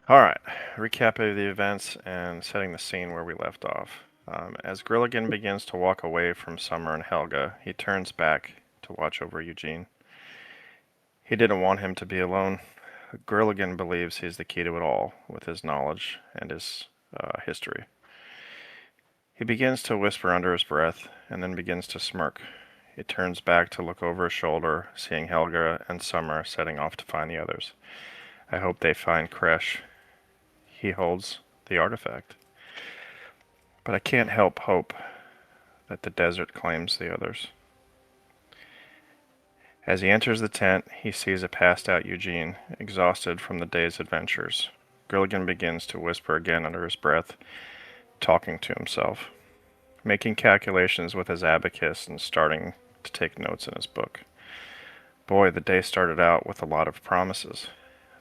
Alright, recap of the events and setting the scene where we left off. As Grilligan begins to walk away from Summer and Helga, he turns back to watch over Eugene. He didn't want him to be alone. Grilligan believes he's the key to it all, with his knowledge and his history. He begins to whisper under his breath, and then begins to smirk. He turns back to look over his shoulder, seeing Helga and Summer setting off to find the others. I hope they find Kresh. He holds the artifact. But I can't help hope that the desert claims the others. As he enters the tent, he sees a passed-out Eugene, exhausted from the day's adventures. Gilligan begins to whisper again under his breath, talking to himself, making calculations with his abacus and starting to take notes in his book. Boy, the day started out with a lot of promises.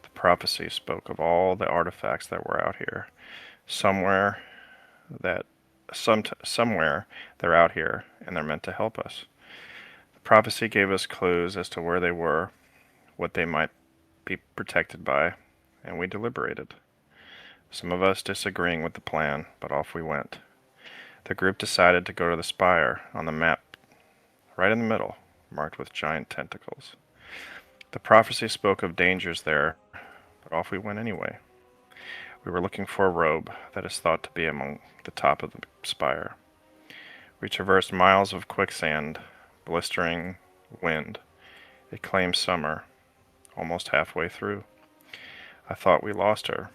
The prophecy spoke of all the artifacts that were out here. Somewhere they're out here, and they're meant to help us. The prophecy gave us clues as to where they were, what they might be protected by, and we deliberated. Some of us disagreeing with the plan, but off we went. The group decided to go to the spire on the map, right in the middle, marked with giant tentacles. The prophecy spoke of dangers there, but off we went anyway. We were looking for a robe that is thought to be among the top of the spire. We traversed miles of quicksand, blistering wind. It claimed summer, almost halfway through. I thought we lost her.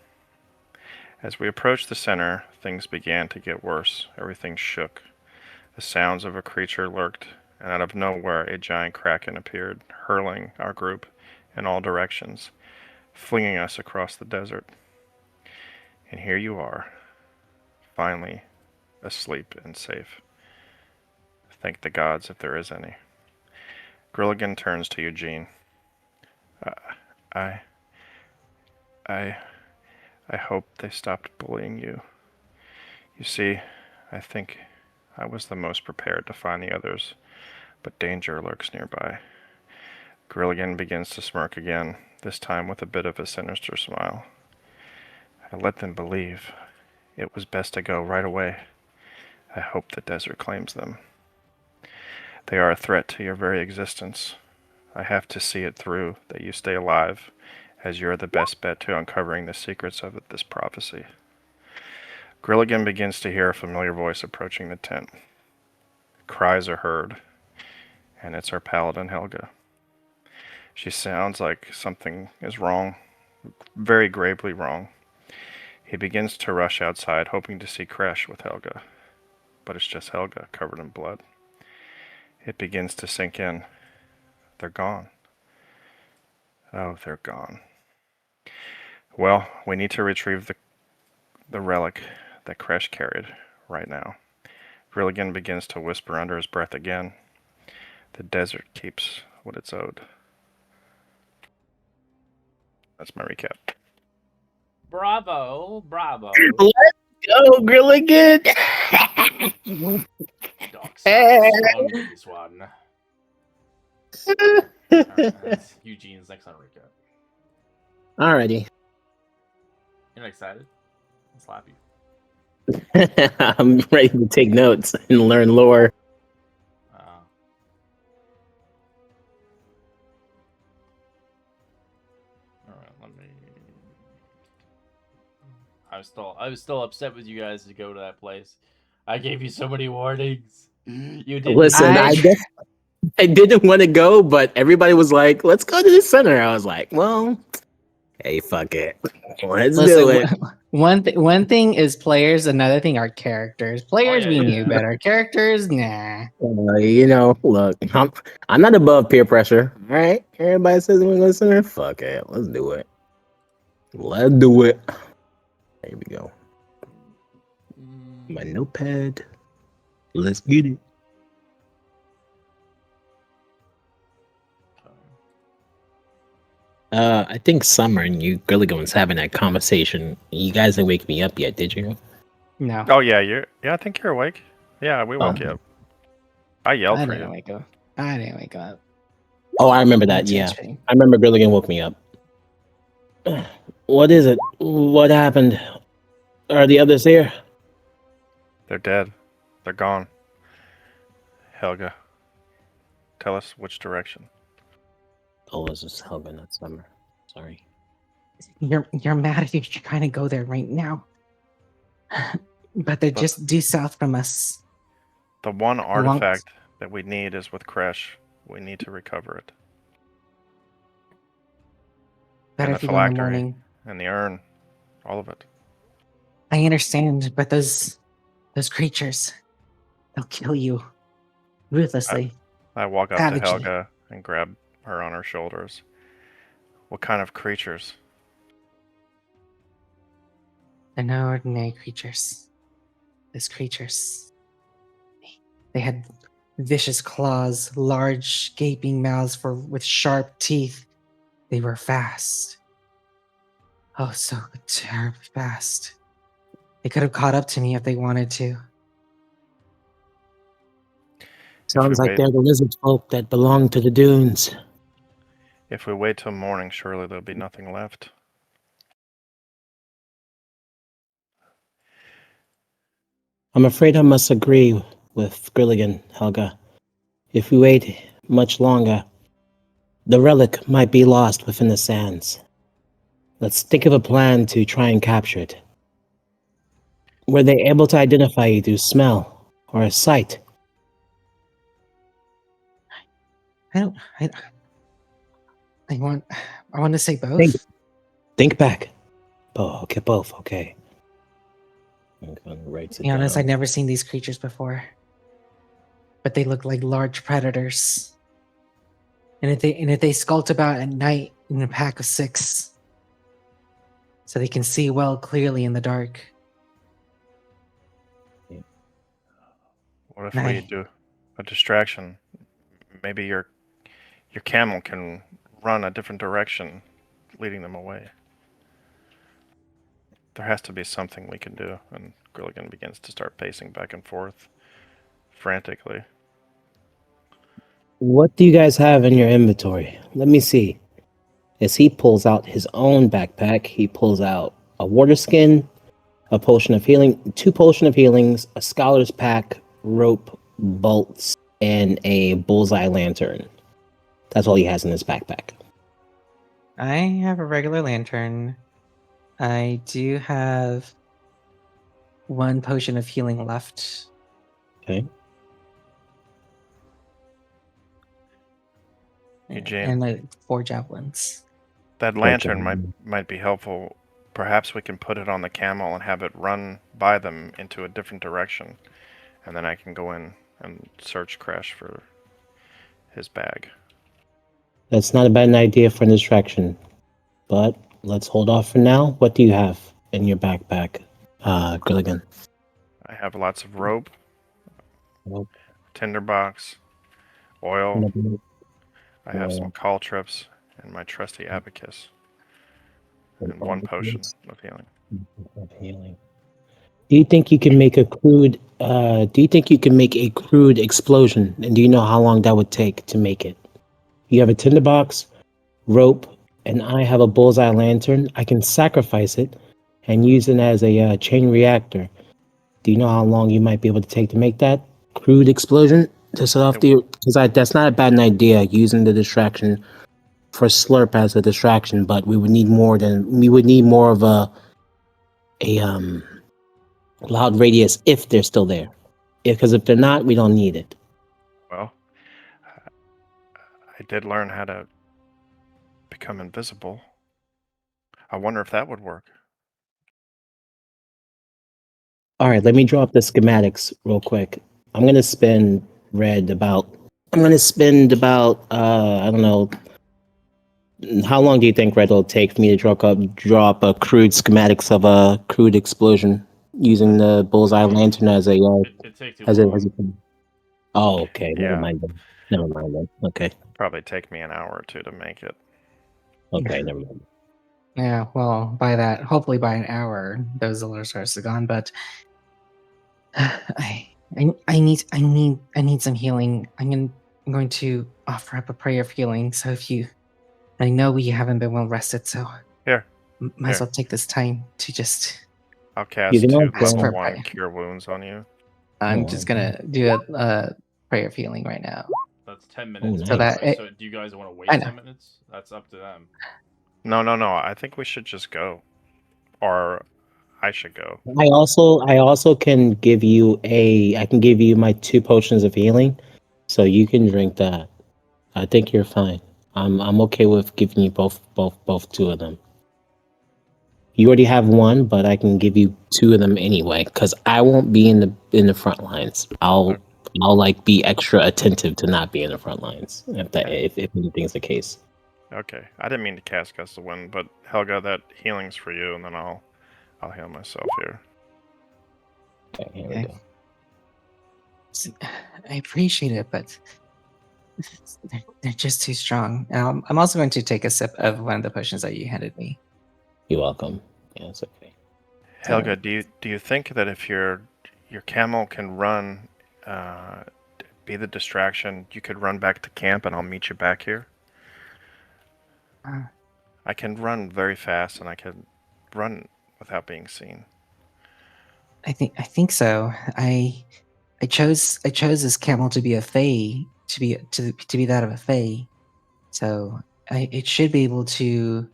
As we approached the center, things began to get worse. Everything shook. The sounds of a creature lurked, and out of nowhere a giant kraken appeared, hurling our group in all directions, flinging us across the desert. And here you are, finally asleep and safe. Thank the gods if there is any. Grilligan turns to Eugene. I hope they stopped bullying you. You see, I think I was the most prepared to find the others, but danger lurks nearby. Grilligan begins to smirk again, this time with a bit of a sinister smile. I let them believe it was best to go right away. I hope the desert claims them. They are a threat to your very existence. I have to see it through, that you stay alive, as you're the best bet to uncovering the secrets of this prophecy. Grilligan begins to hear a familiar voice approaching the tent. Cries are heard, and it's our paladin Helga. She sounds like something is wrong, very gravely wrong. He begins to rush outside, hoping to see Kresh with Helga. But it's just Helga, covered in blood. It begins to sink in. They're gone. Oh, they're gone. Well, we need to retrieve the relic that Kresh carried right now. Grilligan begins to whisper under his breath again. The desert keeps what it's owed. That's my recap. Bravo. Let's go, Grilligan! Dogs strong with this one. That's Eugene's next on recap. Alrighty. You're excited? I'll slap you. I'm ready to take notes and learn lore. Alright, let me. I was still upset with you guys to go to that place. I gave you so many warnings. You didn't. Listen, I didn't want to go, but everybody was like, let's go to the center. I was like, well, hey, fuck it. Let's do it. One thing is players, another thing are characters. Players we knew better. Characters, nah. Look, I'm not above peer pressure. All right, everybody says we're going to the center. Fuck it, let's do it. Let's do it. There we go. My notepad. Let's get it. I think Summer and you Gilligan was having that conversation. You guys didn't wake me up yet, did you? No. Oh yeah, I think you're awake. Yeah, we woke you up. I yelled for you. I didn't wake up. Oh, I remember that. Yeah, I remember Gilligan woke me up. What is it? What happened? Are the others here? They're dead. They're gone. Helga, tell us which direction. Oh, this is Helga, not Summer. Sorry. You're mad if you're trying to go there right now. But they're just due south from us. The one won't- artifact that we need is with Crash. We need to recover it. Better And if the you go in the phylactery. morning. And the urn. All of it. I understand, but those creatures, they'll kill you ruthlessly. I walk up Savagely. to Helga and grab her on her shoulders. What kind of creatures? They're no ordinary creatures. These creatures, they had vicious claws, large gaping mouths with sharp teeth. They were fast. Oh, so terribly fast. They could have caught up to me if they wanted to. Sounds like wait- they're the lizard folk that belong to the dunes. If we wait till morning, surely there'll be nothing left. I'm afraid I must agree with Grilligan, Helga. If we wait much longer, the relic might be lost within the sands. Let's think of a plan to try and capture it. Were they able to identify you through smell or sight? I want to say both. Think back. Oh, okay, both. Okay. I'm gonna write To it be honest, down. I'd never seen these creatures before. But they look like large predators. And if they skulk about at night in a pack of 6, so they can see well clearly in the dark. What if And we do a distraction? Maybe your camel can run a different direction, leading them away. There has to be something we can do. And Grilligan begins to start pacing back and forth frantically. What do you guys have in your inventory? Let me see. As he pulls out his own backpack, he pulls out a water skin, a potion of healing, 2 potion of healings, a scholar's pack, rope, bolts, and a bullseye lantern. That's all he has in his backpack. I have a regular lantern. I do have 1 potion of healing left. Okay. Eugene. And 4 javelins. That lantern might be helpful. Perhaps we can put it on the camel and have it run by them into a different direction. And then I can go in and search Crash for his bag. That's not a bad idea for a distraction. But let's hold off for now. What do you have in your backpack, Gilligan? I have lots of rope, Rope. tinderbox, oil. I have some call trips and my trusty abacus. And 1 potion of healing. Do you think you can make a crude explosion? And do you know how long that would take to make it? You have a tinderbox, rope, and I have a bullseye lantern. I can sacrifice it and use it as a chain reactor. Do you know how long you might be able to take to make that crude explosion? To set off because that's not a bad idea, using the distraction for slurp as a distraction, but we would need more of a loud radius if they're still there. Because if they're not, we don't need it. Well, I did learn how to become invisible. I wonder if that would work. All right, let me draw up the schematics real quick. I'm gonna spend about I don't know. How long do you think Red will take for me to draw up a crude schematics of a crude explosion using the bullseye lantern as a It takes too long. Oh, okay. Yeah. Never mind then. Okay. Probably take me an hour or 2 to make it. Okay, never mind. Yeah, well, hopefully by an hour, those alerts are gone. But I need some healing. I'm going to offer up a prayer of healing. So I know we haven't been well rested. So Here, might as Here. well take this time to just. I'll cast You can 2 also- level Expert 1 prayer. cure wounds on you. I'm Oh, just okay. gonna do a prayer of healing right now. That's 10 minutes. nice. By the that way. it- So do you guys want to I waste know. 10 minutes? That's up to them. No. I think we should just go. Or I should go. I also can give you I can give you my 2 potions of healing, so you can drink that. I think you're fine. I'm okay with giving you both 2 of them. You already have 1, but I can give you 2 of them anyway, because I won't be in the front lines. I'll like be extra attentive to not be in the front lines if anything's the case. Okay. I didn't mean to cast Gust of Wind, but Helga, that healing's for you, and then I'll heal myself here. Okay, here we Okay. go. I appreciate it, but they're just too strong. I'm also going to take a sip of one of the potions that you handed me. You're welcome. Yeah, it's okay. Helga, do you think that if your camel can run, be the distraction, you could run back to camp and I'll meet you back here? Uh, I can run very fast and I can run without being seen. I think so. I chose this camel to be a fae, to be that of a fae. So it should be able to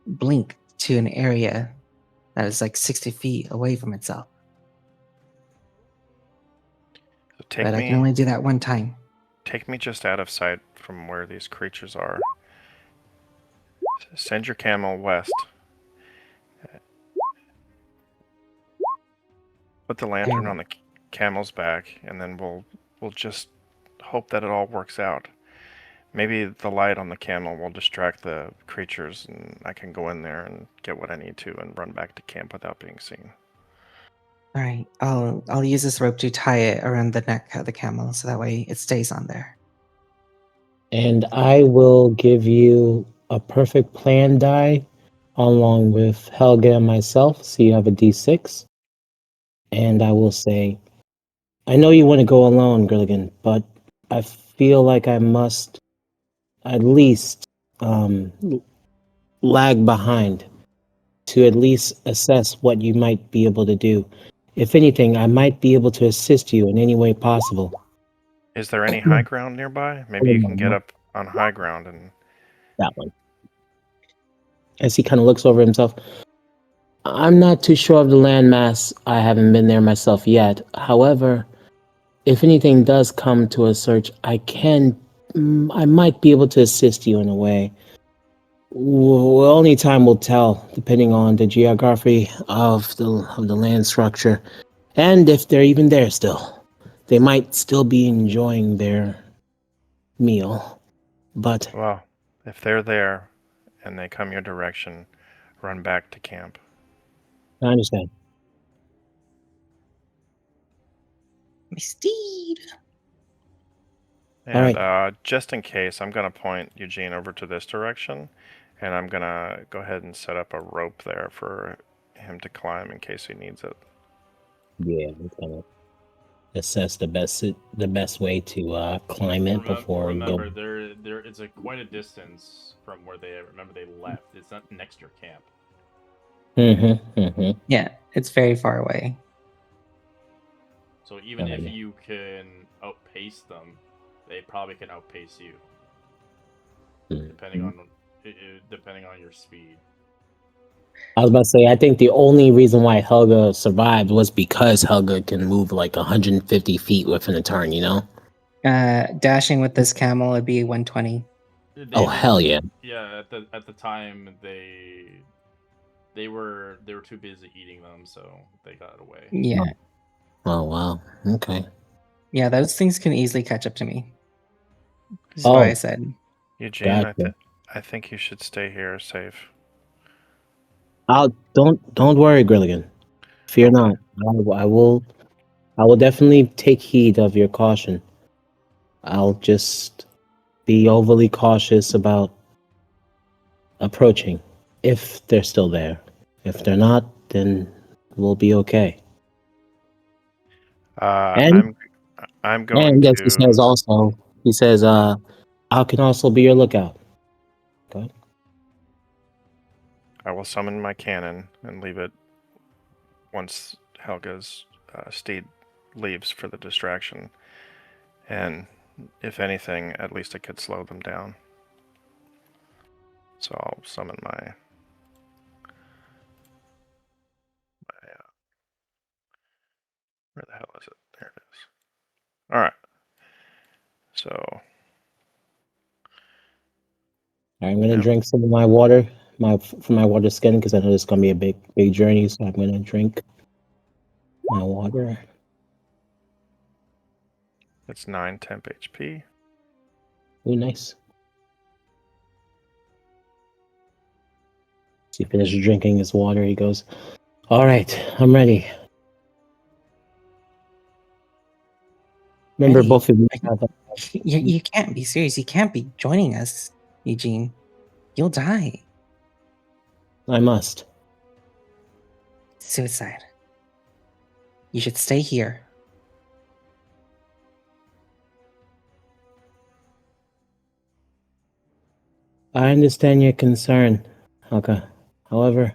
blink to an area that is like 60 feet away from itself. So take But I can me only do that one time. just out of sight from where these creatures are. Send your camel west. Put the lantern on the camel's back, and then we'll just hope that it all works out. Maybe the light on the camel will distract the creatures, and I can go in there and get what I need to, and run back to camp without being seen. All right, I'll use this rope to tie it around the neck of the camel, so that way it stays on there. And I will give you a perfect plan die along with Helga and myself, so you have a d6. And I will say, I know you want to go alone, Grilligan, but I feel like I must at least lag behind to at least assess what you might be able to do. If anything, I might be able to assist you in any way possible. Is there any high ground nearby? Maybe you can get up on high ground and... That one. As he kind of looks over himself, I'm not too sure of the landmass. I haven't been there myself yet. However, if anything does come to a search, I might be able to assist you in a way. Well, only time will tell, depending on the geography of the land structure, and if they're even there still. They might still be enjoying their meal, but Well, if they're there and they come your direction, run back to camp. I understand. My steed. And right. just in case, I'm going to point Eugene over to this direction, and I'm going to go ahead and set up a rope there for him to climb in case he needs it. Yeah, I'm gonna assess the best way to climb it before Remember, go. there it's quite a distance from where they left. It's not next to your camp. Yeah, it's very far away. So even if Alrighty. you can outpace them, they probably can outpace you, depending on your speed. I was about to say, I think the only reason why Helga survived was because Helga can move like 150 feet within a turn, you know? Dashing with this camel would be 120. Oh, hell yeah. Yeah, at the time they were too busy eating them, so they got away. Yeah. Oh, wow. Okay. Yeah, those things can easily catch up to me. That's why I said. Eugene, Gotcha. I think you should stay here safe. Don't worry, Grilligan. Fear not. I will definitely take heed of your caution. I'll just be overly cautious about approaching if they're still there. If they're not, then we'll be okay. And I'm going as he to... says also, he says, I can also be your lookout. Go ahead. I will summon my cannon and leave it once Helga's steed leaves for the distraction. And if anything, at least it could slow them down. So I'll summon my where the hell is it? There it is. All right. So I'm gonna Yep. drink some of my water, from my water skin, because I know it's gonna be a big journey. So I'm gonna drink my water. it's 9 temp HP. Ooh, nice. So he finishes drinking his water. He goes, "All right, I'm ready." Remember, Ready? both of you I- have. You can't be serious. You can't be joining us, Eugene. You'll die. I must. Suicide. You should stay here. I understand your concern, Helga. However,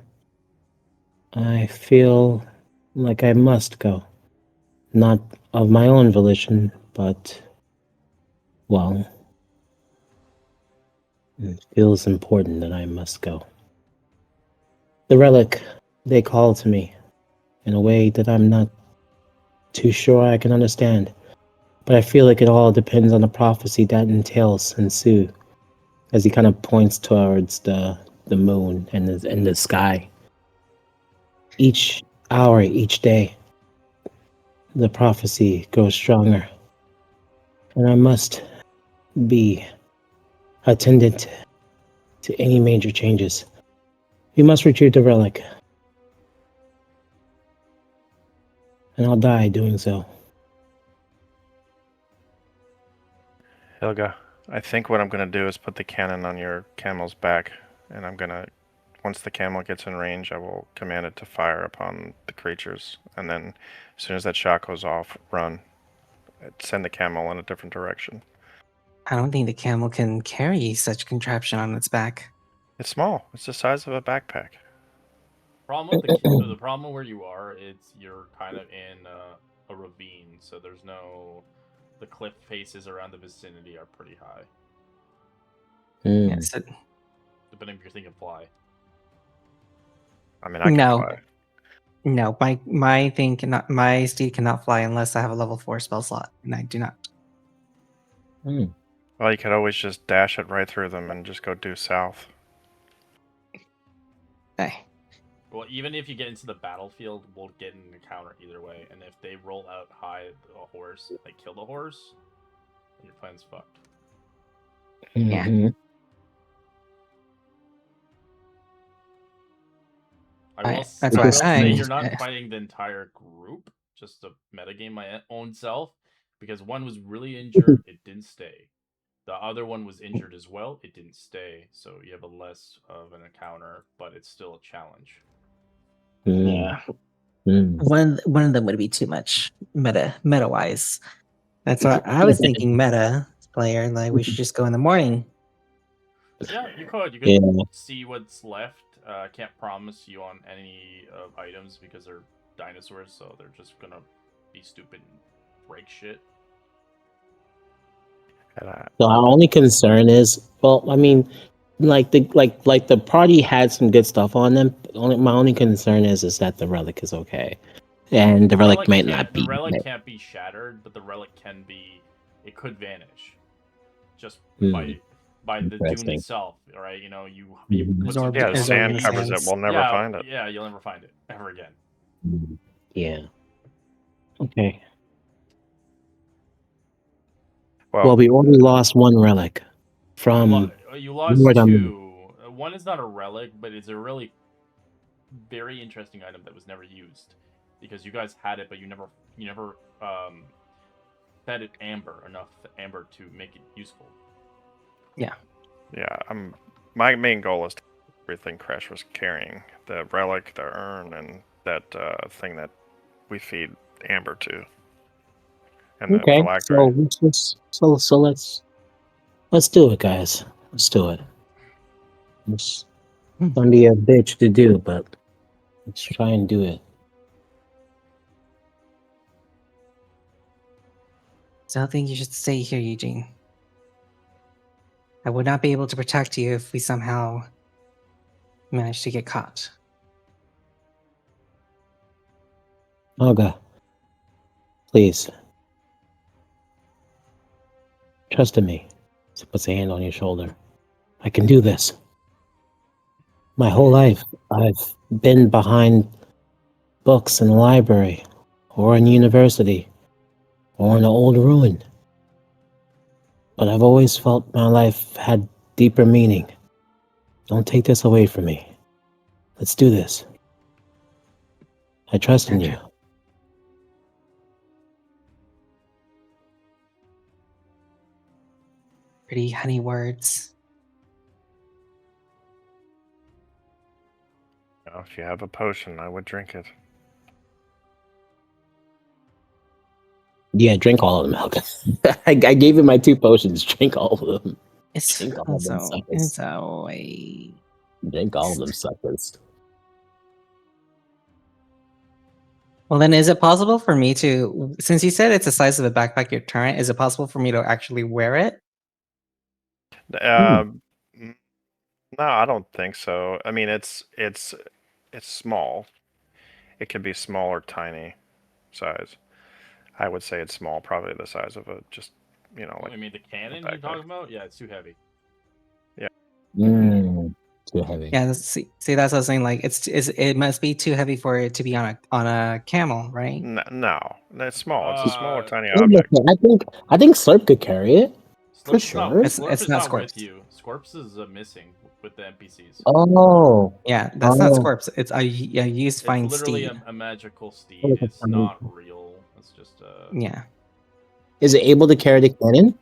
I feel like I must go. Not of my own volition, but, well, it feels important that I must go. The relic, they call to me in a way that I'm not too sure I can understand. But I feel like it all depends on the prophecy that entails ensue, as he kind of points towards the moon and the sky. Each hour, each day, the prophecy grows stronger, and I must be attendant to any major changes. We must retrieve the relic, and I'll die doing so. Helga, I think what I'm going to do is put the cannon on your camel's back, and I'm going to, once the camel gets in range, I will command it to fire upon the creatures, and then as soon as that shot goes off, run. Send the camel in a different direction. I don't think the camel can carry such contraption on its back. It's small. It's the size of a backpack. Problem with the problem where you are, you're kind of in a ravine, so there's no the cliff faces around the vicinity are pretty high. Mm. Yes. Depending if you're thinking fly. I mean, I can No. fly. No, my steed cannot fly unless I have a level 4 spell slot, and I do not. Mm. Well, you could always just dash it right through them and just go due south. Hey. Well, even if you get into the battlefield, we'll get an encounter either way. And if they roll out high a horse, like kill the horse, then your plan's fucked. Yeah. Mhm. I will That's why say I- you're not fighting the entire group, just to metagame my own self, because one was really injured, it didn't stay. The other one was injured as well, it didn't stay. So you have a less of an encounter, but it's still a challenge. Mm. Yeah. Mm. One of them would be too much meta wise. That's why I was thinking meta player, like we should just go in the morning. Yeah, you could. You could Yeah. see what's left. I can't promise you on any items because they're dinosaurs, so they're just gonna be stupid and break shit. So our only concern is, well, I mean, like the party had some good stuff on them. My only concern is that the relic is okay, and the relic might not be. The relic can't be shattered, but the relic can be. It could vanish, just by the dune Interesting. itself. All right, you know you Mhm. put some Absorb- Yeah, the dune absorb sand in covers it. sands. We'll never find it. Yeah, you'll never find it ever again. Yeah. Okay. Well, Well, we already lost one relic from. You lost Lord, two. One is not a relic, but it's a really very interesting item that was never used because you guys had it, but you never fed it enough amber to make it useful. yeah. My main goal is to everything Crash was carrying: the relic, the urn, and that thing that we feed amber to. And the Okay. phylactery. So let's do it, guys. Let's do it. It's gonna be a bitch to do, but let's try and do it. So I think you should stay here, Eugene. I would not be able to protect you if we somehow managed to get caught. Olga, please. Trust in me. She puts a hand on your shoulder. I can do this. My whole life, I've been behind books in a library, or in university, or in an old ruin. But I've always felt my life had deeper meaning. Don't take this away from me. Let's do this. I trust in you. Pretty honey words. Now, if you have a potion, I would drink it. Yeah, drink all of them, Helga. I gave you my 2 potions. Drink all of them. It's Drink all of them also suckers. it's a way. Drink all of them suckers. Well, then, is it possible for me to, since you said it's the size of a backpack you're carrying, is it possible for me to actually wear it? No, I don't think so. I mean, it's small. It could be small or tiny size. I would say it's small, probably the size of a just, like I mean, the cannon backpack. you're talking about? Yeah, it's too heavy. Too heavy. Yeah, see, that's what I was saying. Like, it must be too heavy for it to be on a camel, right? No, it's small. It's a small or tiny Wait a object. minute, I think Slurp could carry it. For Slurp's sure. not, It's- Slurp it's is not not with Scorps. you. Scorps is missing with the NPCs. Oh. Yeah, that's not Oh. Scorps. It's I used It's find literally steed. a magical steed. Like a It's funny- not real. It's just Yeah. Is it able to carry the cannon?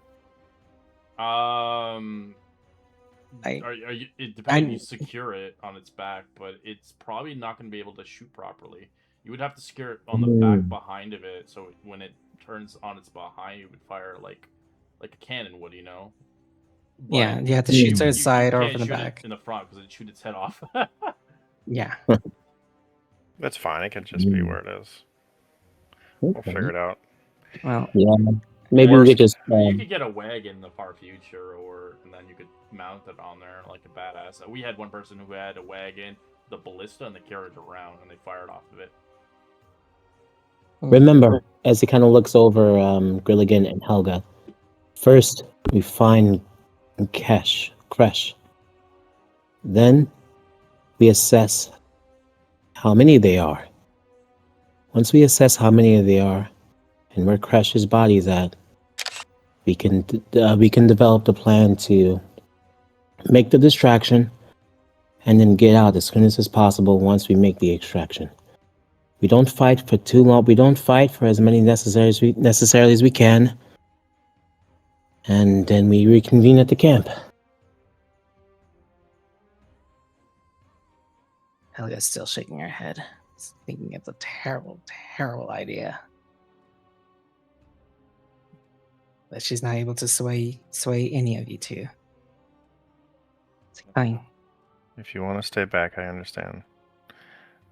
it depends if you secure it on its back, but it's probably not going to be able to shoot properly. You would have to secure it on the back behind of it, so when it turns on its behind, you would fire like a cannon would, But Yeah, you have to shoot to you the side or can't from the shoot it back. in the front because it'd shoot its head off. Yeah. That's fine. It can just be where it is. We'll figure it out. Well, Yeah. Maybe we Worst- could just. You could get a wagon in the far future, and then you could mount it on there like a badass. We had one person who had a wagon, the ballista, and they carried it around and they fired off of it. Remember, as he kind of looks over Grilligan and Helga, first we find Kresh. Then we assess how many they are. Once we assess how many they are and where Kresh's body's at, we can develop the plan to make the distraction and then get out as soon as is possible once we make the extraction. We don't fight for too long. We don't fight for as many necessarily as we can. And then we reconvene at the camp. Helga's still shaking her head, thinking it's a terrible, terrible idea. But she's not able to sway any of you two. It's fine. If you want to stay back, I understand.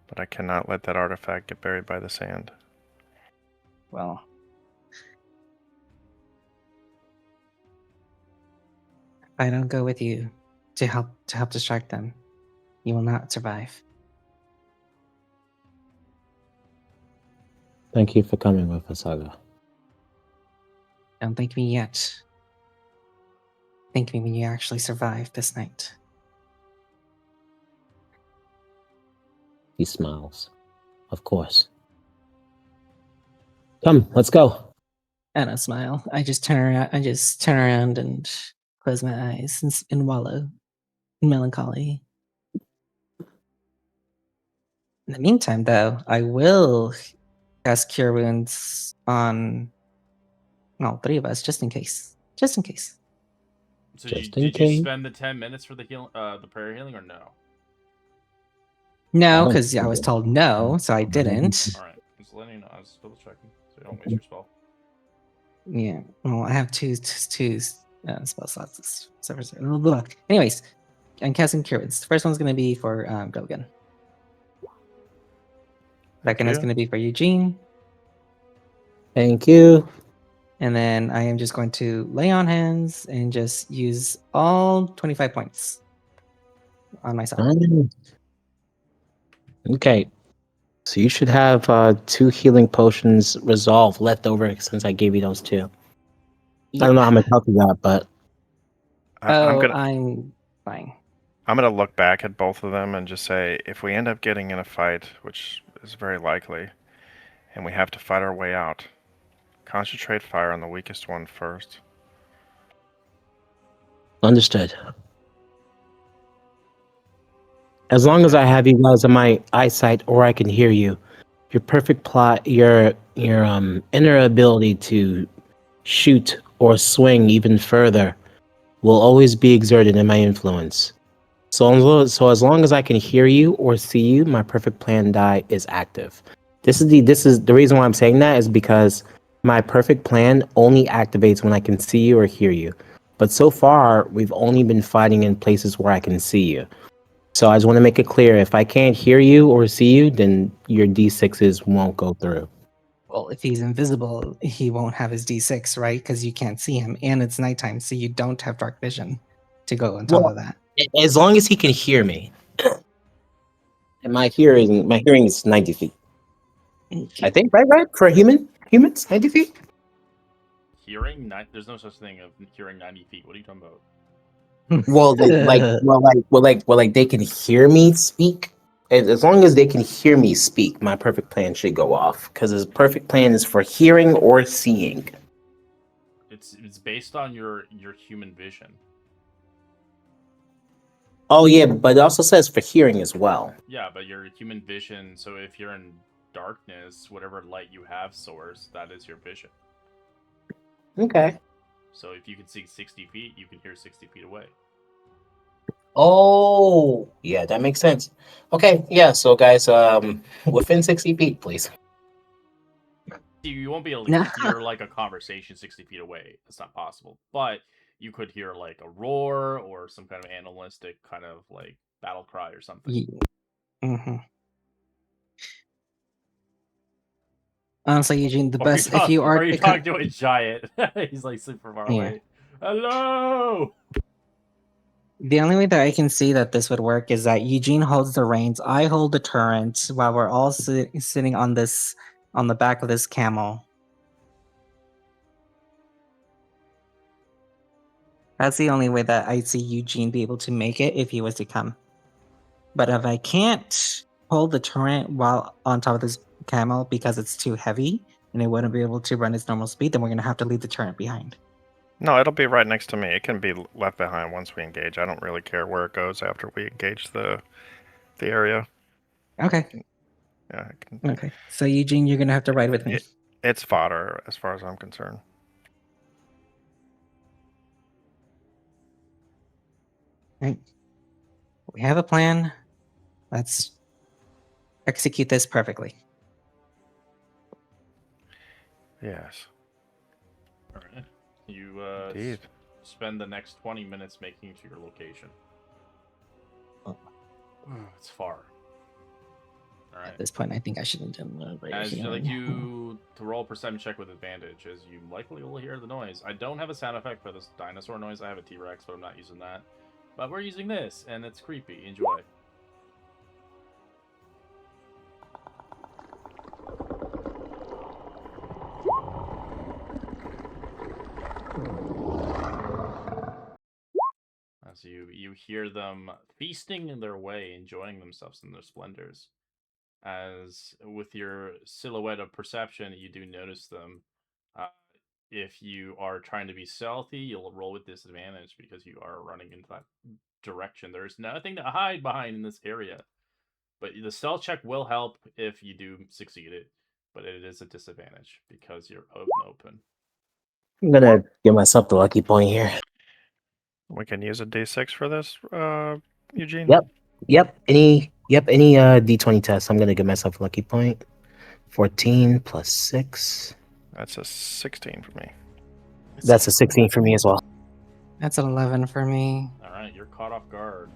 But I cannot let that artifact get buried by the sand. Well, if I don't go with you to help distract them, you will not survive. Thank you for coming with us, Helga. Don't thank me yet. Thank me when you actually survive this night. He smiles. Of course. Come, let's go. And I smile. I just turn around and close my eyes and wallow in melancholy. In the meantime, though, I will cast Cure Wounds on all 3 of us, just in case. Just in case. So Just in did case. you spend the 10 minutes for the prayer healing, or no? No, don't because I was think told no, so I didn't. All right, just letting you know. I was double checking, so you don't waste your spell. Yeah. Well, I have two spell slots. Anyways, casting Cure Wounds. The first one's going to be for Gilligan. Thank Second is you. going to be for Eugene. Thank you. And then I am just going to lay on hands and just use all 25 points on myself. Okay. So you should have 2 healing potions resolve left over since I gave you those 2. I don't know how much health you got, but I'm I'm fine. gonna look back at both of them and just say, if we end up getting in a fight, which is very likely, and we have to fight our way out, concentrate fire on the weakest one first. understood. As long as I have you guys in my eyesight or I can hear you, your perfect plot, your inner ability to shoot or swing even further will always be exerted in my influence. So as long as I can hear you or see you, my perfect plan die is active. This is the reason why I'm saying that is because my perfect plan only activates when I can see you or hear you. But so far, we've only been fighting in places where I can see you. So I just want to make it clear, if I can't hear you or see you, then your D6s won't go through. Well, if he's invisible, he won't have his D6, right? Because you can't see him, and it's nighttime, so you don't have dark vision to go on top Well, of that. As long as he can hear me. And my hearing is 90 feet. I think, right? For humans, 90 feet? Hearing? There's no such thing of hearing 90 feet. What are you talking about? Well, they can hear me speak. As long as they can hear me speak, my perfect plan should go off. Because his perfect plan is for hearing or seeing. It's based on your human vision. Oh yeah, but it also says for hearing as well. Yeah, but your human vision. So if you're in darkness, whatever light you have source, that is your vision. Okay. So if you can see 60 feet, you can hear 60 feet away. Oh, yeah, that makes sense. Okay, yeah. So guys, within 60 feet, please. You won't be able to hear like a conversation 60 feet away. That's not possible. But you could hear like a roar or some kind of animalistic kind of like battle cry or something. Mm-hmm. Honestly, Eugene, the Or best if you are. Or you talk to a giant. He's like super far away. Hello. The only way that I can see that this would work is that Eugene holds the reins, I hold the turret, while we're all sitting on the back of this camel. That's the only way that I see Eugene be able to make it if he was to come. But if I can't hold the turret while on top of this camel because it's too heavy and it wouldn't be able to run its normal speed, then we're gonna have to leave the turret behind. No, it'll be right next to me. It can be left behind once we engage. I don't really care where it goes after we engage the area. Okay. Yeah. Okay. So Eugene, you're gonna have to ride with me. It's fodder as far as I'm concerned. Right. We have a plan. Let's execute this perfectly. Yes. All right. You Indeed. spend the next 20 minutes making it to your location. It's far. All right. At this point, I think I should have done a little bit. As you like you to roll a perception check with advantage, as you likely will hear the noise. I don't have a sound effect for this dinosaur noise. I have a T-Rex, but I'm not using that. But we're using this, and it's creepy. Enjoy. As you hear them feasting in their way, enjoying themselves in their splendors. As with your silhouette of perception, you do notice them. If you are trying to be stealthy, you'll roll with disadvantage because you are running into that direction. There's nothing to hide behind in this area. But the stealth check will help if you do succeed it. But it is a disadvantage because you're open. I'm gonna give myself the lucky point here. We can use a D6 for this, Eugene? Yep. Any D20 test. I'm gonna give myself a lucky point. 14 plus 6. That's a 16 for me. That's a 16 for me as well. That's an 11 for me. All right, you're caught off guard.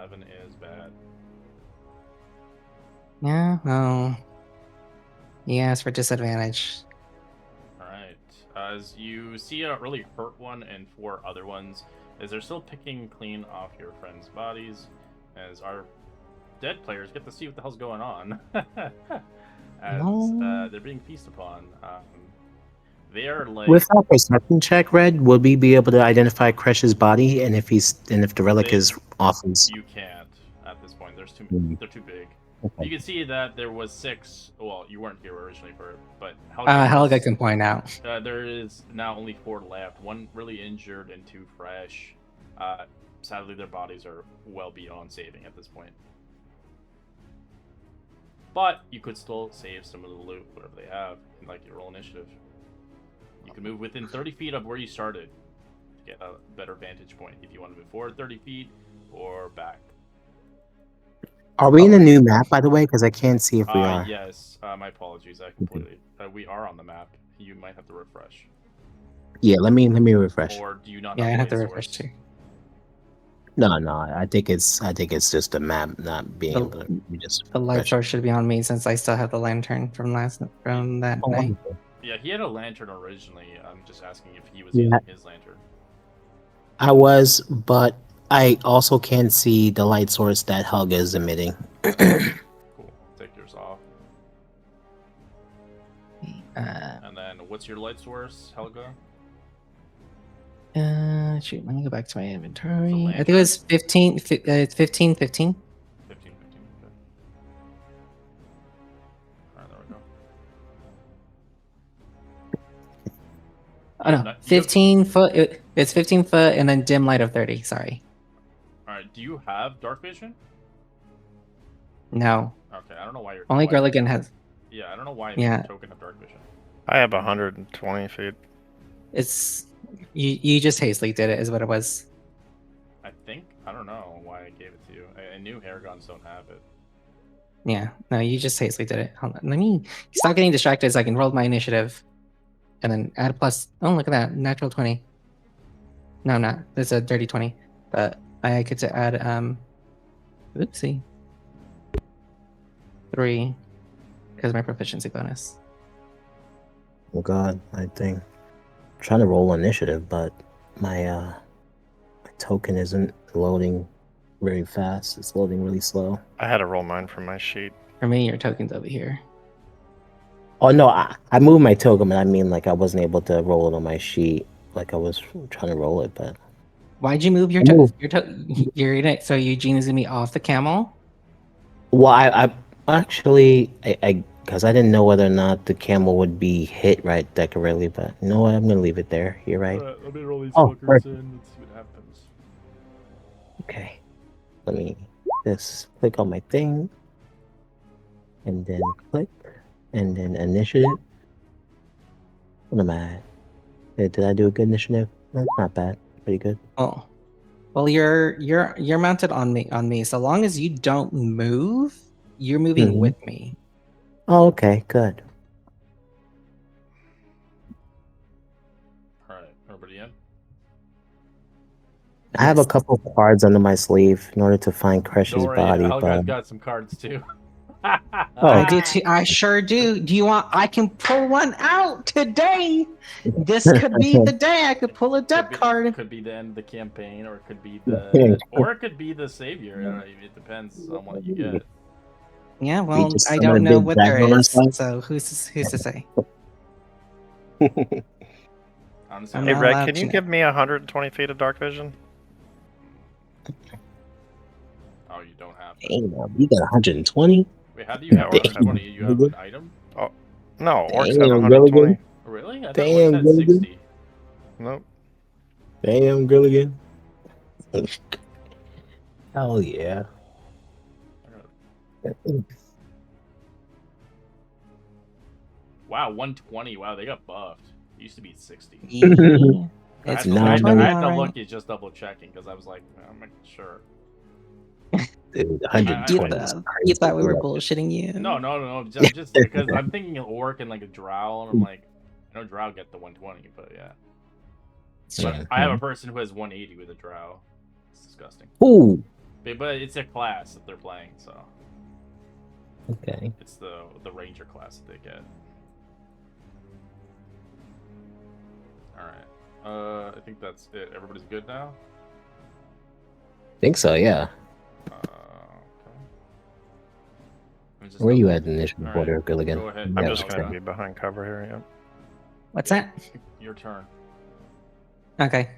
11 is bad. Yeah, well. Yes, for disadvantage. Alright. As you see a really hurt one and 4 other ones, as they're still picking clean off your friends' bodies, as our dead players get to see what the hell's going on. As No. they're being feasted upon. They are like With our perception check, Red, would we be able to identify Kresh's body, and if the relic They- is off his? you can't at this point. There's too Hmm. they're too big. Okay. You can see that there was 6. Well, you weren't here originally for it, but Helga can point out. there is now only 4 left. 1 really injured and 2 fresh. Sadly, their bodies are well beyond saving at this point. But you could still save some of the loot, whatever they have, and like your roll initiative. You can move within 30 feet of where you started to get a better vantage point if you want to move forward 30 feet or back. Are we in a new map, by the way? Because I can't see if we are. Yes. My apologies. I completely. We are on the map. You might have to refresh. Yeah, let me refresh. Or do you not? Yeah, I have have to light refresh source? too. No, I think it's just a map not being The- able to. We just The light refresh. source should be on me since I still have the lantern from that Oh, night. wonderful. Yeah, he had a lantern originally. I'm just asking if he was Yeah. using his lantern. I was, but I also can see the light source that Helga is emitting. Cool. Take yours off. And then, what's your light source, Helga? Shoot, let me go back to my inventory. I lantern. think it was 15. It's 15, 15. 15. Okay. Alright, there we go. Oh no, 15 foot. It's 15 foot and then dim light of 30. Sorry. Alright, do you have dark vision? No. Okay, I don't know why you're. Only why- Gurligan has. Yeah, I don't know why Yeah. token of dark vision. I have 120 feet. It's you just hastily did it, is what it was. I think I don't know why I gave it to you. I knew hair guns don't have it. Yeah. No, you just hastily did it. Hold on. Let me stop getting distracted so I can roll my initiative, and then add a plus. Oh, look at that, natural 20. No, I'm not. It's a dirty 20. But I get to add oopsie, 3 because my proficiency bonus. Oh God, I think I'm trying to roll initiative, but my token isn't loading very fast. It's loading really slow. I had to roll mine from my sheet. For me, your token's over here. Oh no, I moved my token, but I mean like I wasn't able to roll it on my sheet. Like I was trying to roll it, but Why'd you move your your unit? So Eugene is gonna be off the camel. well, I actually I because I didn't know whether or not the camel would be hit right decoratively, but you know what? I'm gonna leave it there. You're right. Alright, let me roll these Oh, fuckers perfect. in. Let's see what happens. Okay, let me just click on my thing, and then click, and then initiative. What am I at? Did I do a good initiative? That's not bad. Pretty good. Oh, well, you're mounted on me. So long as you don't move, you're moving Mhm. with me. Oh, okay, good. Alright, everybody in? I have a Yes. couple of cards under my sleeve in order to find Kresh's Don't worry, body, Helga's but got some cards too. I do too. I sure do. Do you want? I can pull one out today. This could be the day I could pull a death card. Could be the end of the campaign, or it could be Yeah. or it could be the savior. I don't know, it depends on what you get. Yeah, well, just I summon a don't know big what there dragon on is. our side? So who's to say? Honestly, I'm Hey, not Red, allowed can to you know. give me 120 feet of dark vision? oh, you don't have that. Damn, you got 120? Wait, how do you have Yeah, Damn. 120? You have an item? No, orcs have Damn, 120. Gilligan. Really? I thought Damn, orcs had Gilligan. 60. Nope. Damn, Gilligan. Hell yeah. Wow, 120. Wow, they got buffed. It used to be 60. It's not I 120, had to alright. look at just double checking because I was like, I'm not sure. Dude, You 120 is thought, crazy. you thought we were bullshitting you. No. Just because I'm thinking an orc and like a drow, and I'm like, I know drow get the 120, but yeah. But I have a person who has 180 with a drow. It's disgusting. Ooh, But it's a class that they're playing, so Okay. it's the ranger class that they get. All right. I think that's it. Everybody's good now. Think so, yeah. Okay. Where are you at in the initiative All order, right, Gilligan? go ahead. I'm Yeah, just Helga. going to be behind cover here. Yep. What's Yeah. that? Your turn. Okay.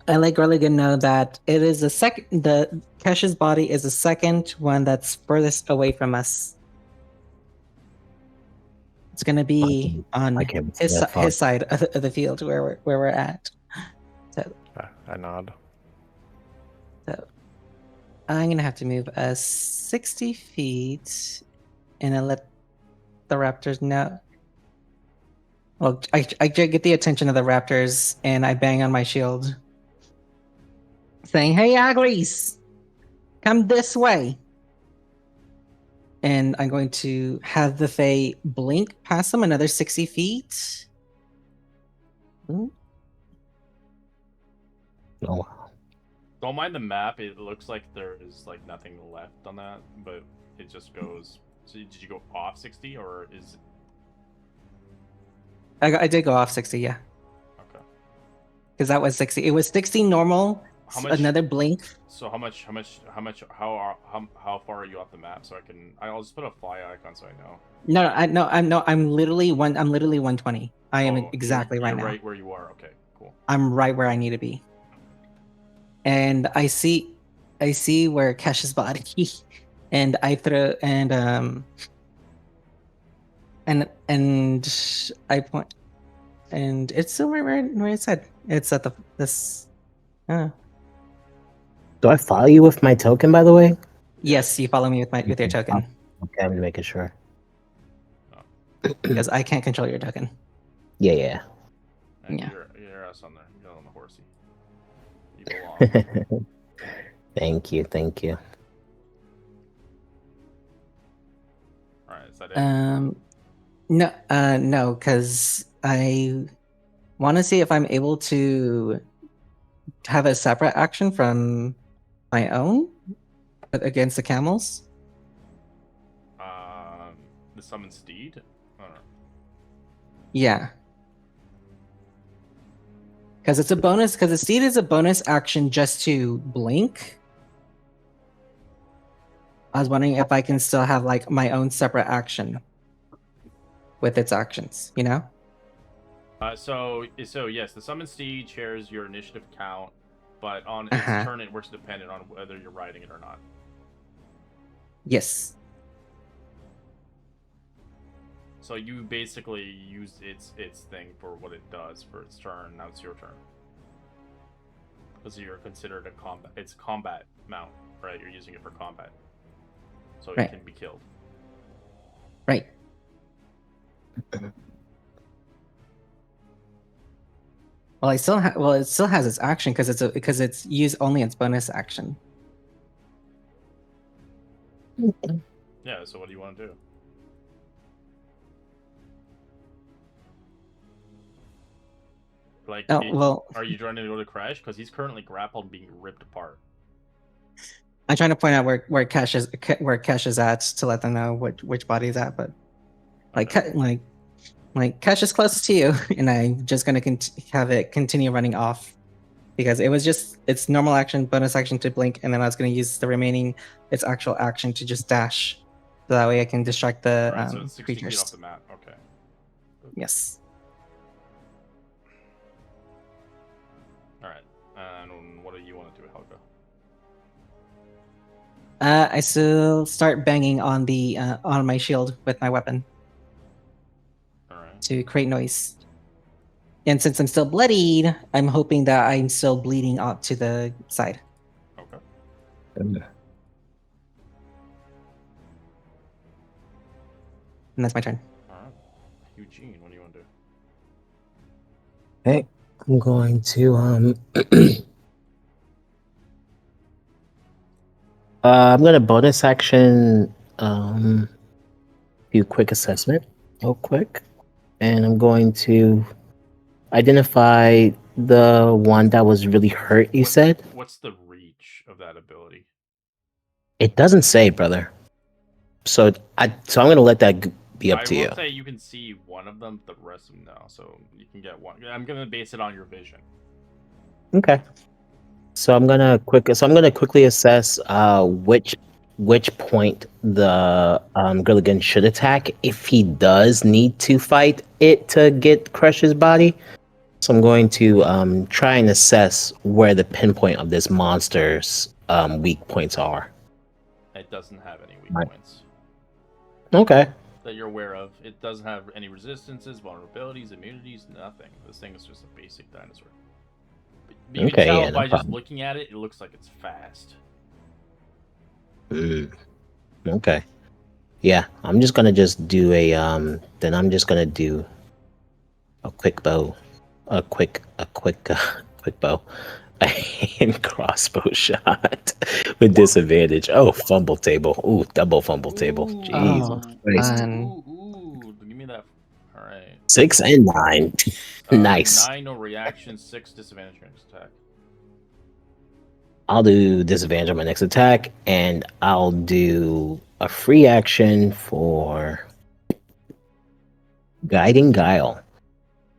I let Gurligan know that it is the second. The Kesh's body is the second one that's furthest away from us. It's gonna be on I can't see that far. his side of the field where we're at. So I nod. I'm gonna have to move 60 feet, and I let the raptors know. Well, I get the attention of the raptors, and I bang on my shield, saying, "Hey, Agris, come this way." And I'm going to have the Fae blink past them another 60 feet. Ooh. Oh, wow. Don't mind the map. It looks like there is like nothing left on that, but it just goes. So did you go off 60 or is? I did go off 60, yeah. Okay. Because that was 60. It was 60 normal. How much? Another blink. So how far are you off the map? So I'll just put a fly icon so I know. I'm literally 120. I am Oh, exactly you're right now. right where you are. Okay, cool. I'm right where I need to be. And I see where Kesh's body, and I throw and I point, and it's still right where it said. It's at this. Do I follow you with my token, by the way? Yes, you follow me with your token Okay, I'm making sure. because I can't control your token. Yeah. And Yeah. You're us on there. You're on the horsey. You belong. Thank you. All right, is that it? No, because I want to see if I'm able to have a separate action from my own against the camels. The summon steed. I don't know. Yeah. Because it's a bonus, because the steed is a bonus action just to blink. I was wondering if I can still have like my own separate action with its actions, you know? So yes, the summon steed shares your initiative count, but on its Uh-huh. turn it works dependent on whether you're riding it or not. Yes. So you basically use its thing for what it does for its turn. Now it's your turn. Because you're considered a combat. It's a combat mount, right? You're using it for combat, so Right. it can be killed. Right. Well, it still has its action because it's used only its bonus action. Yeah. So what do you want to do? Like, are you trying to go to Crash? Because he's currently grappled, and being ripped apart. I'm trying to point out where Cash is at to let them know which body is at, but like Cash is closest to you, and I'm just gonna have it continue running off because it was just its normal action, bonus action to blink, and then I was gonna use the remaining its actual action to just dash, so that way I can distract the Right, so it's 60 creatures. feet off the map. Okay. Yes. All right. And what do you want to do, Helga? I still start banging on the on my shield with my weapon. All right. To create noise. And since I'm still bloodied, I'm hoping that I'm still bleeding out to the side. Okay. And that's my turn. All right. Eugene, what do you want to do? Okay, I'm going to I'm gonna bonus action do quick assessment real quick. And I'm going to identify the one that was really hurt, you said? What's the reach of that ability? It doesn't say, brother. So I'm gonna let that be up I to will you. say you can see one of them, the rest of them no. So you can get one. I'm gonna base it on your vision. Okay. So I'm gonna quickly assess which point the Gilligan should attack if he does need to fight it to get Crush's body. So I'm going to try and assess where the pinpoint of this monster's weak points are. It doesn't have any weak Right. points Okay. that you're aware of. It doesn't have any resistances, vulnerabilities, immunities, nothing. This thing is just a basic dinosaur. But you can Okay, tell yeah, no by just problem. looking at it, it looks like it's fast. Okay. Yeah, I'm just gonna do a then I'm just gonna do a quick bow. Quick quick bow. A hand crossbow shot with disadvantage. Oh, fumble table. Ooh, double fumble table. Jesus Oh, Christ. fun. Ooh, give me that. All right. 6 and 9. Nice. 9 no reaction, 6 disadvantage next attack. I'll do disadvantage on my next attack, and I'll do a free action for Guiding Guile.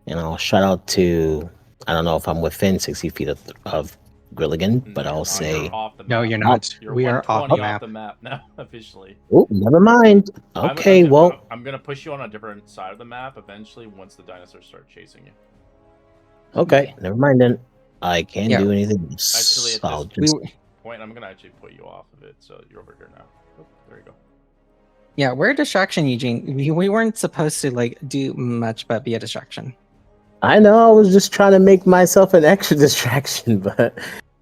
And I'll shout out to, I don't know if I'm within 60 feet of Grilligan, No, but you're I'll not. say, You're off the map. No, you're Oh. not. You're We are off the 120 off map. the map now, officially. oh, never mind. Okay, well, I'm gonna push you on a different side of the map eventually once the dinosaurs start chasing you. okay, never mind then. I can't Yeah. do anything. Actually, at I'll this just, point, I'm gonna actually put you off of it, so you're over here now. Oh, there you go. Yeah, we're a distraction, Eugene. We weren't supposed to like do much but be a distraction. I know I was just trying to make myself an extra distraction, but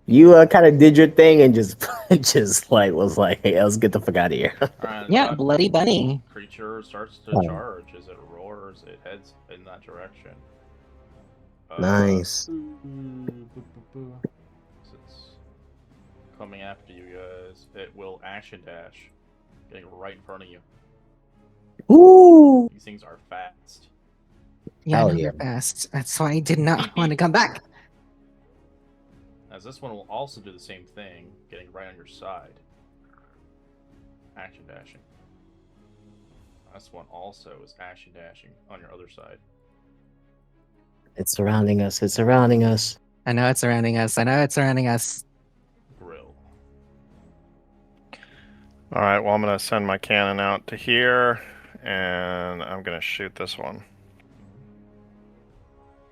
you kind of did your thing and just just like was like, hey, let's get the fuck out of here. All right. Yeah, bloody bunny. Creature starts to Oh. charge. Is it roars? It heads in that direction. Nice. It's coming after you guys. It will action dash, getting right in front of you. Ooh. These things are fast. Yeah, I Hell know yeah. they're fast. That's why I did not want to come back. As this one will also do the same thing, getting right on your side. Action dashing. This one also is action dashing on your other side. It's surrounding us. It's surrounding us. I know it's surrounding us. I know it's surrounding us. Grill. All right, well, I'm going to send my cannon out to here, and I'm going to shoot this one.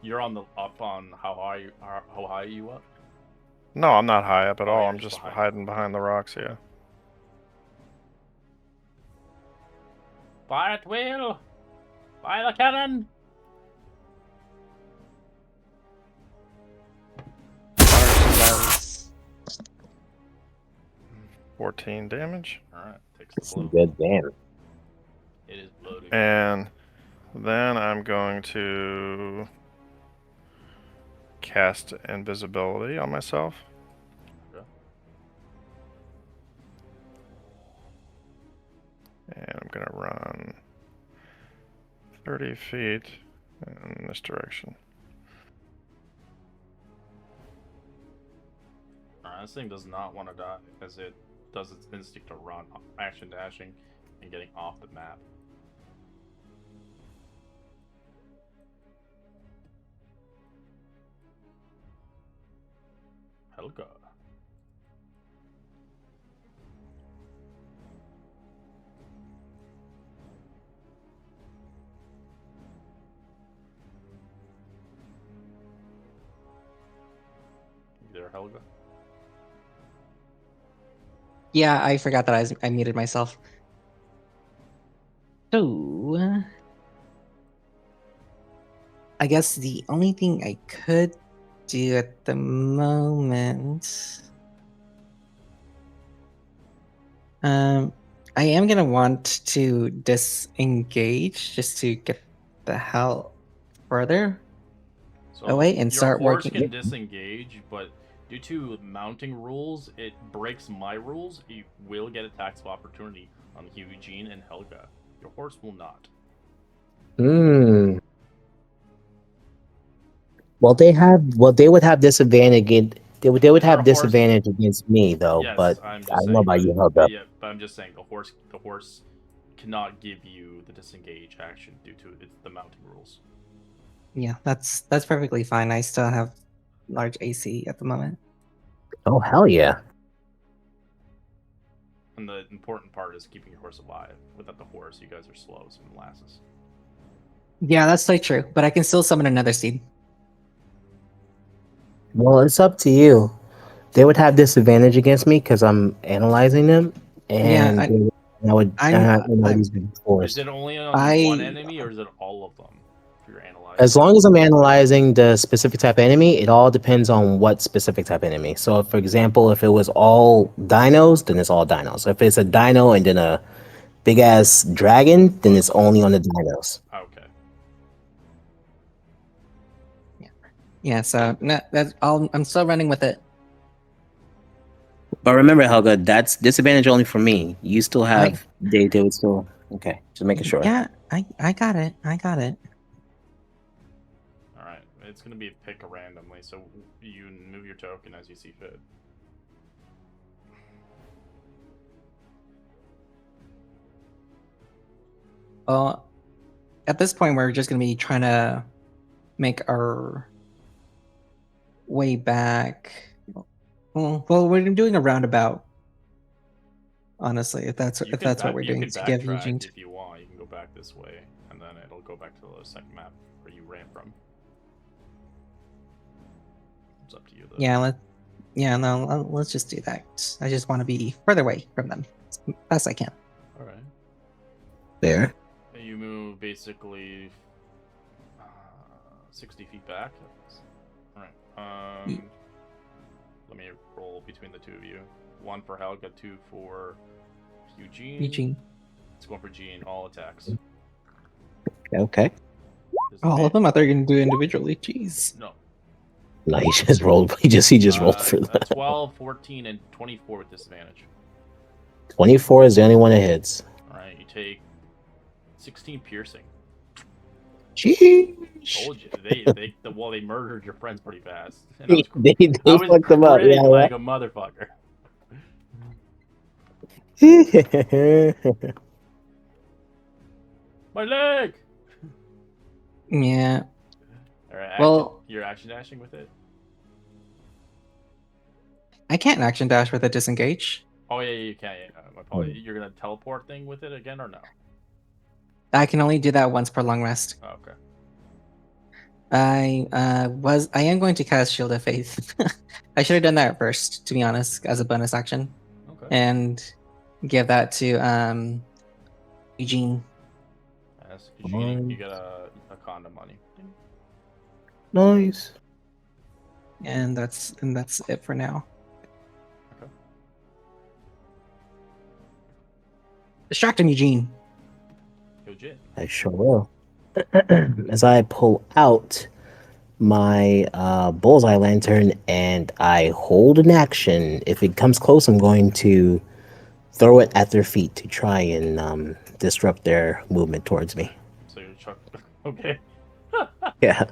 You're on the up on how high are you up? No, I'm not high up at Oh, all. you're I'm just just behind. hiding behind the rocks, yeah. Fire at will! Fire the cannon! 14 damage. Alright, takes the blow. Good damn. It is bloating. And then I'm going to cast invisibility on myself. Okay. And I'm going to run 30 feet in this direction. This thing does not want to die as it does its instinct to run, action dashing, and getting off the map. Helga. You there, Helga? Yeah, I forgot that I muted myself. So, I guess the only thing I could do at the moment, I am gonna want to disengage just to get the hell further So away and your start horse working. can disengage, but due to mounting rules, it breaks my rules. You will get attacks of opportunity on Eugene and Helga. Your horse will not. Well, they would have disadvantage. They would If you're have a horse, disadvantage against me though. yes, But I'm I just don't know saying, about you, held but up. yeah, but I'm just saying the horse cannot give you the disengage action due to it's the mounting rules. Yeah, that's perfectly fine. I still have large AC at the moment. Oh hell yeah! And the important part is keeping your horse alive. Without the horse, you guys are slow as molasses. Yeah, that's so true. But I can still summon another seed. Well, it's up to you. They would have disadvantage against me because I'm analyzing them, Yeah, and I would I'm nobody's been Is forced. it only on one I enemy, or is it all of them? If you're analyzing, As long as I'm analyzing the specific type of enemy, it all depends on what specific type of enemy. So, for example, if it was all dinos, then it's all dinos. If it's a dino and then a big ass dragon, then it's only on the dinos. okay. yeah. So no, I'm still running with it. But remember, Helga, that's disadvantage only for me. You still have they would still okay. Just making sure. Yeah, I got it. I got it. All right, it's gonna be a pick randomly, so you move your token as you see fit. Well, at this point, we're just gonna be trying to make our way back. Well, we're doing a roundabout. Honestly, if that's what we're doing You to can give backtrack Eugene. if you want. You can go back this way, and then it'll go back to the second map where you ran from. It's up to you, though. Yeah, let's just do that. I just want to be further away from them as best I can. All right. There. You move basically 60 feet back. All right. Let me roll between the two of you. One for Helga, two for Eugene. It's going for Gene. All attacks. Okay. All of them? I thought you were gonna do it individually. Jeez. No. No, he just rolled. He just rolled for that. 12, 14, and 24 with disadvantage. 24 is the only one that hits. All right. You take 16 piercing. Jeez. Told you. They murdered your friends pretty fast. And I was, They I was fucked them up. critting Yeah, like a motherfucker. My leg. Yeah. All right. Well, you're action dashing with it. I can't action dash with a disengage. Oh yeah, you can. Yeah, my apologies. You're gonna teleport thing with it again or no? I can only do that once per long rest. Oh, okay. I am going to cast Shield of Faith. I should have done that first, to be honest, as a bonus action, Okay. and give that to Eugene. Yes, Eugene, you get a condom money. Nice. And that's it for now. Okay. Distract him, Eugene. Eugene. I sure will. As I pull out my bullseye lantern and I hold an action. If it comes close, I'm going to throw it at their feet to try and disrupt their movement towards me. So you're chuck. Okay. Yeah.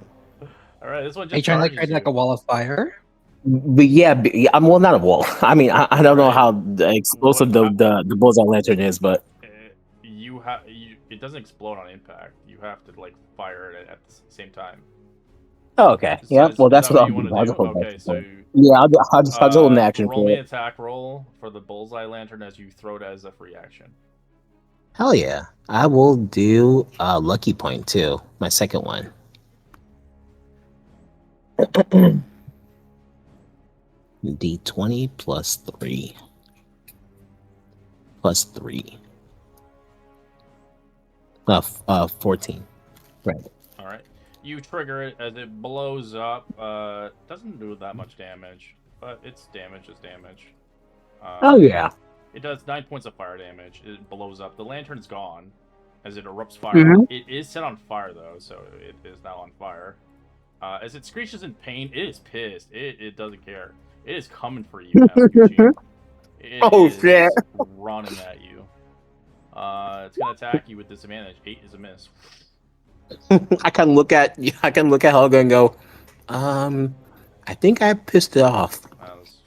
All right. This one just Are you trying to charges create like you. a wall of fire? But yeah, I'm well, not a wall. I mean, I don't know Right. how explosive the bullseye lantern is, but It doesn't explode on impact. You have to like fire it at the same time. oh, okay. Is- Yeah. is- Well, is that's that what I'll you do. want I'll to just do? hold Okay, that so for it. Yeah, I'll just hold an action roll for me it. an attack roll for the bullseye lantern as you throw it as a free action. Hell yeah. I will do a lucky point too. My second one. D20 plus 3. Plus 3. 14. Right. All right. You trigger it as it blows up. Doesn't do that much damage, but its damage is damage. Oh yeah. It does 9 points of fire damage. It blows up. The lantern's gone as it erupts fire. Mhm. It is set on fire though, so it is now on fire. As it screeches in pain, it is pissed. It doesn't care. It is coming for you now, Eugene. It Oh, is shit. running at you. It's gonna attack you with disadvantage. 8 is a miss. I can look at Helga and go, I think I pissed it off. That was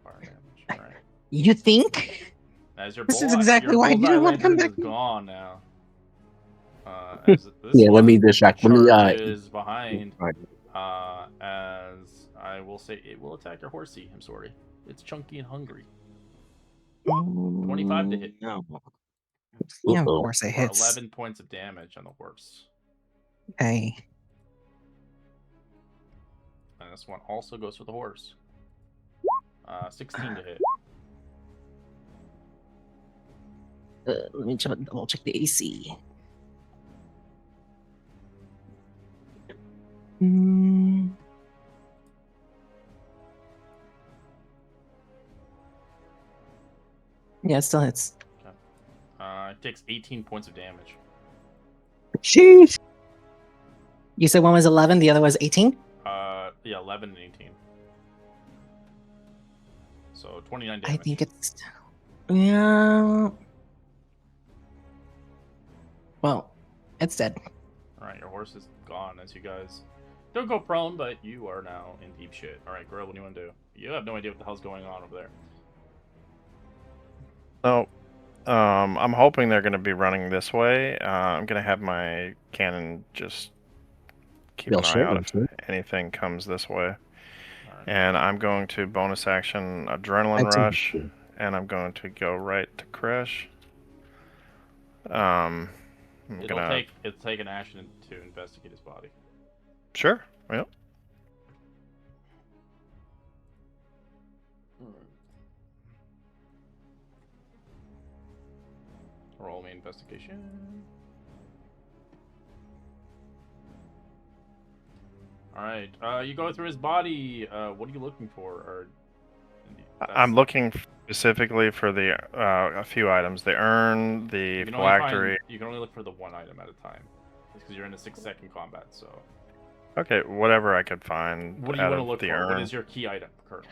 fire damage. All right. You think? As your This is bull, exactly your why I bullseye didn't want to come lantern back. is gone now. As this Yeah, let one me distract. Let me charges behind. As I will say, it will attack your horsey. I'm sorry. It's chunky and hungry. 25 to hit. No. Yeah, of Uh-oh. course it For hits. 11 points of damage on the horse. Okay. And this one also goes for the horse. 16 to hit. Let me double check the AC. Yeah, it still hits. It takes 18 points of damage. Sheesh. You said one was 11, the other was 18? Yeah, 11 and 18. So 29 damage. I think it's. Yeah. Well, it's dead. Alright, your horse is gone as you guys don't go prone, but you are now in deep shit. Alright, Gorilla, what do you want to do? You have no idea what the hell's going on over there. So, I'm hoping they're going to be running this way. I'm going to have my cannon just keep They'll an eye shoot, out they'll if shoot. anything comes this way. Alright. And I'm going to bonus action Adrenaline I'd say- Rush, and I'm going to go right to Crash. I'm It'll gonna... take an action to investigate his body. Sure, yep. Roll me investigation. Alright, you go through his body. What are you looking for? Or I'm looking specifically for the a few items: the urn, the you can only phylactery. you can only look for the one item at a time, because you're in a 6-second combat. So Okay, whatever I could find. what do you out want to of look the for? urn. What is your key item currently?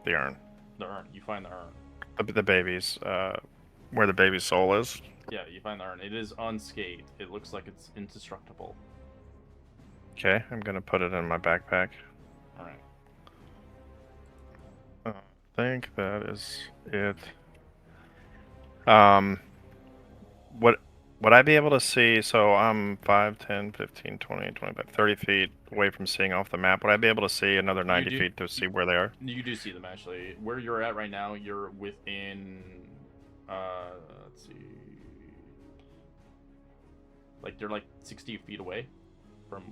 The urn? The urn. You find the urn. The baby's where the baby's soul is. Yeah, you find the urn. It is unscathed. It looks like it's indestructible. Okay, I'm gonna put it in my backpack. All right. I think that is it. Would I be able to see? So I'm 5, 10, 15, 20, 25, 30 feet away from seeing off the map. Would I be able to see another 90 do. feet to see where they are? You do see them actually. Where you're at right now, you're within. Let's see. Like they're like 60 feet away from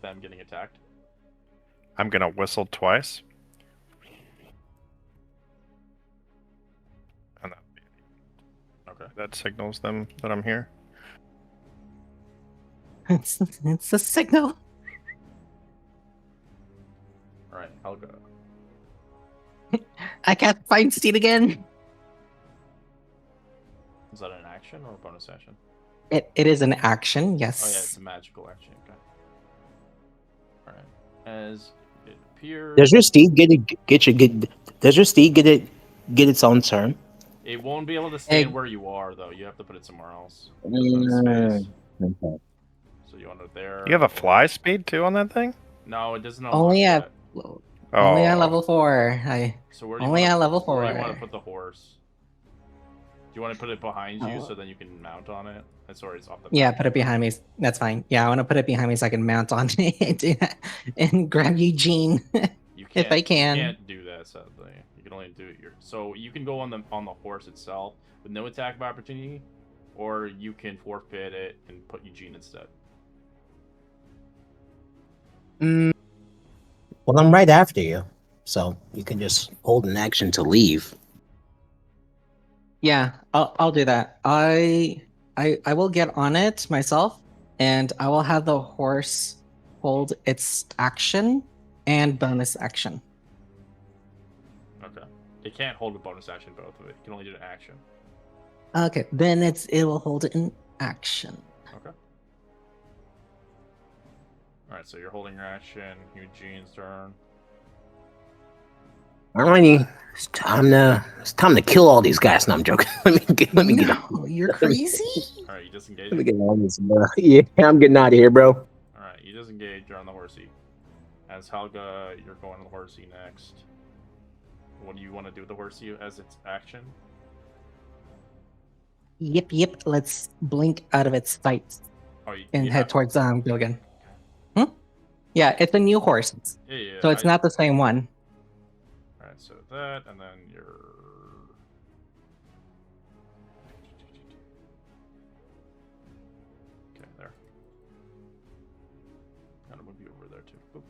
them getting attacked. I'm gonna whistle twice. And Okay. that signals them that I'm here. It's a signal. All right, Helga. I can't find Steed again. Is that an action or a bonus action? It is an action, yes. Oh yeah, it's a magical action. Okay. All right. As it appears, Does your steed does your steed get its own turn? it won't be able to stand Egg. where you are though. You have to put it somewhere else. Mm, Space. okay. So you want it there. You have a or- fly speed too on that thing? No, it doesn't. Only unlock at yet. only at Oh. level 4. So where do you only wanna, at level Where do you 4. want to put the horse? Do you want to put it behind you Oh. so then you can mount on it? Sorry, it's off the. Yeah, map. put it behind me. That's fine. Yeah, I want to put it behind me so I can mount on it and grab Eugene. You if I can. You can't do that sadly. You can only do it so you can go on the horse itself with no attack of opportunity, or you can forfeit it and put Eugene instead. Well, I'm right after you, so you can just hold an action to leave. Yeah, I'll do that. I will get on it myself, and I will have the horse hold its action and bonus action. Okay. It can't hold a bonus action both of it. You can only do an action. Okay, then it will hold it in action. Okay. Alright, so you're holding your action. Eugene's turn. Alrighty, it's time to kill all these guys. No, I'm joking. let me get No, you're crazy. Alright, you disengage. let me get on this, bro. Yeah, I'm getting out of here, bro. Alright, you disengage. engage. You're on the horsey. As Helga, you're going on the horsey next. What do you want to do with the horsey as its action? Yep. Let's blink out of its sights Oh, and yeah. head towards Gilligan. Yeah, it's a new horse, Yeah. so it's not the same one. All right, so that, and then you're. Okay, there. Gotta move you over there too. Boop.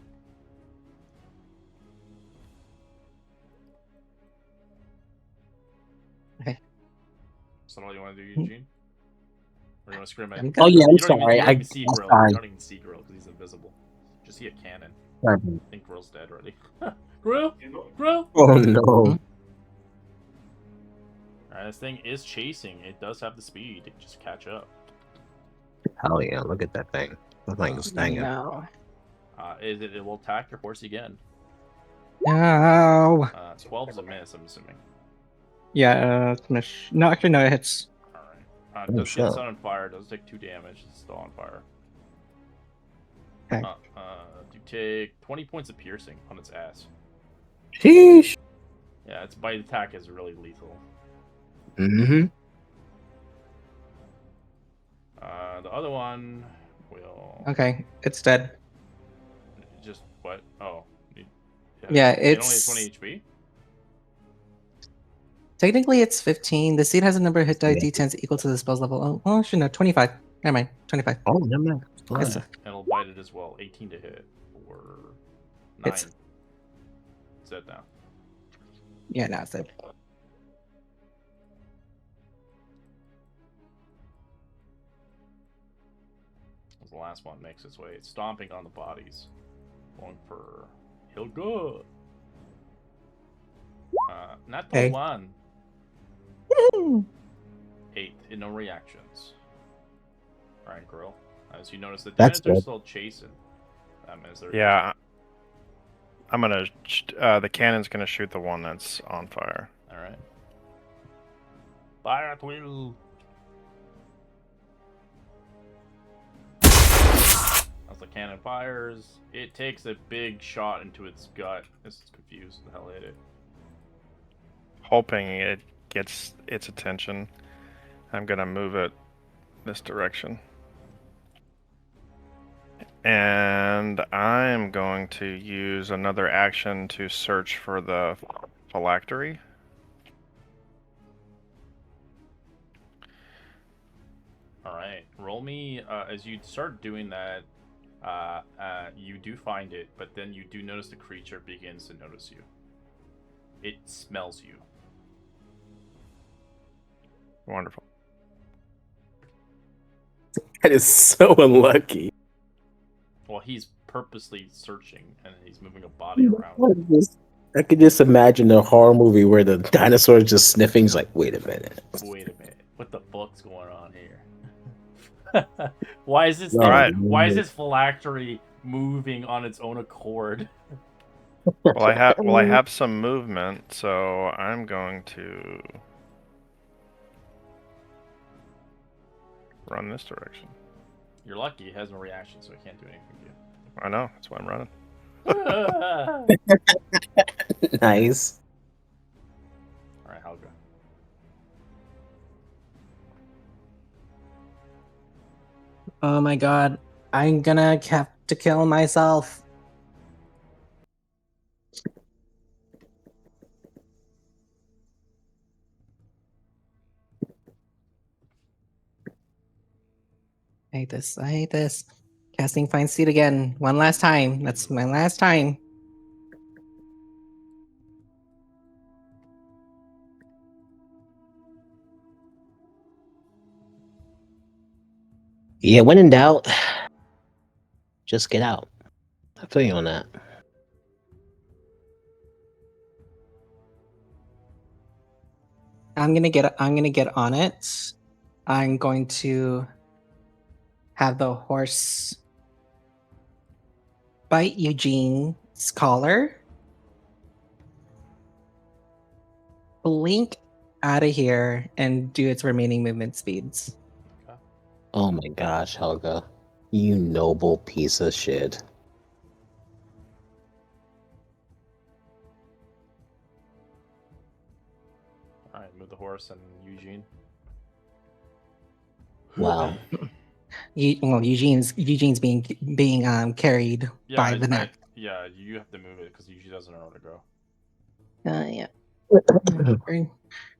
Okay. Is that all you want to do, Eugene? Or you want to scream at? I'm Oh yeah, I'm You don't even, sorry. you don't even see I'm Grill. sorry. You don't even see Grill because he's invisible. Just see a cannon. Sorry. I think Grill's dead already. Grill? Grill? Oh no. Alright, this thing is chasing. It does have the speed. It just catch up. Hell yeah! Look at that thing. That thing's staying. No. It will attack your horse again. No. 12's a miss, I'm assuming. Yeah, no, actually, no, it hits. Alright. Oh, Does shit. get set on fire. Does take 2 damage. It's still on fire. Okay. You take 20 points of piercing on its ass. Sheesh. Yeah, its bite attack is really lethal. Mm-hmm. The other one will Okay, it's dead. just what? Oh, Yeah, it only has 20 HP. Technically, it's 15. The seed has a number of hit die Yeah. d10s equal to the spell's level. Oh, actually, no, 25. Never mind, 25. Oh, never mind. It's- And it'll bite it as well. 18 to hit or 9. It's- It's dead now. yeah, no, it's dead. As the last one makes its way, it's stomping on the bodies, going for Hilga. Not Okay. 1. 8. No reactions. Alright, girl. As you notice, the That's janitor's good. still chasing. As they're Yeah. I'm gonna. The cannon's gonna shoot the one that's on fire. Alright. Fire at will. As the cannon fires, it takes a big shot into its gut. It's confused. The hell hit it. Hoping it gets its attention, I'm gonna move it this direction. And I'm going to use another action to search for the phylactery. Alright. Roll me, as you start doing that, you do find it, but then you do notice the creature begins to notice you. It smells you. Wonderful. That is so unlucky. Well, he's purposely searching, and he's moving a body around. I could just imagine a horror movie where the dinosaur is just sniffing. He's like, wait a minute. Wait a minute. What the fuck's going on here? Why is this Alright. Why is this phylactery moving on its own accord? Well, I have some movement, so I'm going to run this direction. You're lucky it has no reaction, so it can't do anything to you. I know, that's why I'm running. Nice. Alright, Helga. Oh my god, I'm gonna have to kill myself. I hate this. I hate this. Casting Find Seed again. One last time. That's my last time. Yeah, when in doubt, just get out. I feel you on that. I'm gonna get on it. I'm going to have the horse bite Eugene's collar. Blink out of here and do its remaining movement speeds. Oh my gosh, Helga. You noble piece of shit. All right, move the horse and Eugene. Wow. Eugene's being carried by the neck. Yeah, you have to move it because Eugene doesn't know where to go. Yeah.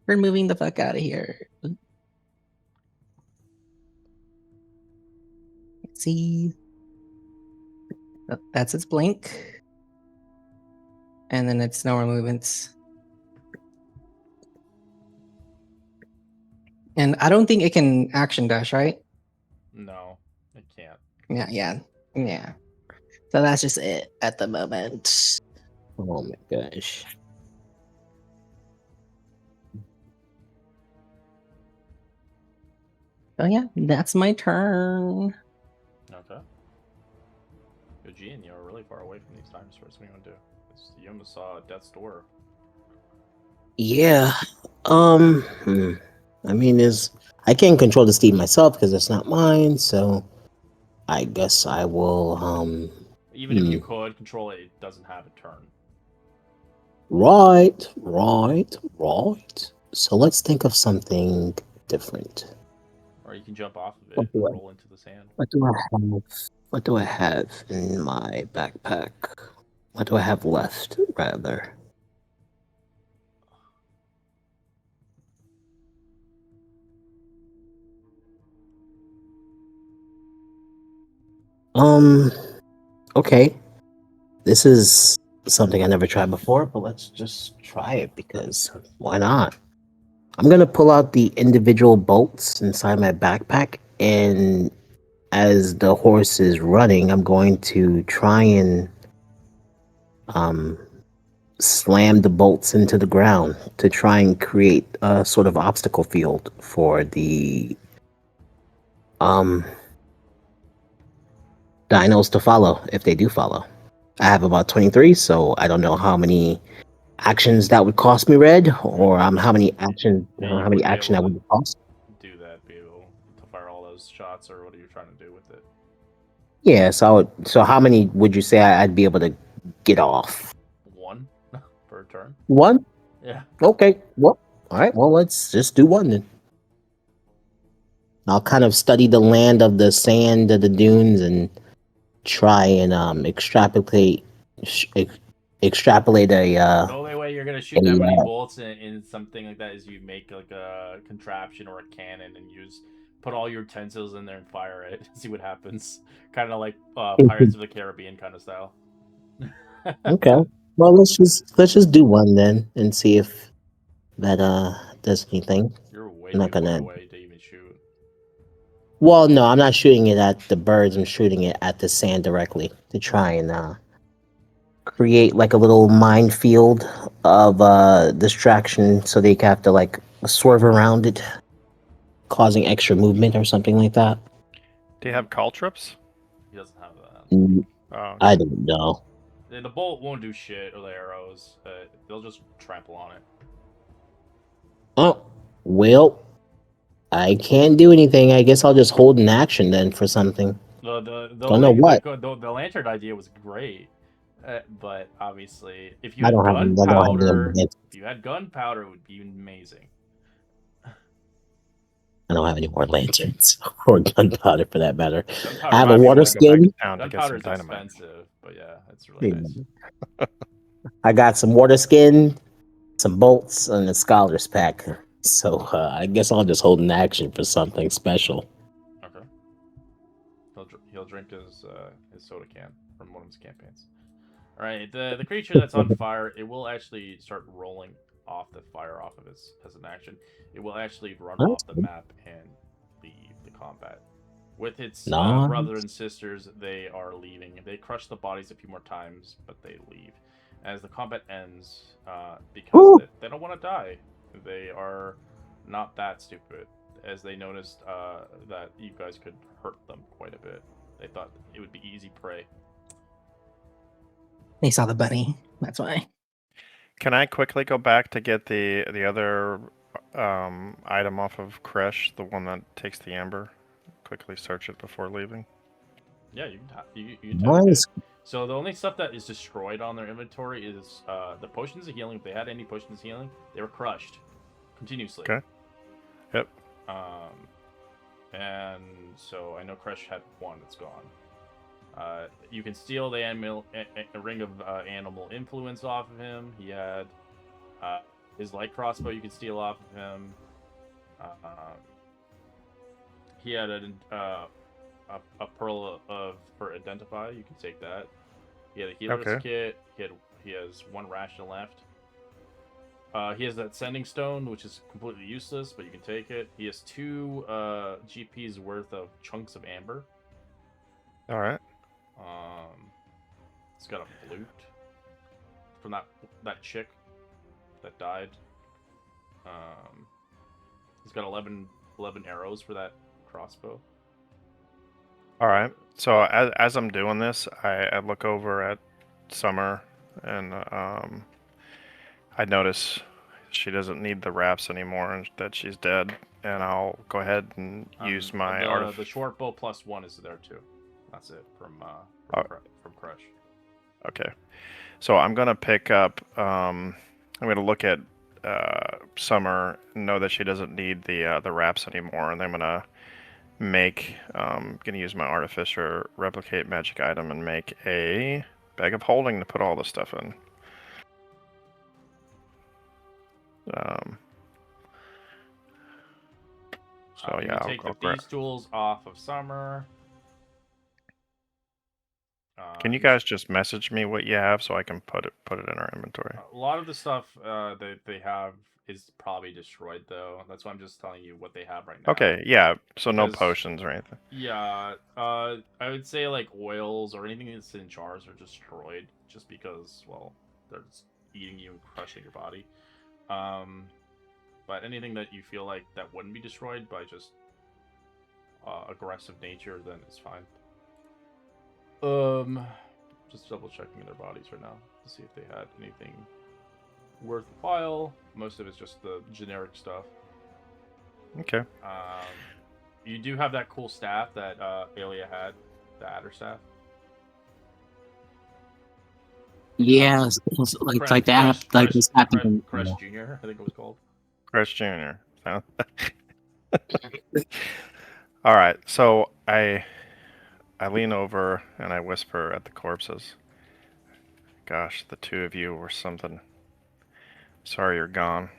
We're moving the fuck out of here. Let's see. Oh, that's its blink. And then it's no more movements. And I don't think it can action dash, right? No, it can't. Yeah. So that's just it at the moment. Oh my gosh. Oh yeah, that's my turn. Okay. Eugene, you're really far away from these dinosaurs. What are you gonna do? You almost saw death's door. Yeah. I mean, I can't control the steed myself because it's not mine. So, I guess I will. Even if you could control it, it doesn't have a turn. Right. So let's think of something different. Or you can jump off of it What and do I- roll into the sand. What do I have? What do I have in my backpack? What do I have left, rather? Okay. This is something I never tried before, but let's just try it because why not? I'm gonna pull out the individual bolts inside my backpack, and as the horse is running, I'm going to try and slam the bolts into the ground to try and create a sort of obstacle field for the dinos to follow if they do follow. I have about 23, so I don't know how many actions that would cost me red, or how many action that would cost. Do that, be able to fire all those shots, or what are you trying to do with it? Yeah, so how many would you say I'd be able to get off? One per turn. One? Yeah. Okay. Well, all right. Well, let's just do one then. I'll kind of study the land of the sand of the dunes and try and extrapolate a The only way you're gonna shoot that many bolts in something like that is you make like a contraption or a cannon and put all your utensils in there and fire it. See what happens. Kind of like Pirates of the Caribbean kind of style. Okay. Well, let's just do one then and see if that does anything. You're way I'm not too far gonna. away to even shoot. Well, no, I'm not shooting it at the birds. I'm shooting it at the sand directly to try and create like a little minefield of distraction so they have to like swerve around it, causing extra movement or something like that. Do you have caltrops? He doesn't have that. Oh, I don't know. The bolt won't do shit, or the arrows. They'll just trample on it. Oh, well, I can't do anything. I guess I'll just hold an action then for something. Don't know what. The lantern idea was great, but obviously, if you I had don't have gunpowder, any. it would be amazing. I don't have any more lanterns or gunpowder for that matter. Gunpowder I have a might be water more- skin. Gunpowder is dynamite. expensive, but yeah, it's really nice. I got some water skin, some bolts, and a scholar's pack. So I guess I'll just hold an action for something special. Okay. He'll drink his soda can from one of his campaigns. All right, the creature that's on fire, it will actually start rolling off the fire off of it as an action. It will actually run off the map and leave the combat. With its brother and sisters, they are leaving. They crush the bodies a few more times, but they leave. As the combat ends, because they don't want to die. They are not that stupid, as they noticed that you guys could hurt them quite a bit. They thought it would be easy prey. They saw the bunny. That's why. Can I quickly go back to get the other item off of Kresh, the one that takes the amber? Quickly search it before leaving. Yeah, you can you can tap Nice. it. So the only stuff that is destroyed on their inventory is the potions of healing. If they had any potions of healing, they were crushed continuously. Okay. Yep. And so I know Crush had one that's gone. You can steal the a ring of animal influence off of him. He had his light crossbow. You can steal off of him. He had a pearl for identify. You can take that. He had a healer's Okay. kit. He has one ration left. He has that sending stone, which is completely useless, but you can take it. He has 2 GP's worth of chunks of amber. All right. He's got a flute from that chick that died. He's got 11 arrows for that crossbow. All right. So as I'm doing this, I look over at Summer, and I notice she doesn't need the wraps anymore, and that she's dead. And I'll go ahead and use my the short bow +1 is there too. That's it from Crush. Okay. So I'm gonna pick up. I'm gonna look at Summer, know that she doesn't need the wraps anymore, and I'm gonna make. Gonna use my artificer replicate magic item and make a bag of holding to put all the stuff in. So yeah, you take these tools off of Summer. Can you guys just message me what you have so I can put it in our inventory? A lot of the stuff that they have is probably destroyed though. That's why I'm just telling you what they have right now. Okay, yeah. So no potions or anything. Yeah, I would say like oils or anything that's in jars are destroyed just because, well, they're just eating you and crushing your body. But anything that you feel like that wouldn't be destroyed by just aggressive nature, then it's fine. Just double checking their bodies right now to see if they had anything worthwhile. Most of it's just the generic stuff. Okay. You do have that cool staff that Aelia had, the adder staff. Yeah, it's like the app, like this happened. Crush Junior, I think it was called. Crush Junior. All right, so I lean over and I whisper at the corpses. Gosh, the two of you were something. Sorry you're gone.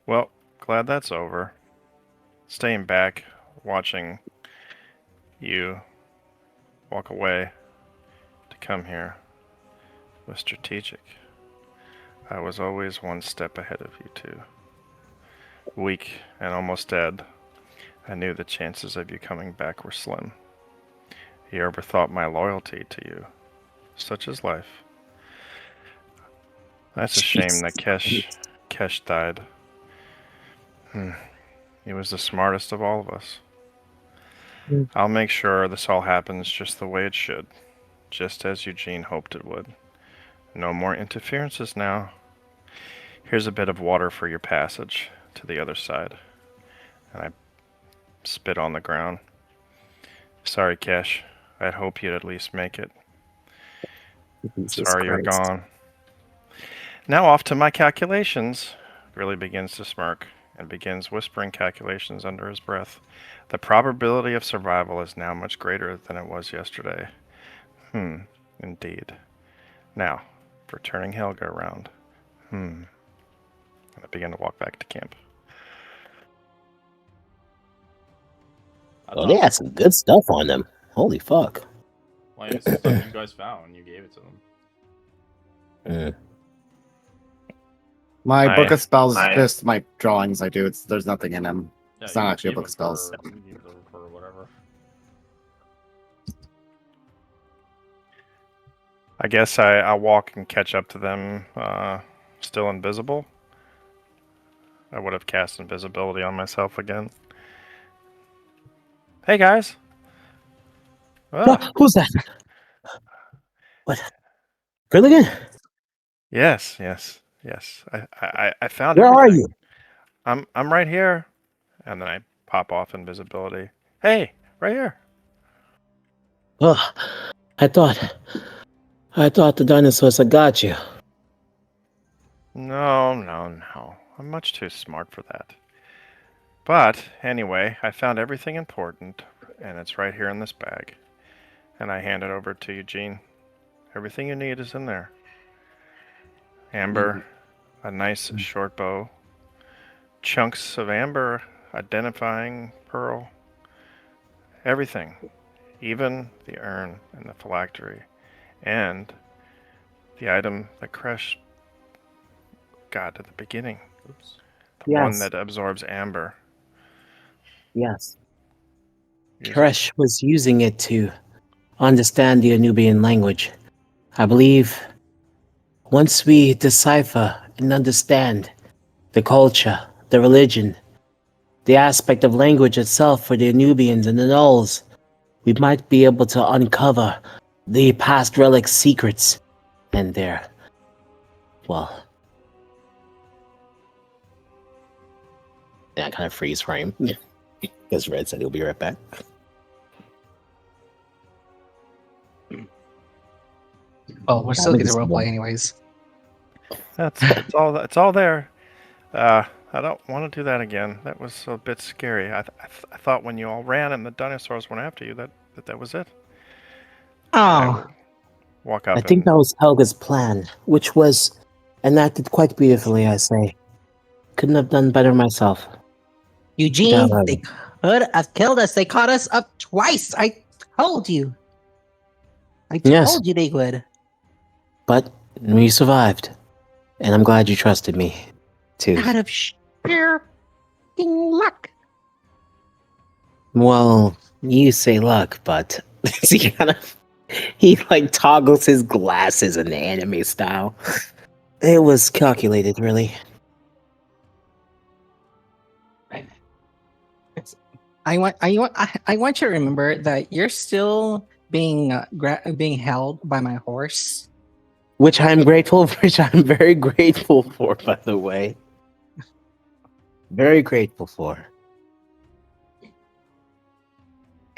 Well, glad that's over. Staying back, watching you walk away to come here was strategic. I was always one step ahead of you two. Weak and almost dead, I knew the chances of you coming back were slim. You overthought my loyalty to you. Such is life. That's a shame that Kesh died. He was the smartest of all of us. I'll make sure this all happens just the way it should, just as Eugene hoped it would. No more interferences now. Here's a bit of water for your passage to the other side. And I spit on the ground. Sorry, Kesh. I'd hope you'd at least make it. Sorry you're gone. Now off to my calculations. Really begins to smirk and begins whispering calculations under his breath. The probability of survival is now much greater than it was yesterday. Indeed. Now, for turning Helga around. And I begin to walk back to camp. Oh, they had some good stuff on them. Holy fuck. Well, it's the stuff you guys found and you gave it to them. My book of spells is just my drawings I do. There's nothing in them. Yeah, it's not actually a book of spells. For whatever. I guess I'll walk and catch up to them, still invisible. I would have cast invisibility on myself again. Hey guys! Oh, who's that? What? Grilligan? Yes. I found Where everything. are you? I'm right here. And then I pop off invisibility. Hey, right here. Oh, I thought the dinosaurs had got you. No, no, no. I'm much too smart for that. But anyway, I found everything important, and it's right here in this bag. And I hand it over to Eugene. Everything you need is in there. Amber, a nice short bow, chunks of amber, identifying pearl, everything, even the urn and the phylactery, and the item that Kresh got at the beginning. Oops. The one Yes. that absorbs amber. Yes. Use it. Koresh was using it to understand the Anubian language. I believe once we decipher and understand the culture, the religion, the aspect of language itself for the Anubians and the Nulls, we might be able to uncover the past relic secrets and their, well... Yeah, I kind of freeze frame. Because Red said he'll be right back. Well, we're still think getting it's roleplay more. anyways. It's all there. I don't want to do that again. That was a bit scary. I thought when you all ran and the dinosaurs went after you that was it. I Oh, walk I up think and that was Helga's plan, which was enacted quite beautifully, I say. Couldn't have done better myself. Eugene, Yeah, they could have killed us. They caught us up twice. I told you. I Yes. told you they would. But we survived. And I'm glad you trusted me, too. Out of sheer f***ing luck. Well, you say luck, but he like toggles his glasses in the anime style. It was calculated, really. I want you to remember that you're still being held by my horse. Which I'm very grateful for, by the way. Very grateful for.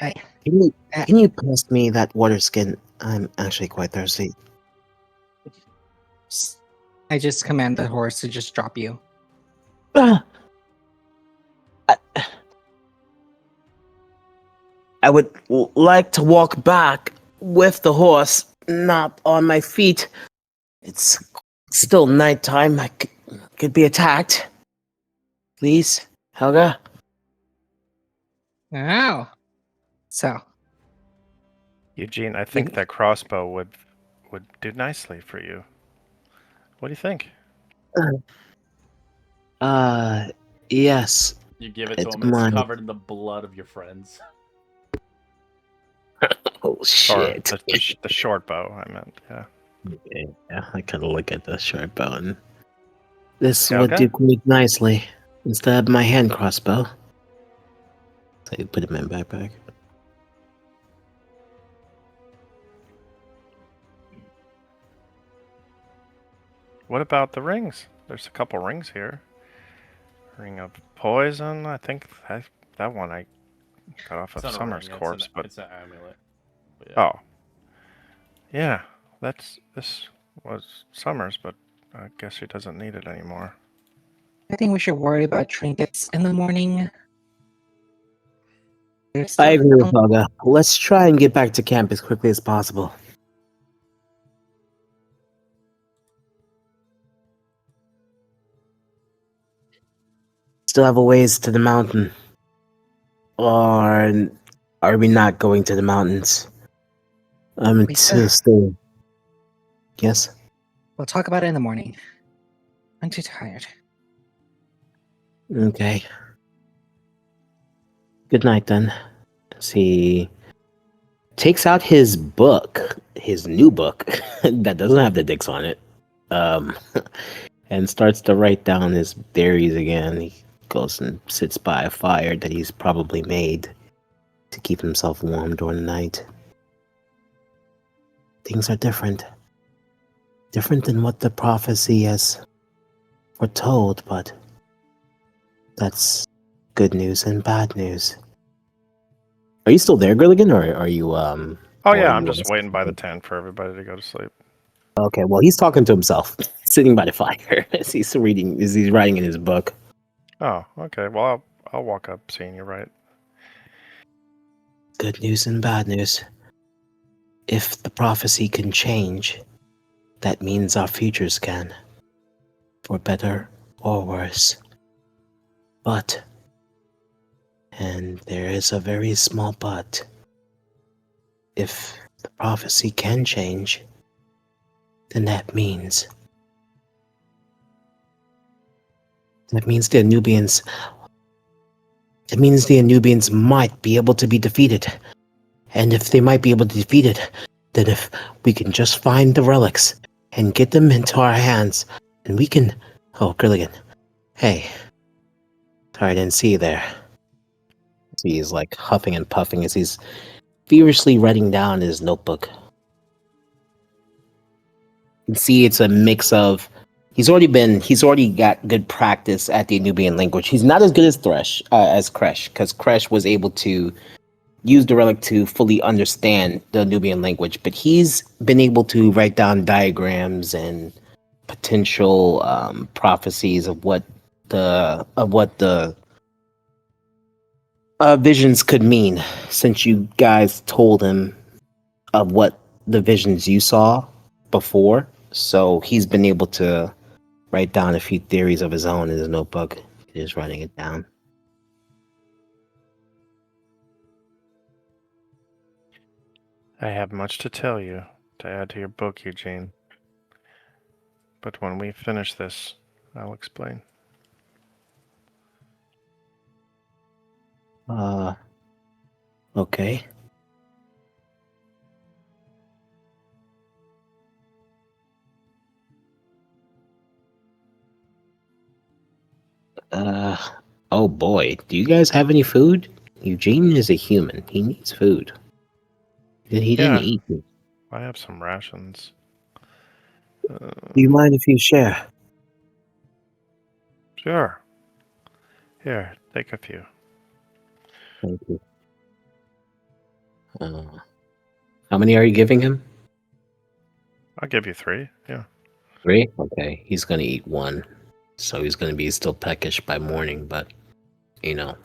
I- Can you pass me that water skin? I'm actually quite thirsty. I just command the horse to just drop you. Ah! I would like to walk back with the horse, not on my feet. It's still nighttime. I could be attacked. Please, Helga? Oh. So, Eugene, I think that crossbow would do nicely for you. What do you think? Yes. You give it to It's him, and it's mine. covered in the blood of your friends. Oh, Or shit. the short bow, I meant, yeah. Yeah, I kind of look at the short bow and this would Helga? do quite nicely instead of my hand crossbow. So you put it in my backpack. What about the rings? There's a couple rings here. Ring of poison, I think that one I got off It's of not a Summer's ring, corpse, but it's an amulet. But yeah. oh. Yeah, this was Summer's, but I guess she doesn't need it anymore. I think we should worry about trinkets in the morning. There's I still agree with Helga. Let's try and get back to camp as quickly as possible. Still have a ways to the mountain. Or are we not going to the mountains? I'm We too said- still. Yes? We'll talk about it in the morning. I'm too tired. Okay. Good night then. As he takes out his book, his new book, that doesn't have the dicks on it, and starts to write down his theories again. He goes and sits by a fire that he's probably made to keep himself warm during the night. Things are different. Different than what the prophecy has foretold, but that's good news and bad news. Are you still there, Gilligan, or are you Oh, Oh Or yeah, you I'm just wanna waiting by the sleep? tent for everybody to go to sleep. Okay, well, he's talking to himself, sitting by the fire as he's writing in his book. Oh, okay. Well, I'll walk up, seeing you right. Good news and bad news. If the prophecy can change, that means our futures can, for better or worse. But, and there is a very small but, if the prophecy can change, then that means the Nubians. It means the Nubians might be able to be defeated. And if they might be able to defeat it, then if we can just find the relics and get them into our hands, and we can. Oh, Grilligan. Hey. Sorry, I didn't see you there. He's like huffing and puffing as he's feverishly writing down his notebook. You can see it's a mix of. He's already got good practice at the Nubian language. He's not as good as Kresh, because Kresh was able to use the relic to fully understand the Nubian language, but he's been able to write down diagrams and potential prophecies of what the visions could mean, since you guys told him of what the visions you saw before. So he's been able to write down a few theories of his own in his notebook. He's writing it down. I have much to tell you to add to your book, Eugene. But when we finish this, I'll explain. Okay. Oh boy, do you guys have any food? Eugene is a human. He needs food. He didn't Yeah, eat it. I have some rations. Do you mind if you share? Sure. Here, take a few. Thank you. How many are you giving him? I'll give you 3. Yeah. 3? Okay, he's gonna eat 1. So he's gonna be still peckish by morning, but, you know,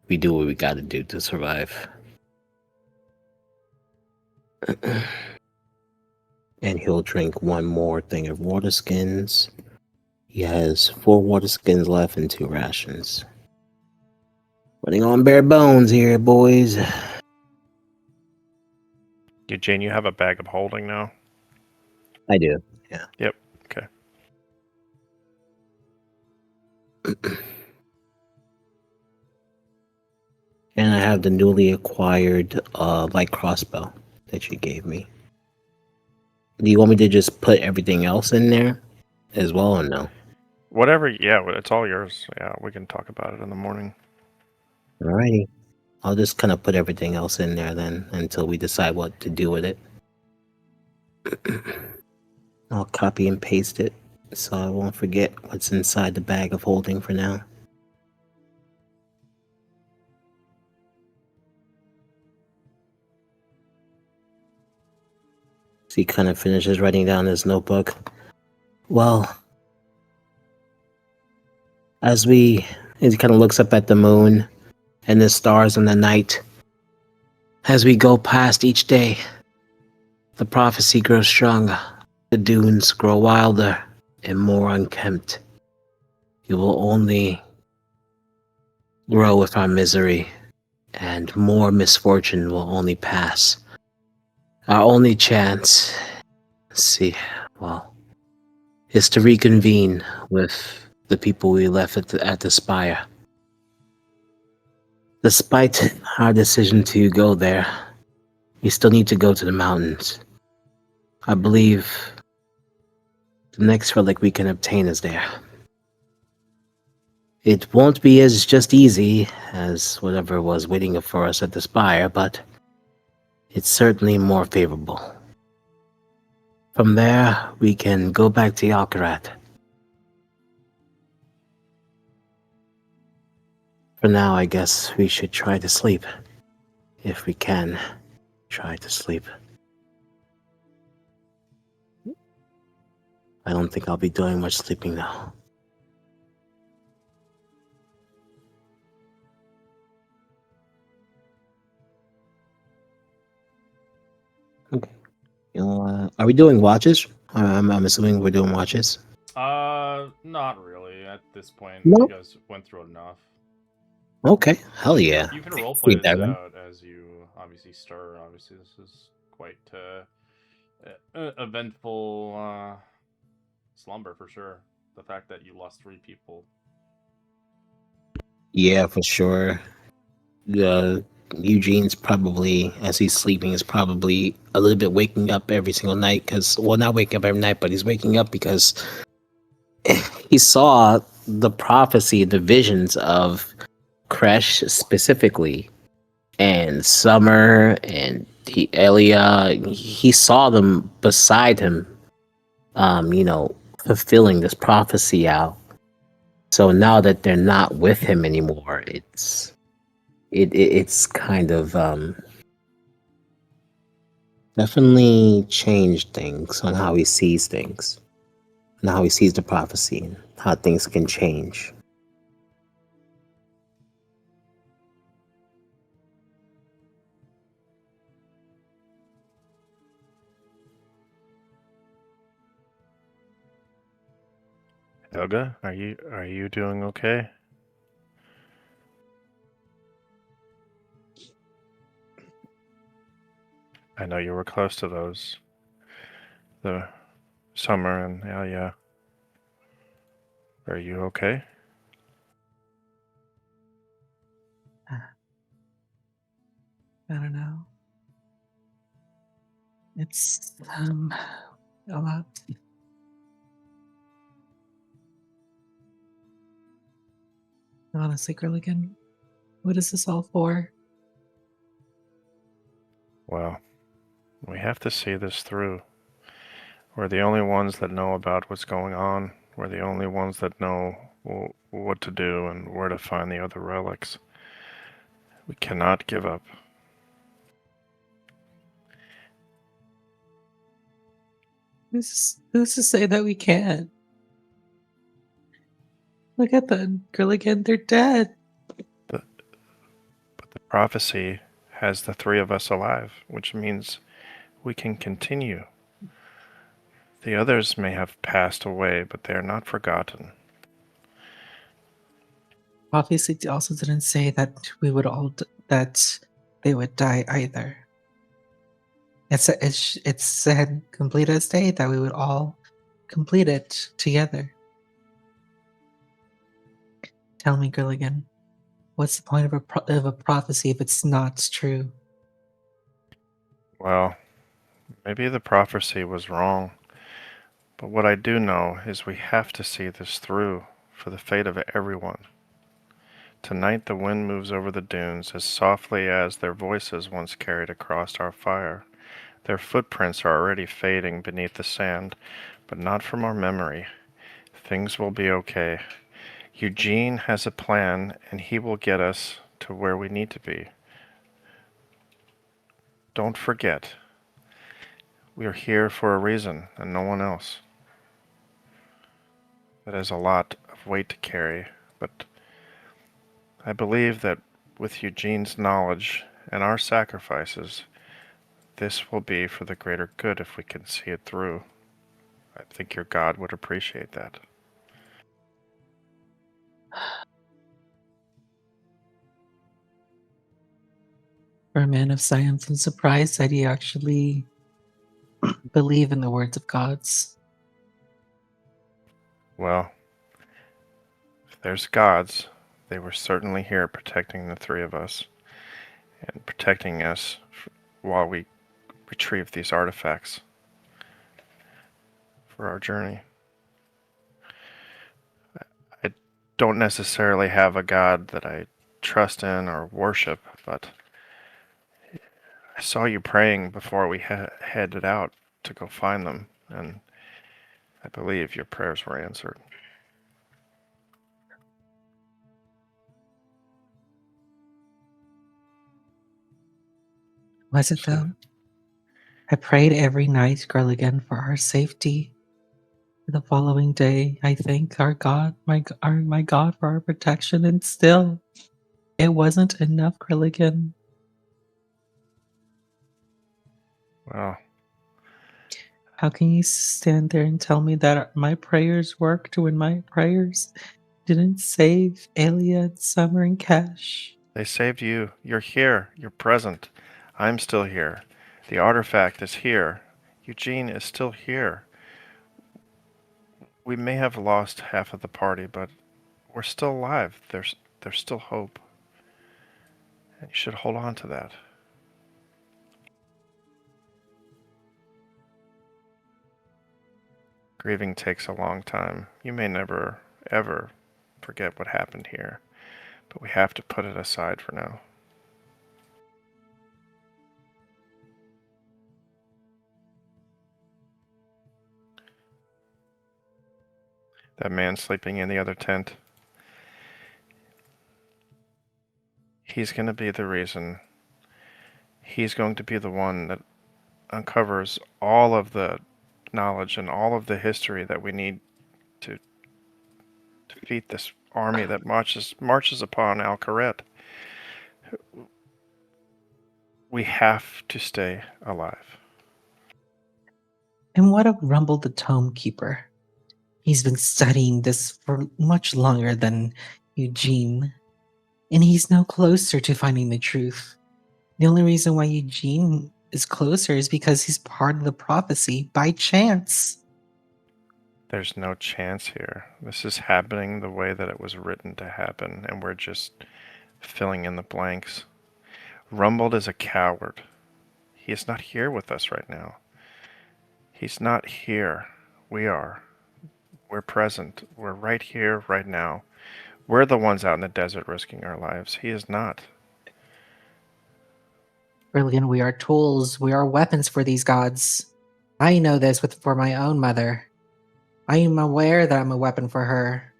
we do what we gotta do to survive. And he'll drink 1 more thing of water skins. He has 4 water skins left and 2 rations. Running on bare bones here, boys. Eugene, you have a bag of holding now? I do, yeah. Yep. Okay. And I have the newly acquired light crossbow that you gave me. Do you want me to just put everything else in there as well, or no? Whatever. Yeah, it's all yours. Yeah, we can talk about it in the morning. Alrighty. I'll just kind of put everything else in there then until we decide what to do with it. I'll copy and paste it so I won't forget what's inside the bag of holding for now. So he kind of finishes writing down his notebook. Well, as he kind of looks up at the moon and the stars in the night, as we go past each day, the prophecy grows stronger. The dunes grow wilder and more unkempt. You will only grow with our misery, and more misfortune will only pass. Our only chance, is to reconvene with the people we left at the spire. Despite our decision to go there, we still need to go to the mountains. I believe the next relic we can obtain is there. It won't be as just easy as whatever was waiting for us at the spire, but it's certainly more favorable. From there, we can go back to Yalkarat. For now, I guess we should try to sleep, if we can. Try to sleep. I don't think I'll be doing much sleeping now. Okay. Are we doing watches? I'm assuming we're doing watches. Not really at this point. No. You guys went through enough. Okay. Hell yeah. You can roleplay Sleep this that way. out as you obviously stir. Obviously, this is quite eventful slumber for sure. The fact that you lost 3 people. Yeah, for sure. Eugene's probably, as he's sleeping, is probably a little bit waking up every single night because, well, not waking up every night, but he's waking up because he saw the prophecy, the visions of Kresh specifically, and Summer and Elia. He saw them beside him, fulfilling this prophecy out. So now that they're not with him anymore, it's kind of definitely changed things on how he sees things and how he sees the prophecy and how things can change. Helga, are you doing okay? I know you were close to those. The Summer and Elia. Are you okay? I don't know. It's a lot. Honestly, Grilligan, what is this all for? Well, we have to see this through. We're the only ones that know about what's going on. We're the only ones that know what to do and where to find the other relics. We cannot give up. Who's to say that we can't? Look at them, Grilligan, they're dead. But the prophecy has the 3 of us alive, which means we can continue. The others may have passed away, but they are not forgotten. Obviously, it also didn't say that we would all that they would die either. It said complete a state that we would all complete it together. Tell me, Gilligan, what's the point of a prophecy if it's not true? Well, maybe the prophecy was wrong, but what I do know is we have to see this through for the fate of everyone. Tonight the wind moves over the dunes as softly as their voices once carried across our fire. Their footprints are already fading beneath the sand, but not from our memory. Things will be okay. Eugene has a plan, and he will get us to where we need to be. Don't forget, we are here for a reason and no one else. That is a lot of weight to carry, but I believe that with Eugene's knowledge and our sacrifices, this will be for the greater good if we can see it through. I think your God would appreciate that. For a man of science, I'm surprised that he actually believe in the words of gods. Well, if there's gods, they were certainly here protecting the 3 of us and protecting us while we retrieve these artifacts for our journey. I don't necessarily have a god that I trust in or worship, but I saw you praying before we headed out to go find them, and I believe your prayers were answered. Was it though? I prayed every night, Gurligan, for our safety. The following day, I thanked our God, my God, for our protection, and still, it wasn't enough, Gurligan. Well, How can you stand there and tell me that my prayers worked when my prayers didn't save Elia, Summer, and Cash? they saved you. You're here. You're present. I'm still here. The artifact is here. Eugene is still here. We may have lost half of the party, but we're still alive. There's still hope. And you should hold on to that. Grieving takes a long time. You may never, ever forget what happened here, but we have to put it aside for now. That man sleeping in the other tent, he's going to be the reason. He's going to be the one that uncovers all of the knowledge and all of the history that we need to defeat this army that marches upon Al-Kharet. We have to stay alive. And what of Rumble the Tome Keeper? He's been studying this for much longer than Eugene, and he's no closer to finding the truth. The only reason why Eugene is closer is because he's part of the prophecy by chance. There's no chance here. This is happening the way that it was written to happen, and we're just filling in the blanks. Rumbled is a coward. He is not here with us right now. He's not here. We are. We're present. We're right here, right now. We're the ones out in the desert risking our lives. He is not. Brilliant, we are tools, we are weapons for these gods. I know this for my own mother. I am aware that I'm a weapon for her,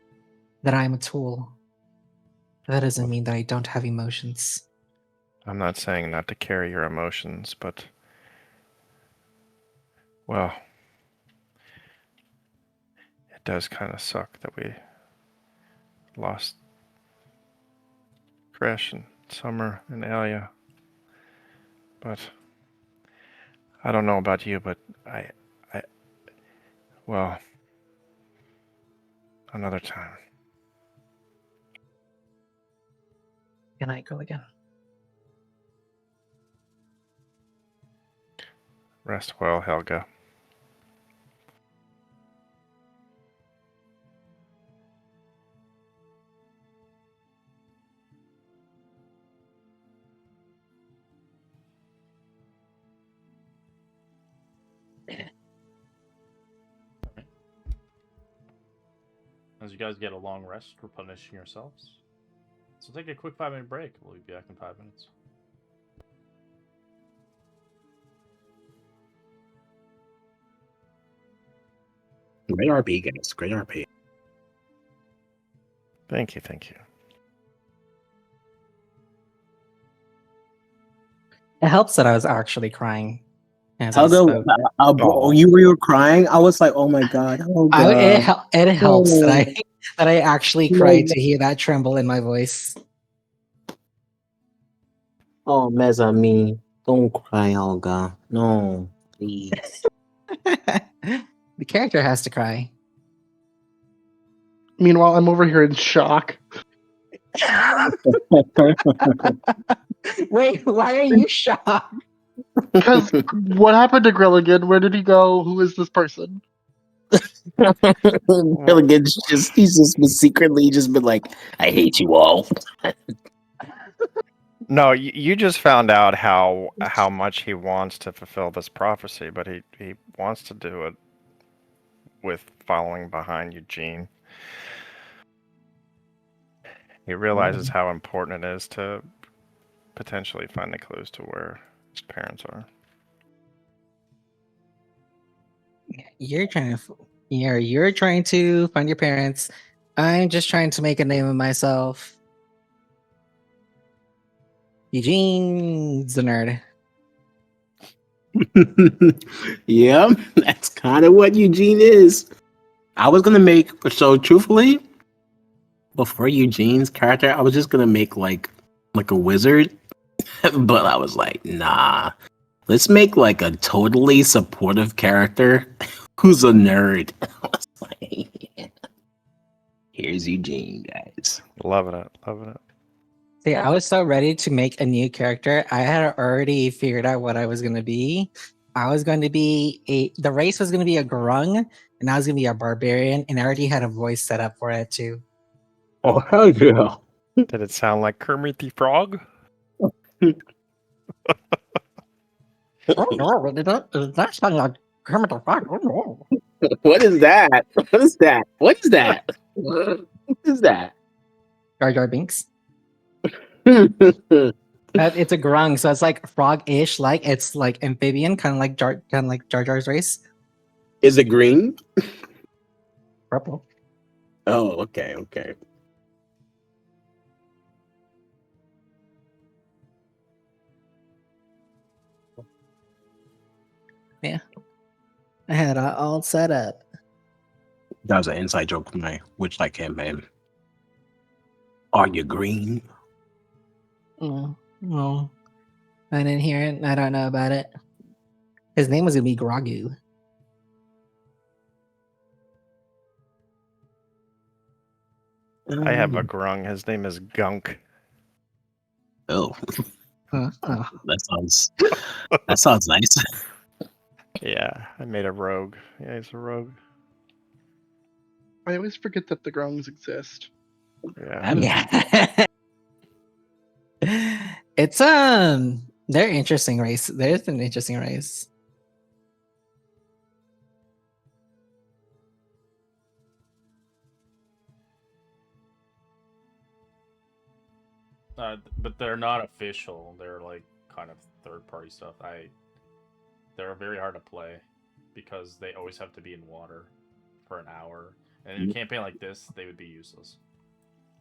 that I'm a tool. That doesn't mean that I don't have emotions. I'm not saying not to carry your emotions, but, well, it does kind of suck that we lost Crash and Summer and Alia. But I don't know about you, but well, another time. Can I go again? Rest well, Helga. As you guys get a long rest, replenishing yourselves. So take a quick 5-minute break. We'll be back in 5 minutes. Great RP, guys. Great RP. Thank you, thank you. It helps that I was actually crying as I Helga, spoke. Oh. you were crying. I was like, oh my god, Helga. It helps that Oh. I actually cried to hear that tremble in my voice. Oh, Mezza, don't cry, Olga. No, please. The character has to cry. Meanwhile, I'm over here in shock. Wait, why are you shocked? Because what happened to Grilligan? Where did he go? Who is this person? Gilligan's he's just been secretly just been like, I hate you all. No, you just found out how much he wants to fulfill this prophecy, but he wants to do it with following behind Eugene. He realizes how important it is to potentially find the clues to where his parents are. You're trying to find your parents. I'm just trying to make a name of myself. Eugene's a nerd. Yeah, that's kind of what Eugene is. I was gonna make so truthfully, before Eugene's character, I was just gonna make like a wizard, but I was like, nah, let's make like a totally supportive character who's a nerd. I was like, yeah. Here's Eugene, guys. Loving it. Loving it. See, I was so ready to make a new character. I had already figured out what I was going to be. I was going to be the race was going to be a grung, and I was going to be a barbarian, and I already had a voice set up for it too. Oh hell yeah! Did it sound like Kermit the Frog? Oh no, that sounds like Kermit the Frog. Oh no. What is that? What is that? What is that? What is that? Jar Jar Binks. It's a grung, so it's like frog-ish, like it's like amphibian, kind of like Jar Jar's race. Is it green? Purple. Oh, okay, okay. I had it all set up. That was an inside joke from my Witchlight campaign. Are you green? No, I didn't hear it. I don't know about it. His name was gonna be Grogu. I have a grung. His name is Gunk. Oh, Oh. that sounds nice. Yeah, I made a rogue. Yeah, he's a rogue. I always forget that the Grungs exist. Yeah. Yeah. It's they're interesting race. There's an interesting race. But they're not official. They're like kind of third-party stuff. They're very hard to play because they always have to be in water for an hour. And in a campaign like this, they would be useless.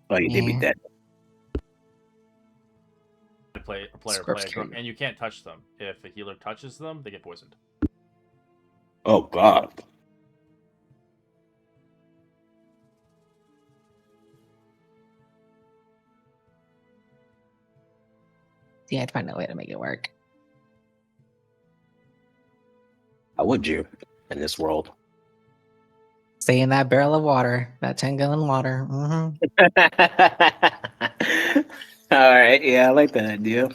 Oh, you did be Yeah. dead. A player play a grung, and you can't touch them. If a healer touches them, they get poisoned. Oh God. Yeah, I'd find a way to make it work. How would you in this world? Stay in that barrel of water, that 10-gallon water. Mm-hmm. All right, yeah, I like that idea.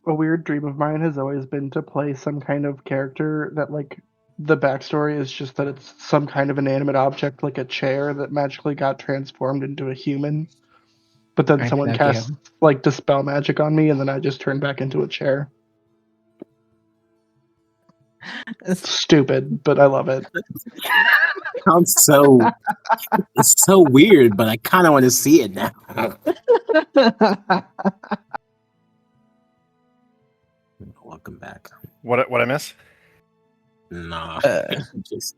A weird dream of mine has always been to play some kind of character that, like, the backstory is just that it's some kind of inanimate object, like a chair that magically got transformed into a human. But then Right, someone Pinocchio. casts, like, dispel magic on me, and then I just turn back into a chair. Stupid, but I love it. Sounds so it's so weird, but I kind of want to see it now. Welcome back. What I miss? Nah.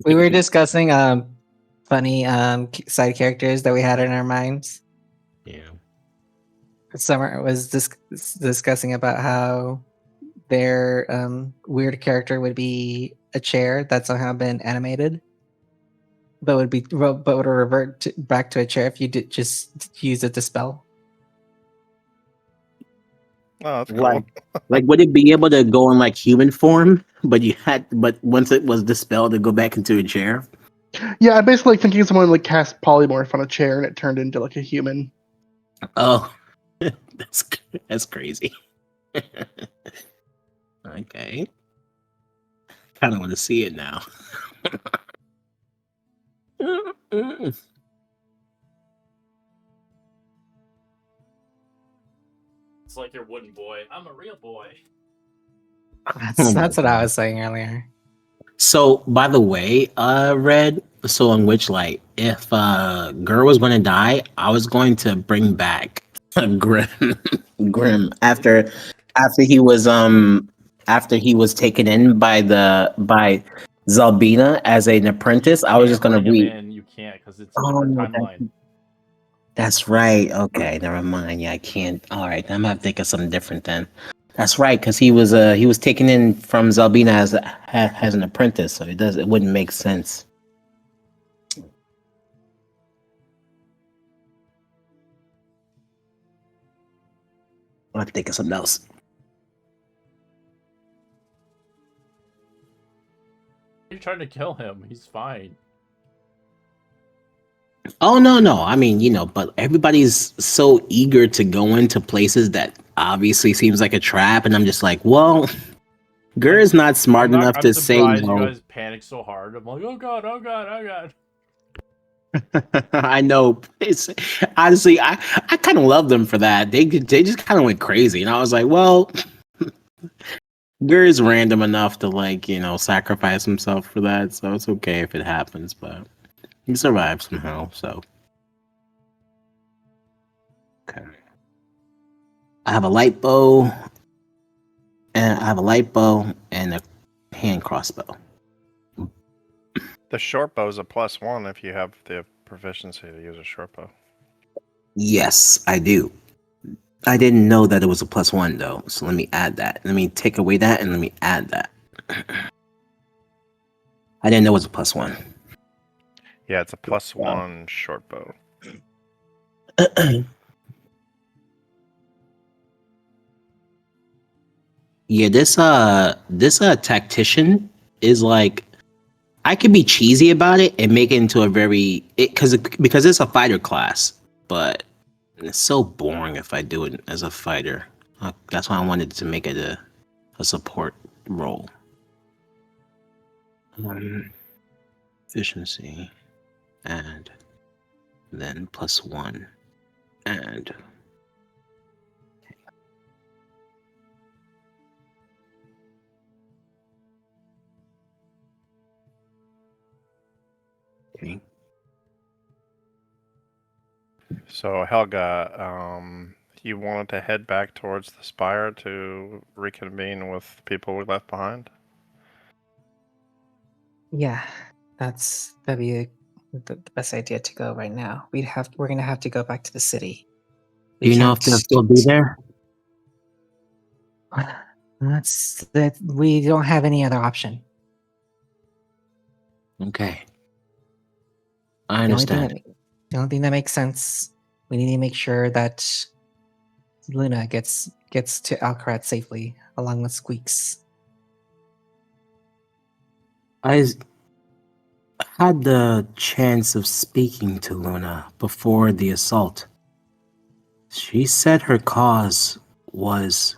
We were discussing funny side characters that we had in our minds. Yeah. Summer was discussing about how their weird character would be a chair that's somehow been animated, but would revert back to a chair if you did just use it to spell. Oh, that's cool. Like would it be able to go in like human form, but once it was dispelled to go back into a chair? Yeah, I'm basically thinking someone like cast polymorph on a chair and it turned into like a human. Oh, that's crazy. Okay. Kind of want to see it now. It's like your wooden boy. I'm a real boy. That's what I was saying earlier. So, by the way, Red, so on Witchlight, if Gur was going to die, I was going to bring back Grim after he was taken in by Zalbina as an apprentice. I was just going to bring him read. in. You can't because it's a different timeline. That's right. Okay, never mind. Yeah, I can't. All right, I'm gonna have to think of something different then. That's right, because he was taken in from Zalbina as an apprentice, so it wouldn't make sense. I'll have to think of something else. You're trying to kill him. He's fine. Oh no. I mean, but everybody's so eager to go into places that obviously seems like a trap, and I'm just like, well, Gur's not smart enough I'm to say surprised you no. guys panicked so hard. I'm like, oh god, oh god, oh god. I know. It's honestly, I kind of love them for that. They just kind of went crazy, and I was like, well, Gur's random enough to sacrifice himself for that, so it's okay if it happens. But he survived somehow. So okay, I have a light bow, and a hand crossbow. The short bow is a +1 if you have the proficiency to use a short bow. Yes, I do. I didn't know that it was a +1 though, so let me add that. Let me take away that and let me add that. I didn't know it was a +1. Yeah, it's a +1 short bow. Yeah, this tactician is like, I could be cheesy about it and make it into a because it's a fighter class, but it's so boring if I do it as a fighter. That's why I wanted to make it a support role. Efficiency, and then +1, and okay. So Helga, you wanted to head back towards the spire to reconvene with people we left behind? Yeah, that'd be the best idea to go right now. We're gonna have to go back to the city. Do you know if they'll still be there? We don't have any other option. Okay, I understand. The only thing that makes sense. We need to make sure that Luna gets to Alcarat safely, along with Squeaks. I had the chance of speaking to Luna before the assault. She said her cause was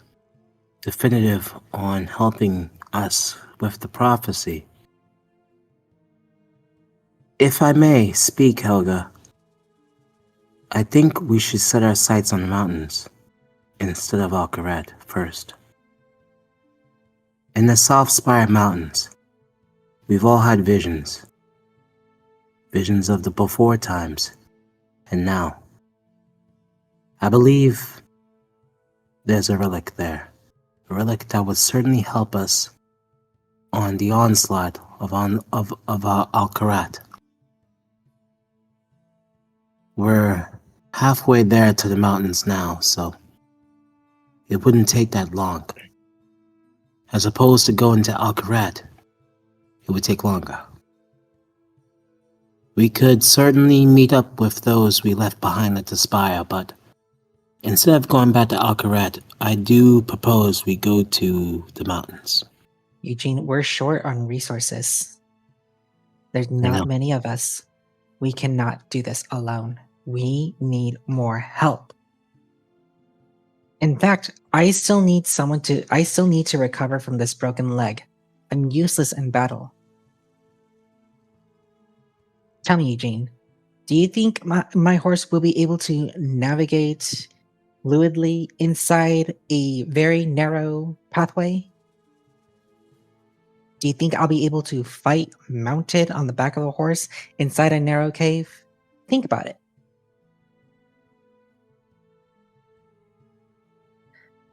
definitive on helping us with the prophecy. If I may speak, Helga, I think we should set our sights on the mountains instead of Alcarat first. In the South Spire Mountains, we've all had visions. Visions of the before times, and now. I believe there's a relic there. A relic that would certainly help us on the onslaught of Alcarat. We're halfway there to the mountains now, so it wouldn't take that long. As opposed to going to Alcarat, it would take longer. We could certainly meet up with those we left behind at the spire, but instead of going back to Alcarat, I do propose we go to the mountains. Eugene, we're short on resources. There's know. not many of us. We cannot do this alone. We need more help. In fact, I still need to recover from this broken leg. I'm useless in battle. Tell me, Eugene, do you think my horse will be able to navigate fluidly inside a very narrow pathway? Do you think I'll be able to fight mounted on the back of a horse inside a narrow cave? Think about it.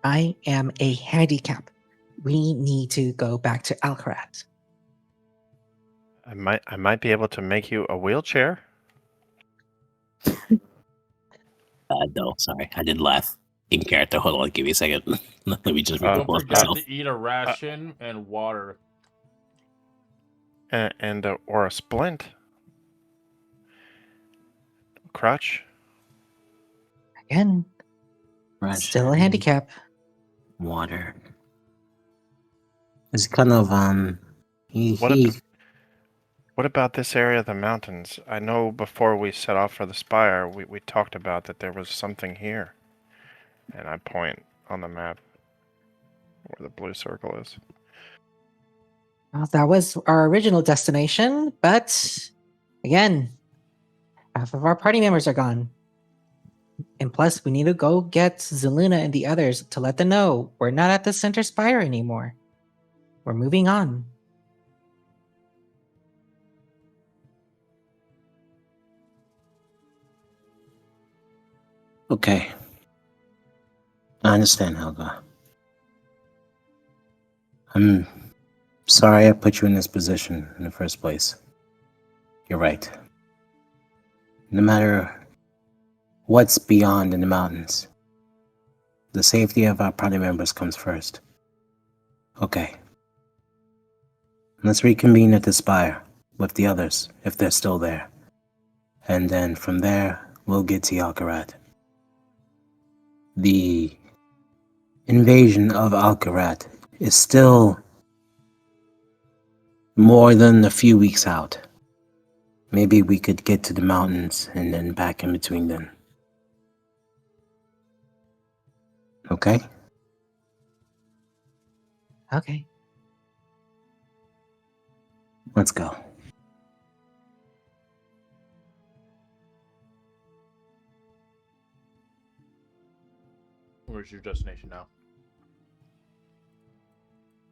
I am a handicap. We need to go back to Alcarat. I might be able to make you a wheelchair. bad though. Sorry, I did laugh in character. Hold on, give me a second. Let me just Don't recompose forget myself. to eat a ration and water. And or a splint. Crutch. Again, still a Ration, handicap. water. It's kind of What about this area of the mountains? I know before we set off for the spire, we talked about that there was something here. And I point on the map where the blue circle is. Well, that was our original destination, but again, half of our party members are gone. And plus, we need to go get Zeluna and the others to let them know we're not at the center spire anymore. We're moving on. okay. I understand, Helga. I'm sorry I put you in this position in the first place. You're right. No matter what's beyond in the mountains, the safety of our party members comes first. Okay. Let's reconvene at the spire with the others, if they're still there. And then from there, we'll get to Alcarat. The invasion of Alcarat is still more than a few weeks out. Maybe we could get to the mountains and then back in between them. Okay? Okay. Let's go. Where's your destination now?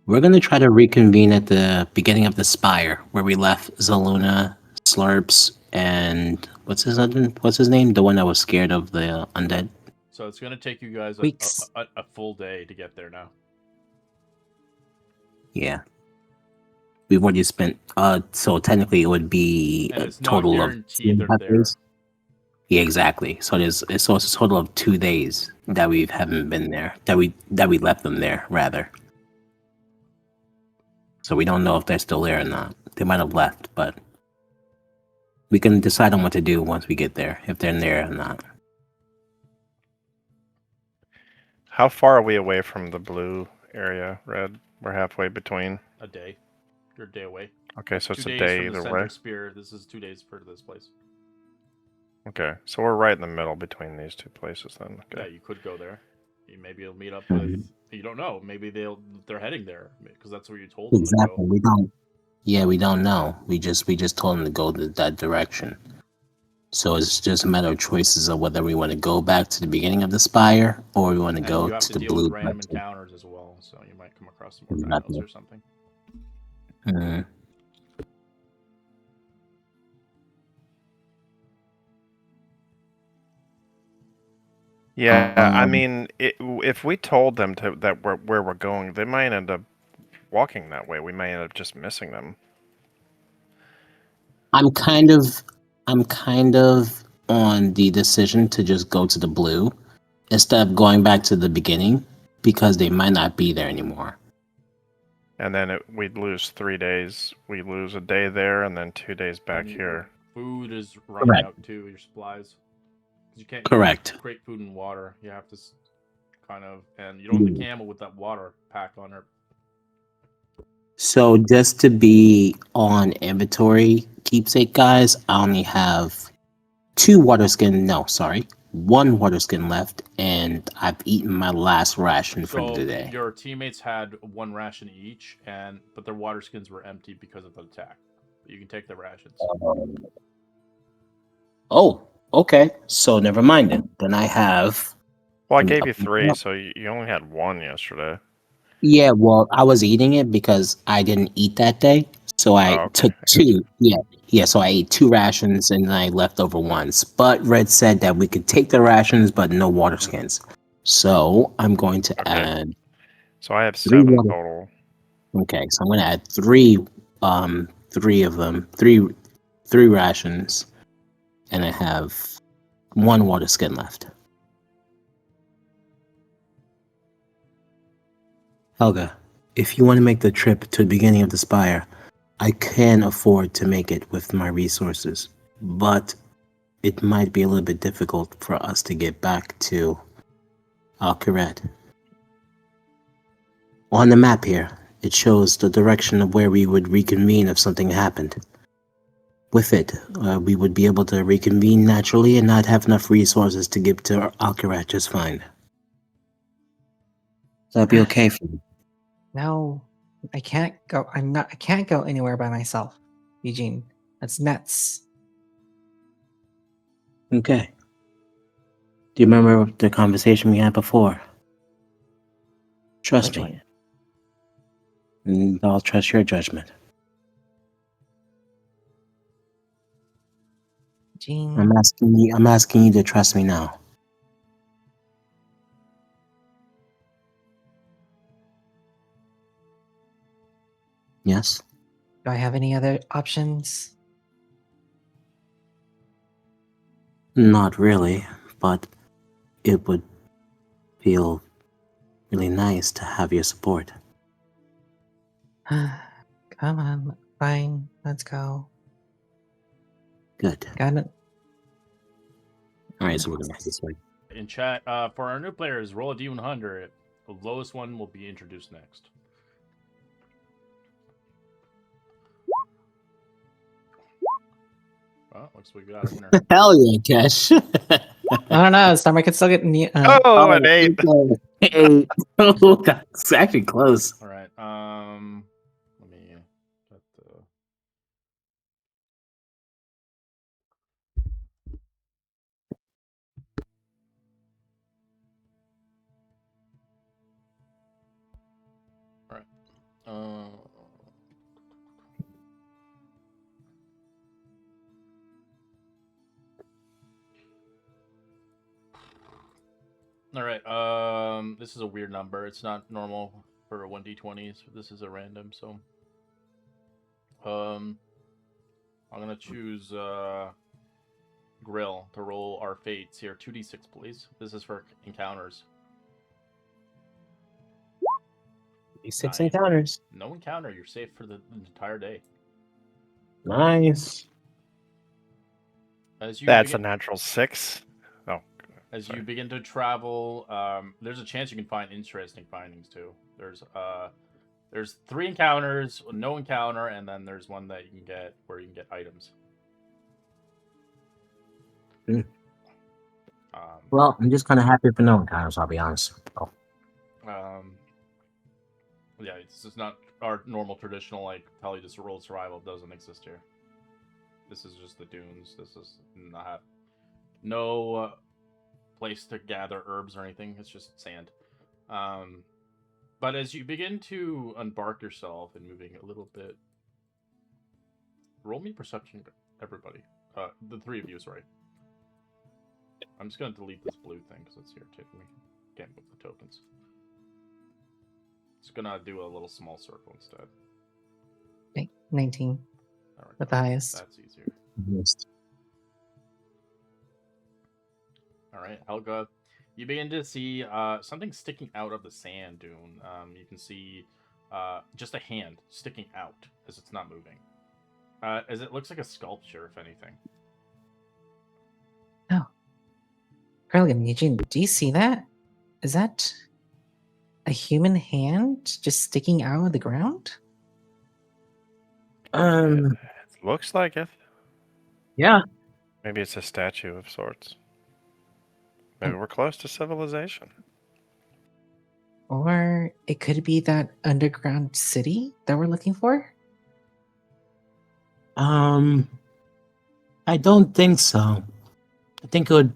We're gonna try to reconvene at the beginning of the spire where we left Zeluna, Slurps, and what's his name? The one that was scared of the undead. So it's going to take you guys Weeks. a full day to get there now. Yeah. We've already spent so technically it would be And a it's not total of guaranteed they're 2.5 there. days. Yeah, exactly. So it's a total of 2 days that we haven't been there. That we left them there, rather. So we don't know if they're still there or not. They might have left, but we can decide on what to do once we get there, if they're there or not. How far are we away from the blue area, Red? We're halfway between. A day. You're a day away. Okay, so 2 it's a days day from the either center way. spear. This is 2 days for this place. Okay, so we're right in the middle between these two places then. Yeah, Okay. you could go there. Maybe you'll meet up Mhm. with. You don't know. Maybe they're heading there because that's where you told them Exactly. to go. We don't. Yeah, we don't know. We just told them to go that direction. So it's just a matter of choices of whether we want to go back to the beginning of the spire or we want to And go you have to to the deal blue. with random section. encounters as well, so you might come across some more Exactly. dinos or something. Mhm. Yeah, I Um, mean, if we told them that where we're going, they might end up walking that way. We may end up just missing them. I'm kind of on the decision to just go to the blue instead of going back to the beginning because they might not be there anymore. And then we'd lose 3 days. We lose a day there and then 2 days back And here. your food is running Correct. out too. Your supplies. 'Cause you can't Correct. create food and water. You have to kind of, and you don't have the camel with that water pack on her. So just to be on inventory keepsake, guys, I only have 2 water skin. No, sorry, 1 water skin left, and I've eaten my last ration for So the day. your teammates had 1 ration each, but their water skins were empty because of the attack. But you can take the rations. Oh, okay. So never mind it. Then I have. Well, I Let me gave you up- 3, so you only had 1 yesterday. Yeah, well, I was eating it because I didn't eat that day, so I Oh, okay. took I got 2. Yeah. So I ate 2 rations and then I left over ones. But Red said that we could take the rations, but no water skins. So I'm going to Okay. add So I have 3 7 water. total. Okay, so I'm going to add 3 of them, 3 rations, and I have 1 water skin left. Helga, if you want to make the trip to the beginning of the spire, I can afford to make it with my resources, but it might be a little bit difficult for us to get back to Alcaret. On the map here, it shows the direction of where we would reconvene if something happened. With it, we would be able to reconvene naturally and not have enough resources to get to Alcaret just fine. That'd be okay for me. No, I can't go. I can't go anywhere by myself, Eugene. That's nuts. Okay. Do you remember the conversation we had before? Trust Which me, one? and I'll trust your judgment. Eugene. I'm asking you to trust me now. Yes? Do I have any other options? Not really, but it would feel really nice to have your support. Come on, fine. Let's go. Good. Got it. Alright, so we're gonna head this way. In chat, for our new players, roll a D100. The lowest one will be introduced next. Well, looks like we got a winner. Hell yeah, Cash. I don't know. Summer could still get. Oh, an 8. Eight. Oh, that's actually close. All right. Let me get the. All right. All right. This is a weird number. It's not normal for 1d20s. This is a random. So, I'm gonna choose Grill to roll our fates here. 2d6, please. This is for encounters. 6 Nine. encounters. No encounter. You're safe for the entire day. Nice. As you That's begin, a natural 6. Oh, as sorry. you begin to travel, there's a chance you can find interesting findings too. There's 3 encounters, no encounter, and then there's one that you can get where you can get items. Mm. Well, I'm just kind of happy for no encounters, I'll be honest. Oh. Yeah, this is not our normal traditional like tell you just roll survival doesn't exist here. This is just the dunes. This is not no place to gather herbs or anything. It's just sand. But as you begin to embark yourself and moving a little bit, roll me perception, everybody. The 3 of you, sorry. I'm just gonna delete this blue thing because it's irritating me. Can't move the tokens. It's gonna do a little small circle instead. 19. There we With go. the highest. That's easier. Yes. All right, Helga, you begin to see something sticking out of the sand dune. You can see just a hand sticking out as it's not moving. As it looks like a sculpture, if anything. Oh. Carligan, Eugene, do you see that? Is that a human hand just sticking out of the ground? It looks like it. Yeah. Maybe it's a statue of sorts. Maybe we're close to civilization. Or it could be that underground city that we're looking for? I don't think so. I think it would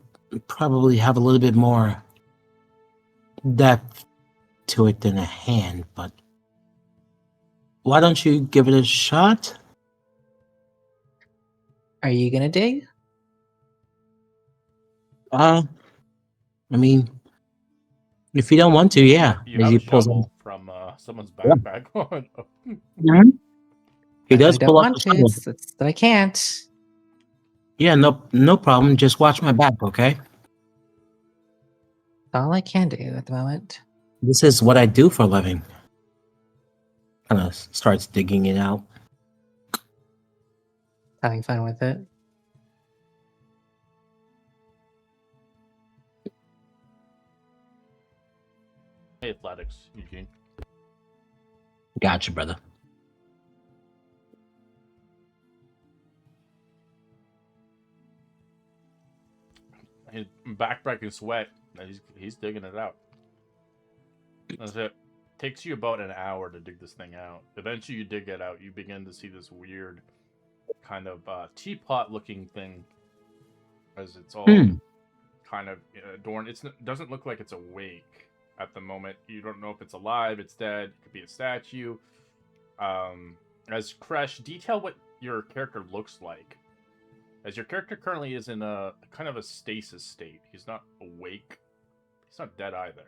probably have a little bit more depth to it than a hand, but why don't you give it a shot? Are you gonna dig? I mean, if you don't want to, yeah. You have a shovel from someone's backpack. Mm-hmm. He I does don't pull up want the to. shovel. It's that I can't. Yeah, no problem. Just watch my back, okay? That's all I can do at the moment. This is what I do for a living. kind of starts digging it out. Having fun with it. Hey, athletics, Eugene. Gotcha, brother. His backbreaking sweat. He's digging it out. That's it. Takes you about an hour to dig this thing out. Eventually, you dig it out. You begin to see this weird kind of teapot-looking thing, as it's all kind of adorned. It doesn't look like it's awake at the moment. You don't know if it's alive, it's dead. It could be a statue. As Kresh, detail what your character looks like. As your character currently is in a kind of a stasis state. He's not awake. He's not dead either.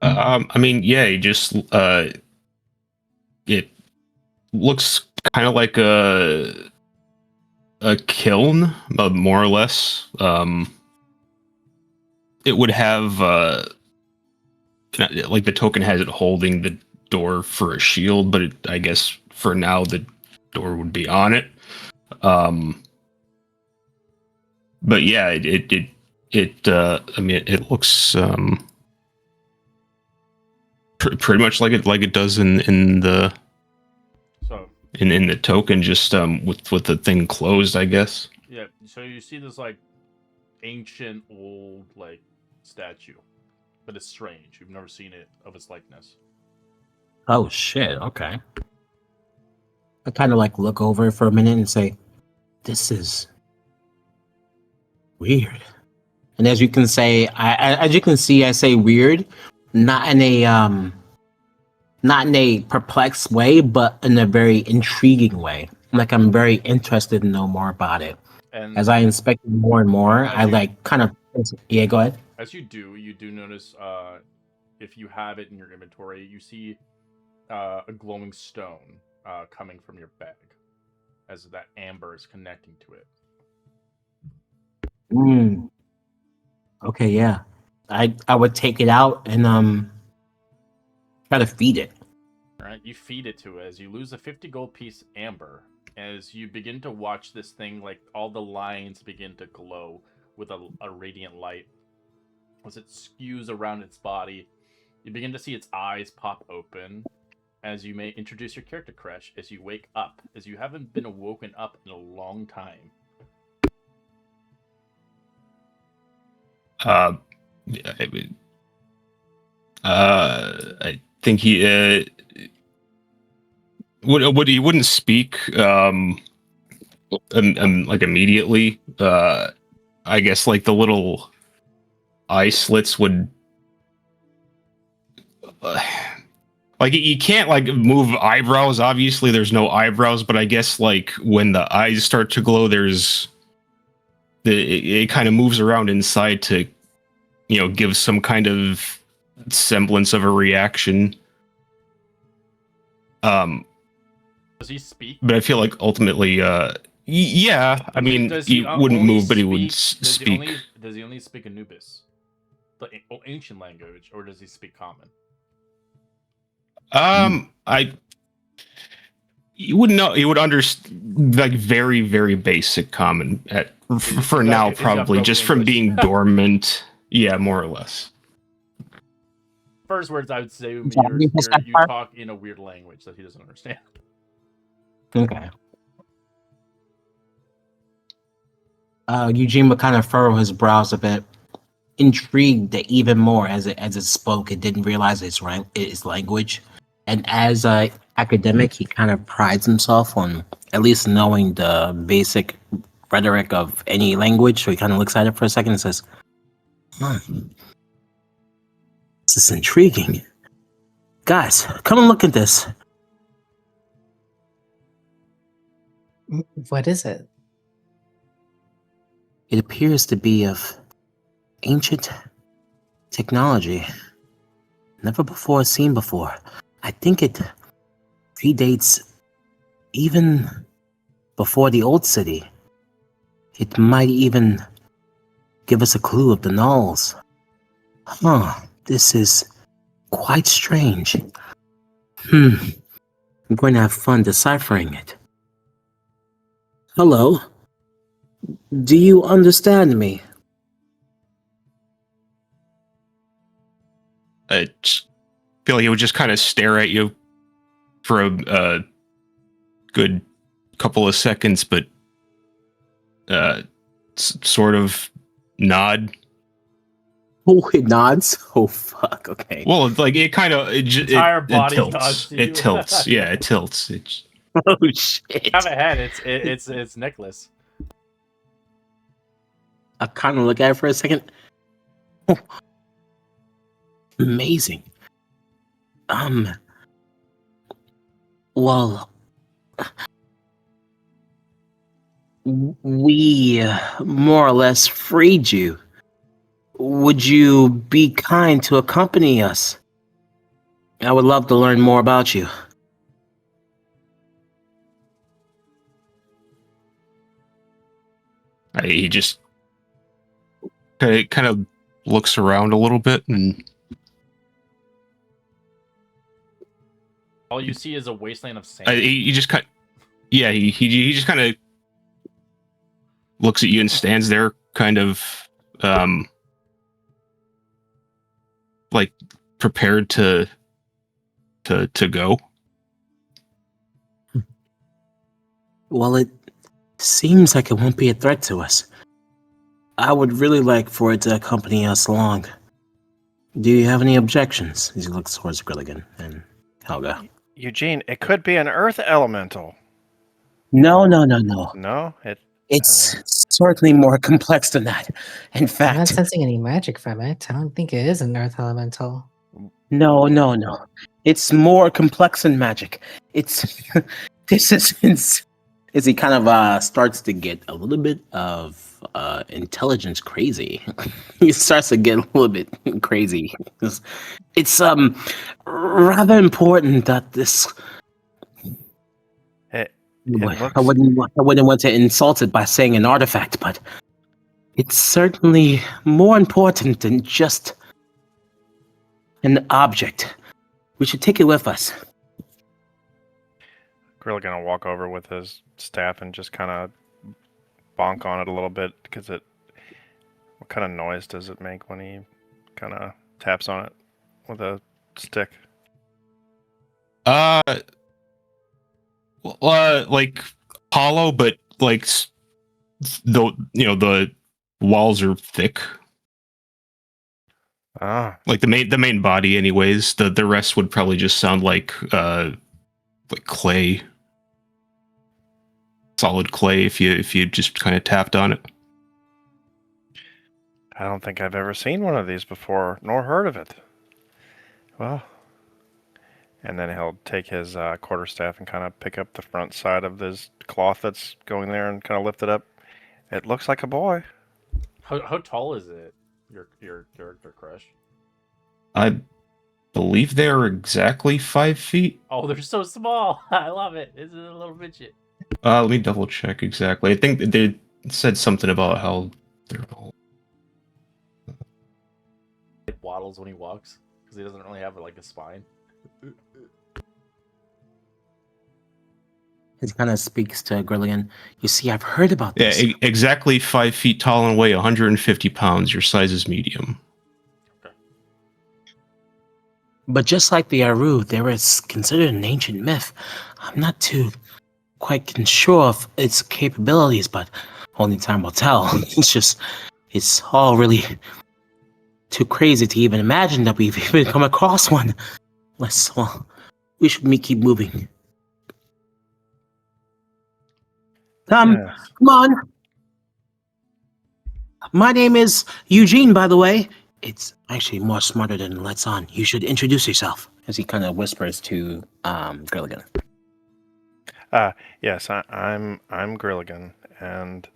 I mean, yeah, it just it looks kind of like a kiln, more or less. It would have like the token has it holding the door for a shield, but I guess for now the door would be on it. But yeah, I mean, it looks pretty much like it does in the in the token, just with the thing closed, I guess. Yeah. So you see this like ancient old like statue, but it's strange. You've never seen it of its likeness. Oh shit! Okay. I kind of like look over it for a minute and say, "This is weird." And as you can say, as you can see, I say weird, not in a perplexed way, but in a very intriguing way. Like I'm very interested to know more about it. And as I inspect it more and more, I like kind of go ahead. As you do notice if you have it in your inventory, you see a glowing stone coming from your bag as that amber is connecting to it. Okay, yeah. I would take it out and try to feed it. All right, you feed it to it as you lose a 50 gold piece amber. As you begin to watch this thing, like all the lines begin to glow with a radiant light. As it skews around its body, you begin to see its eyes pop open. As you may introduce your character, Kresh, as you wake up, as you haven't been woken up in a long time. I think he wouldn't speak like immediately. I guess like the little eye slits would like you can't like move eyebrows. Obviously, there's no eyebrows, but I guess like when the eyes start to glow, it kind of moves around inside to, give some kind of semblance of a reaction. Does he speak? But I feel like ultimately, yeah. I mean, he wouldn't move, but he would speak. Does he only speak Anubis, the ancient language, or does he speak Common? You wouldn't know. He would understand like very, very basic Common for now, probably just from being dormant. Yeah, more or less. First words I would say would be you talk in a weird language that he doesn't understand. Okay. Eugene would kind of furrow his brows a bit, intrigued that even more as it spoke. It didn't realize its language, and as an academic, he kind of prides himself on at least knowing the basic rhetoric of any language. So he kind of looks at it for a second and says, "This is intriguing. Guys, come and look at this." What is it? It appears to be of ancient technology, never before seen before. I think it predates even before the old city. It might even give us a clue of the Knolls. This is quite strange. I'm going to have fun deciphering it. Hello? Do you understand me? I feel like he would just kind of stare at you for a good couple of seconds, but sort of nod. Oh, it nods? Oh, fuck, okay. Well, like it kind of Entire body tilts. nods to It you. tilts. Yeah, it tilts. Oh, shit. Have a head. It's necklace. I kind of look at it for a second. Oh, amazing. Well, we more or less freed you. Would you be kind to accompany us? I would love to learn more about you. He just kind of looks around a little bit, and All you see is a wasteland of sand. he just kind. Yeah, he just kind of looks at you and stands there, kind of like prepared to go. Well, it seems like it won't be a threat to us. I would really like for it to accompany us along. Do you have any objections? As he looks towards Grilligan and Helga. Eugene, it could be an earth elemental. No. No? It's certainly more complex than that. In I'm not fact, sensing any magic from it. I don't think it is an earth elemental. no. It's more complex than magic. It's this is as he kind of starts to get a little bit of intelligence crazy. He starts to get a little bit crazy. It's rather important that this. I wouldn't want to insult it by saying an artifact, but it's certainly more important than just an object. We should take it with us. Gorilla gonna walk over with his staff and just kind of bonk on it a little bit because it. What kind of noise does it make when he kind of taps on it with a stick? Like hollow, but like the walls are thick. Like the main body, anyways. The rest would probably just sound like clay, solid clay. If you just kind of tapped on it. I don't think I've ever seen one of these before, nor heard of it. Well, and then he'll take his quarterstaff and kind of pick up the front side of this cloth that's going there and kind of lift it up. It looks like a boy. How tall is it? Your character, Crush? I believe they're exactly 5 feet. Oh, they're so small. I love it. It's a little midget. Let me double check exactly. I think they said something about how they're all. It waddles when he walks because he doesn't really have like a spine. He kind of speaks to Grillian. You see, I've heard about Yeah, this. exactly 5 feet tall and weigh 150 pounds. Your size is medium. Okay. But just like the Aru, there is considered an ancient myth. I'm not too quite sure of its capabilities, but only time will tell. It's all really too crazy to even imagine that we've even come across one. We should keep moving. Come on. My name is Eugene, by the way. It's actually more smarter than let's on. You should introduce yourself. As he kind of whispers to Grilligan. Yes, I'm Grilligan, and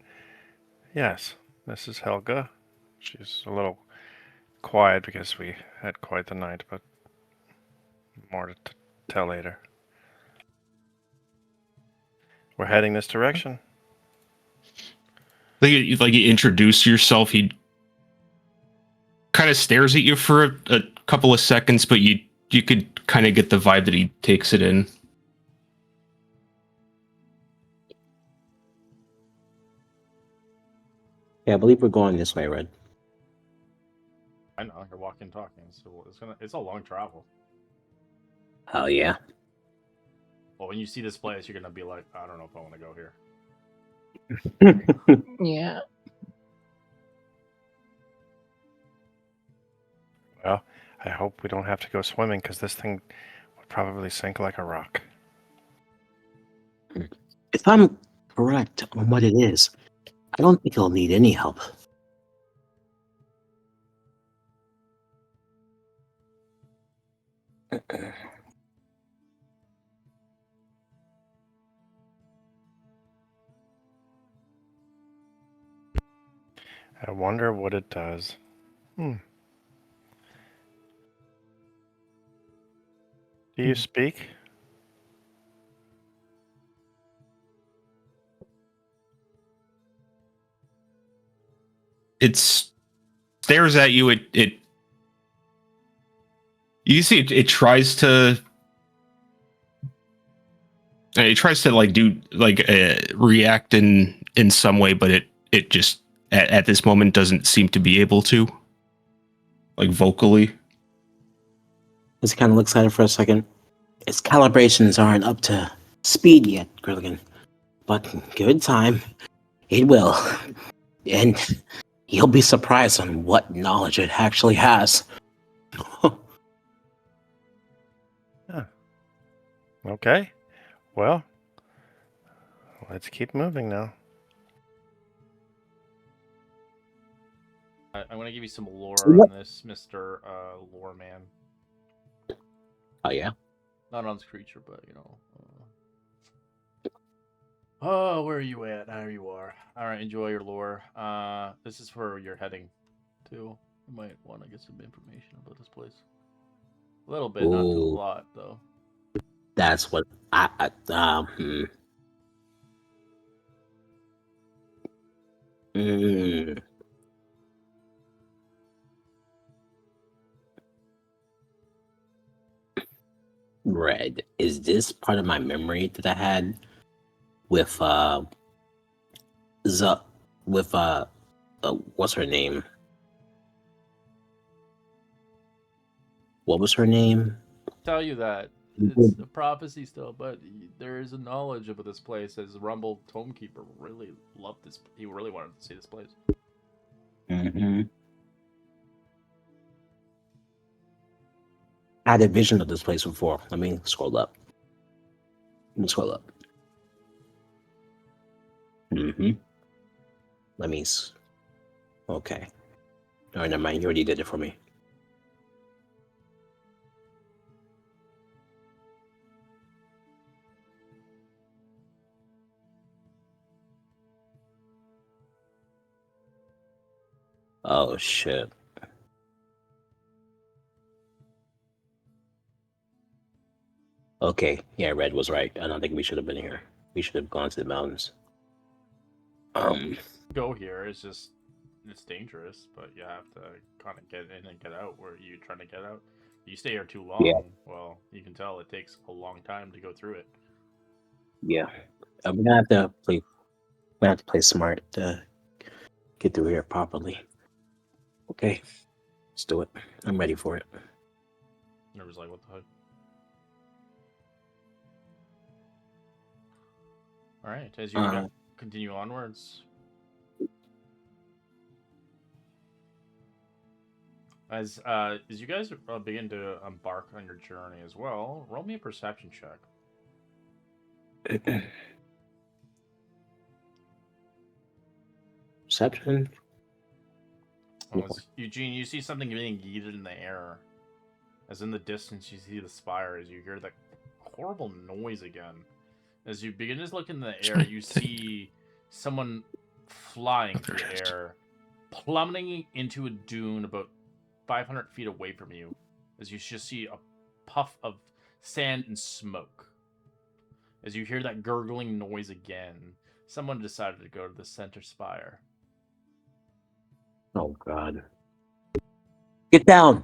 yes, this is Helga. She's a little quiet because we had quite the night, but more to tell later. We're heading this direction. Like you introduce yourself, he kind of stares at you for a couple of seconds, but you could kind of get the vibe that he takes it in. Yeah, I believe we're going this way, Red. I know you're walking, talking, so it's a long travel. Oh yeah. Well, when you see this place, you're gonna be like, I don't know if I want to go here. Yeah. Well, I hope we don't have to go swimming because this thing would probably sink like a rock. If I'm correct on what it is, I don't think it'll need any help. I wonder what it does. Do you speak? It stares at you. It you see it tries to like do like react in some way, but it just at this moment doesn't seem to be able to, like, vocally. Just kind of looks at it for a second. Its calibrations aren't up to speed yet, Grilligan. But good time. It will. And you'll be surprised on what knowledge it actually has. Okay. Well, let's keep moving now. I'm gonna give you some lore Yep. on this, Mr. Lore Man. Oh yeah? Not on this creature, but Oh, where are you at? There you are. All right, enjoy your lore. This is where you're heading to. You might want to get some information about this place. A little bit, not too Ooh. lot, though. That's what Red. Is this part of my memory that I had with what's her name? What was her name? Tell you that it's a prophecy still, but there is a knowledge about this place. As Rumble Tomekeeper really loved this. He really wanted to see this place. Mm-hmm. I had a vision of this place before. Let me scroll up. Mm-hmm. Okay. All right, never mind. You already did it for me. Oh, shit. Okay, yeah, Red was right. I don't think we should have been here. We should have gone to the mountains. Go here. It's dangerous, but you have to kind of get in and get out. Where you trying to get out? You stay here too long. Yeah. Well, you can tell it takes a long time to go through it. Yeah. We're gonna have to play. We have to play smart to get through here properly. Okay, let's do it. I'm ready for it. It was like, what the heck? All right, as you continue onwards. As you guys begin to embark on your journey as well, roll me a perception check. Perception. Eugene, you see something being yeeted in the air. As in the distance, you see the spire. As you hear that horrible noise again. As you begin to look in the air, you see someone flying through the air, plummeting into a dune about 500 feet away from you. As you just see a puff of sand and smoke. As you hear that gurgling noise again, someone decided to go to the center spire. Oh God! Get down!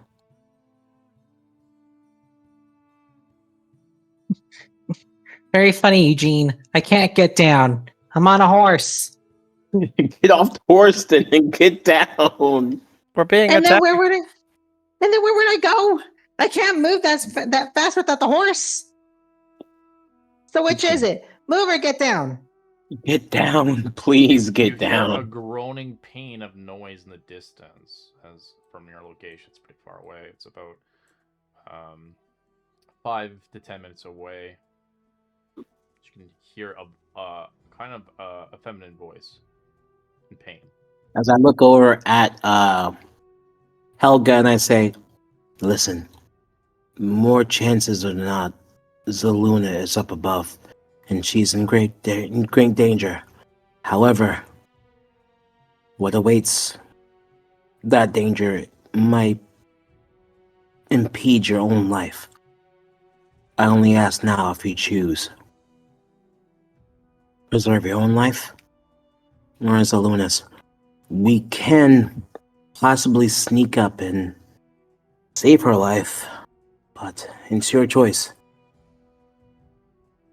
Very funny, Eugene. I can't get down. I'm on a horse. Get off the horse then and get down. We're being And then attacked. where would I go? I can't move that fast without the horse. So which is it? Move or get down? Get down, please get You hear a down. groaning pain of noise in the distance, as from your location. It's pretty far away. It's about 5 to 10 minutes away. You can hear a kind of a feminine voice in pain. As I look over at Helga and I say, listen, more chances than not, Zaluna is up above, and she's in great danger. However, what awaits that danger might impede your own life. I only ask now if you choose. Preserve your own life, or Zaluna's. We can possibly sneak up and save her life, but it's your choice.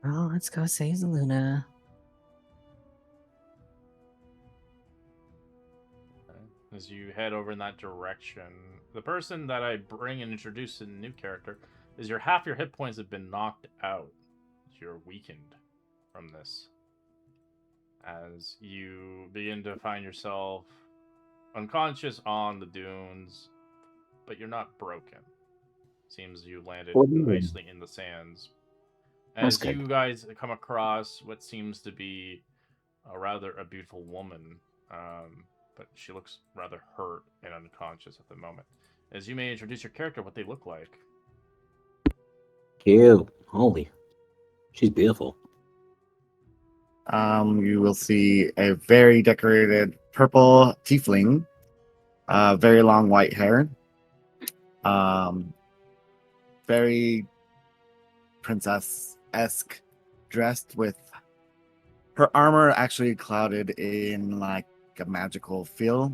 Oh, let's go save Luna. As you head over in that direction, the person that I bring and introduce in the new character is half your hit points have been knocked out. You're weakened from this. As you begin to find yourself unconscious on the dunes, but you're not broken. Seems you landed nicely in the sands. As you guys come across what seems to be a beautiful woman, but she looks rather hurt and unconscious at the moment. As you may introduce your character, what they look like. Cute. Holy. She's beautiful. You will see a very decorated purple tiefling, very long white hair, very princess-esque dressed with her armor actually clouded in like a magical feel,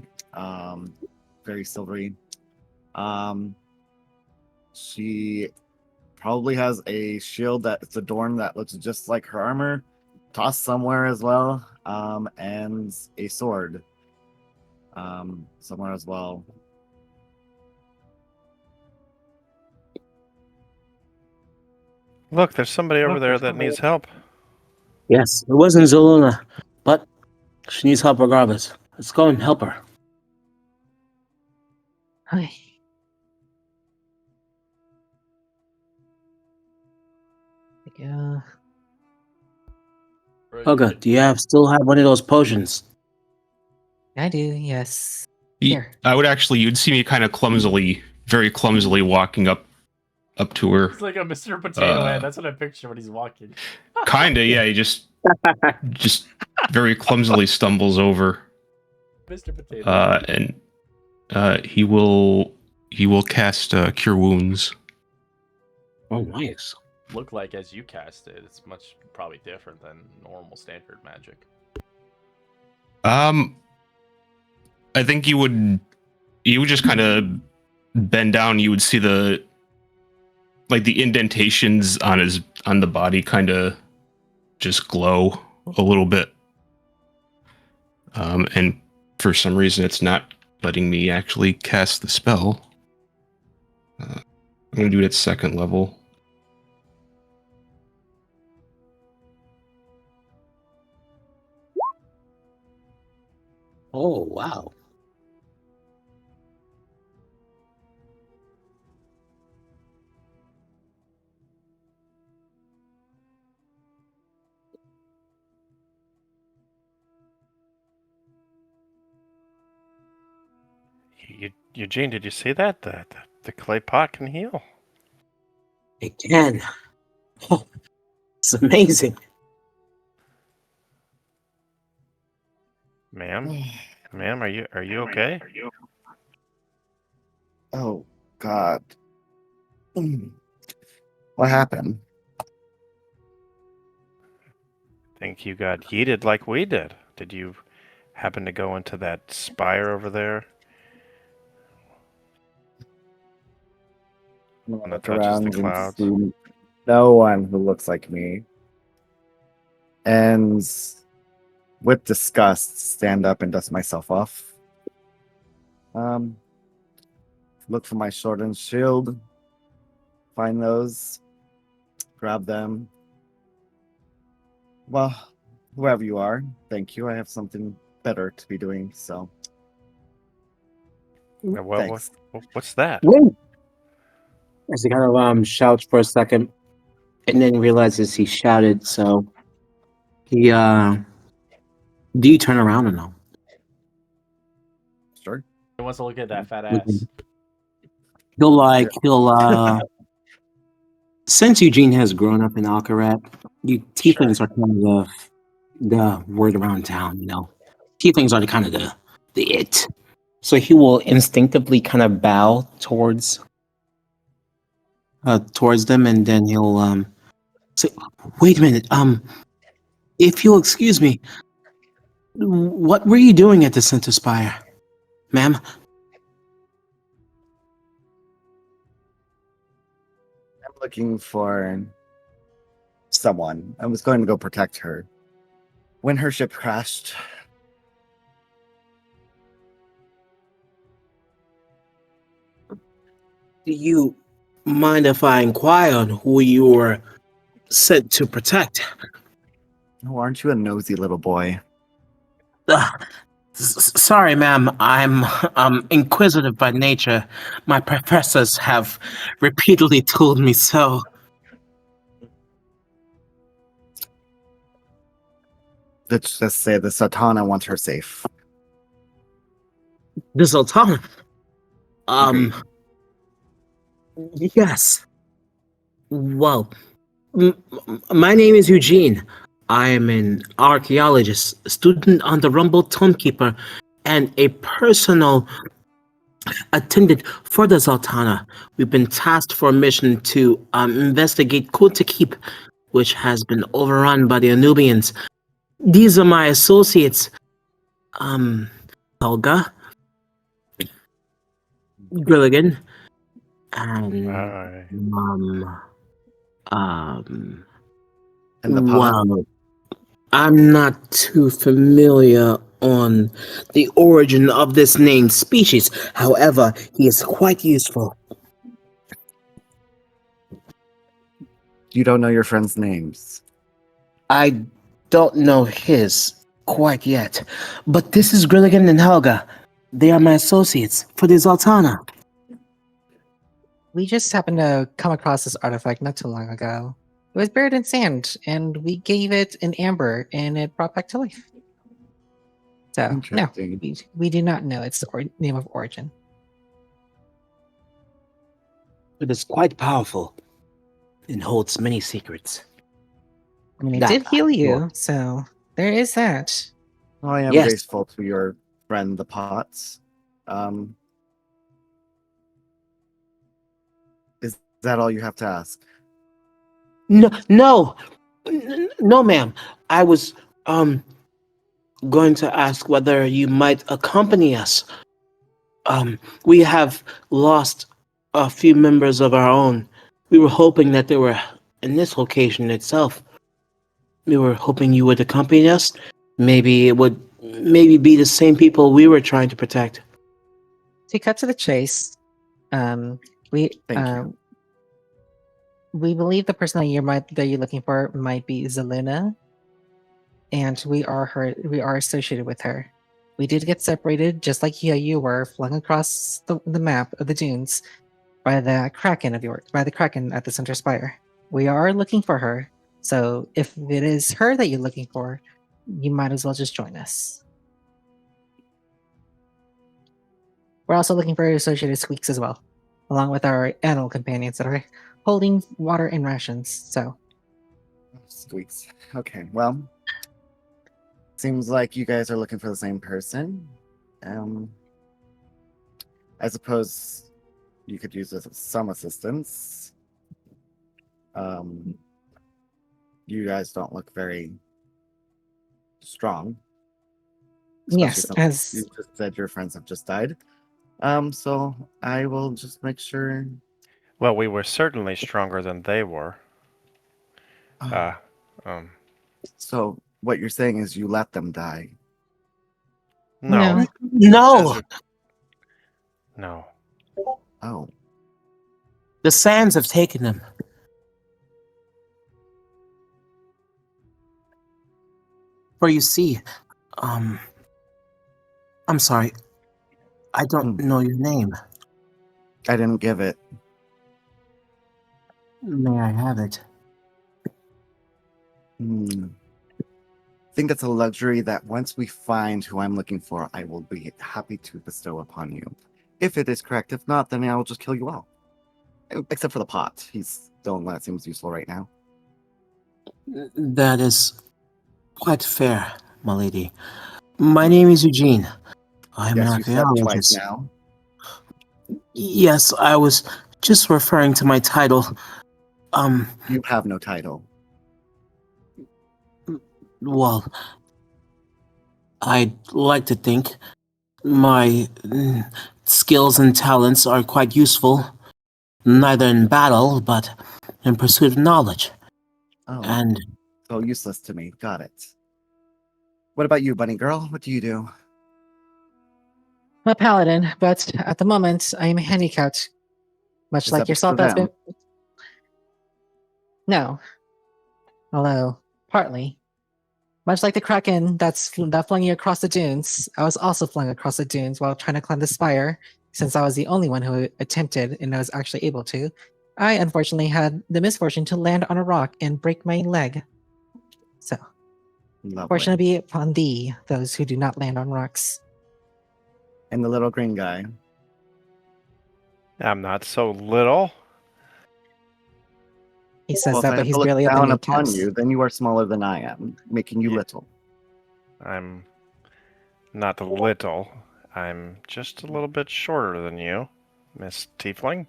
very silvery. She probably has a shield that's adorned that looks just like her armor, tossed somewhere as well, and a sword somewhere as well. Look, there's somebody over there that needs help. Yes, it wasn't Zaluna, but she needs help regardless. Let's go and help her. Hi. Yeah. Helga, do you still have one of those potions? I do, yes. Here. I would actually, you'd see me kind of very clumsily walking up to her. It's like a Mr. Potato Head. That's what I picture when he's walking. Kinda, yeah. He just very clumsily stumbles over, Mr. Potato Head. and he will cast Cure Wounds. Oh, nice. Look like as you cast it, it's much probably different than normal standard magic. I think you would just kind of bend down. You would see the indentations on the body kind of just glow a little bit. And for some reason, it's not letting me actually cast the spell. I'm gonna do it at second level. Oh, wow. Eugene, did you see that? The clay pot can heal. It can. Oh, it's amazing. Ma'am? Ma'am, are you okay? Oh God. What happened? Think you got yeeted like we did. Did you happen to go into that spire over there? I'm gonna That look touches the around and clouds. see no one who looks like me. and with disgust, stand up and dust myself off. Look for my sword and shield. Find those. Grab them. Well, whoever you are, thank you. I have something better to be doing, so thanks. What's that? Wait. As he kind of shouts for a second, and then realizes he shouted, so he do you turn around or no? Sure. He wants to look at that fat ass. He'll since Eugene has grown up in Alcarat, you tieflings are kind of the word around town, you know. Tieflings are the kind of the it. So he will instinctively kind of bow towards them, and then he'll say, "Wait a minute, if you'll excuse me, what were you doing at the Center Spire, ma'am?" I'm looking for someone. I was going to go protect her. When her ship crashed, Do you mind if I inquire on who you were sent to protect? oh, aren't you a nosy little boy? Sorry, ma'am. I'm inquisitive by nature. My professors have repeatedly told me so. Let's just say the Satana wants her safe. The Sultana. Yes. Well, my name is Eugene. I am an archaeologist, a student on the Rumble Tomekeeper, and a personal attendant for the Sultana. We've been tasked for a mission to investigate Kuta Keep, which has been overrun by the Anubians. These are my associates, Helga, Grilligan, and Aye. And the pot. well, I'm not too familiar on the origin of this named species. However, he is quite useful. You don't know your friends' names. I don't know his quite yet, but this is Grilligan and Helga. They are my associates for the Zoltana. We just happened to come across this artifact not too long ago. It was buried in sand, and we gave it an amber, and it brought back to life. So, no, Interesting. we do not know its name of origin. It is quite powerful and holds many secrets. I mean, it That did heal I you, know. so there is that. I am Yes. grateful to your friend, the Pots. Is that all you have to ask? No, ma'am. I was going to ask whether you might accompany us. We have lost a few members of our own. We were hoping that they were in this location itself. We were hoping you would accompany us. Maybe it would be the same people we were trying to protect. To cut to the chase, we Thank you. we believe the person that you're looking for might be Zelina, and we are associated with her. We did get separated, just like you were, flung across the map of the dunes by the Kraken at the Center Spire. We are looking for her, so if it is her that you're looking for, you might as well just join us. We're also looking for associated squeaks as well, along with our animal companions that are holding water and rations. So, Squeaks. Okay, well, seems like you guys are looking for the same person. I suppose you could use some assistance. You guys don't look very strong. yes, Since as you just said your friends have just died. So I will just make sure. Well, we were certainly stronger than they were. So what you're saying is you let them die. No. No. No, No. Oh, the sands have taken them. For you see, um, I'm sorry, I don't know your name. I didn't give it. May I have it? Hmm. I think it's a luxury that once we find who I'm looking for, I will be happy to bestow upon you. If it is correct. If not, then I'll just kill you all. Except for the pot. He's the only one that seems useful right now. That is quite fair, my lady. My name is Eugene. I'm an Yes, you said twice archaeologist. now. Yes, I was just referring to my title. Um, You have no title. well, I'd like to think my skills and talents are quite useful, neither in battle, but in pursuit of knowledge. Oh, And so useless to me. Got it. What about you, bunny girl? What do you do? I'm a paladin, but at the moment I am handicapped. Much Is like that because yourself, of them? No. Although, partly. Much like the Kraken that flung you across the dunes, I was also flung across the dunes while trying to climb the spire. Since I was the only one who attempted and I was actually able to, I unfortunately had the misfortune to land on a rock and break my leg. So, Lovely. fortunately be upon thee, those who do not land on rocks. And the little green guy. I'm not so little. He says Well, if that, I but have to he's look barely at the down upon kneecaps. you, then you are smaller than I am, making you Yeah. little. I'm not little. I'm just a little bit shorter than you, Miss Tiefling.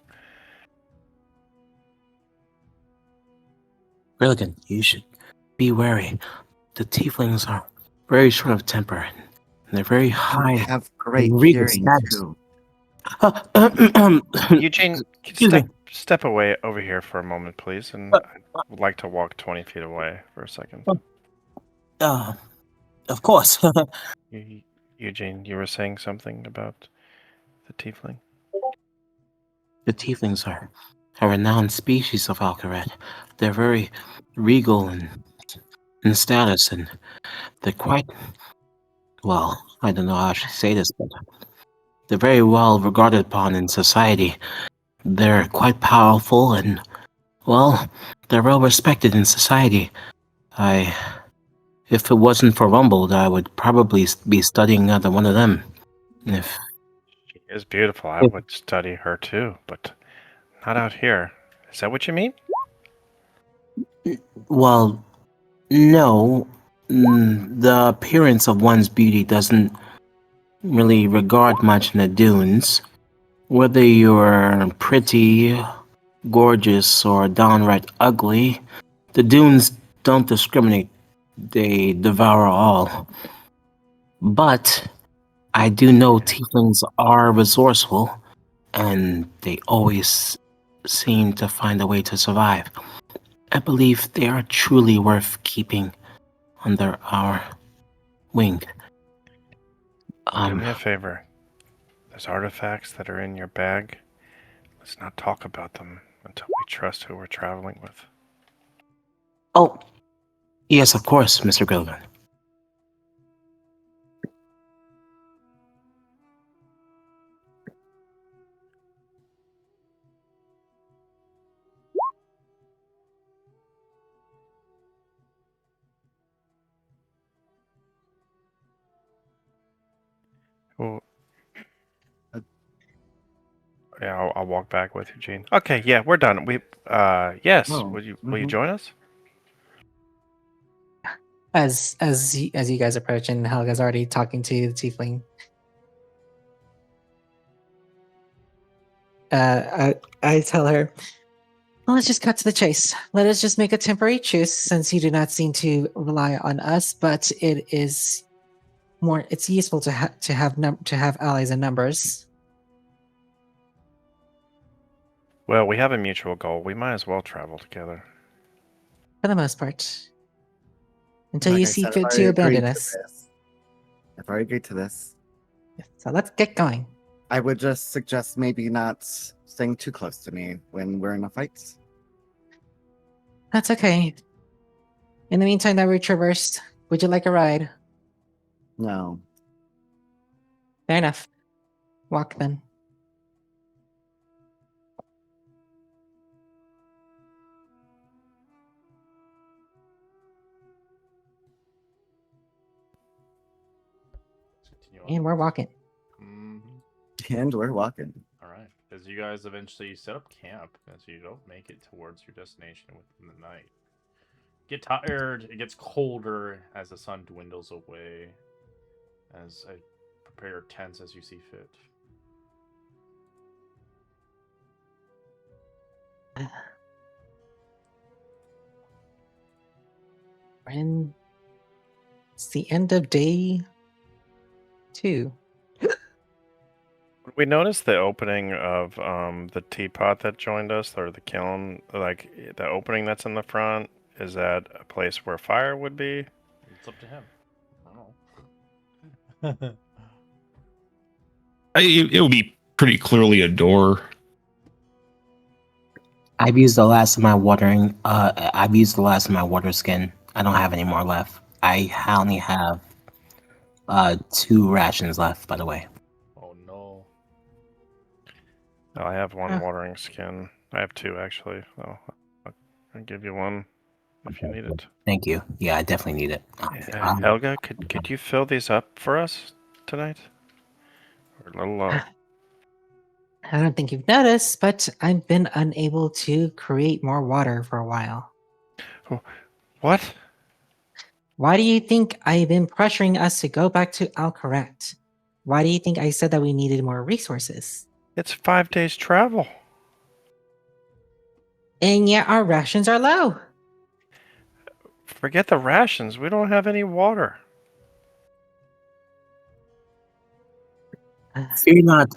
Grilligan, you should be wary. The tieflings are very short of temper, and they're very You high have great in regal hearing, status. too. Eugene, Excuse me. step away over here for a moment, please, and I would like to walk 20 feet away for a second. Of course. Eugene, you were saying something about the tiefling? The tieflings are a renowned species of Alcaret. They're very regal in status, and they're quite, well, I don't know how I should say this, but they're very well regarded upon in society. They're quite powerful and, well, they're well respected in society. If it wasn't for Rumble, I would probably be studying another one of them. If, She is beautiful. I if would study her too, but not out here. Is that what you mean? well, no, the appearance of one's beauty doesn't really regard much in the dunes. Whether you're pretty, gorgeous, or downright ugly, the dunes don't discriminate. They devour all. But I do know tieflings are resourceful, and they always seem to find a way to survive. I believe they are truly worth keeping under our wing. Do me a favor. Those artifacts that are in your bag, let's not talk about them until we trust who we're traveling with. Oh, yes, of course, Mr. Gilvin. Well, yeah, I'll walk back with you, Gene. Okay, yeah, we're done. Yes. Oh, Will you join us? As you guys approach, and Helga's already talking to the tiefling. I tell her, well, let's just cut to the chase. Let us just make a temporary truce, since you do not seem to rely on us. But it is more. It's useful to have allies in numbers. Well, we have a mutual goal. We might as well travel together. For the most part. until Like you I see said, fit I've to already abandon agreed to us. this. I've already agreed to this. So let's get going. I would just suggest maybe not staying too close to me when we're in a fight. That's okay. In the meantime that we traversed, would you like a ride? No. Fair enough. Walk then. Let's continue on. And we're walking. And we're walking. All right. As you guys eventually set up camp, as you don't make it towards your destination within the night, get tired. It gets colder as the sun dwindles away. As I prepare your tents as you see fit. And it's the end of day 2. We noticed the opening of the teapot that joined us, or the kiln, like the opening that's in the front. Is that a place where fire would be? It's up to him. I don't know. It would be pretty clearly a door. I've used the last of my watering. I've used the last of my water skin. I don't have any more left. I only have 2 rations left, by the way. Oh no. Oh, I have one Huh. watering skin. I have 2 actually. So I'll give you one if you need it. Thank you. Yeah, I definitely need it. Helga, could you fill these up for us tonight? We're a little low. I don't think you've noticed, but I've been unable to create more water for a while. What? Why do you think I've been pressuring us to go back to Alcaret? Why do you think I said that we needed more resources? It's 5 days travel. And yet our rations are low. Forget the rations. We don't have any water. Fear not.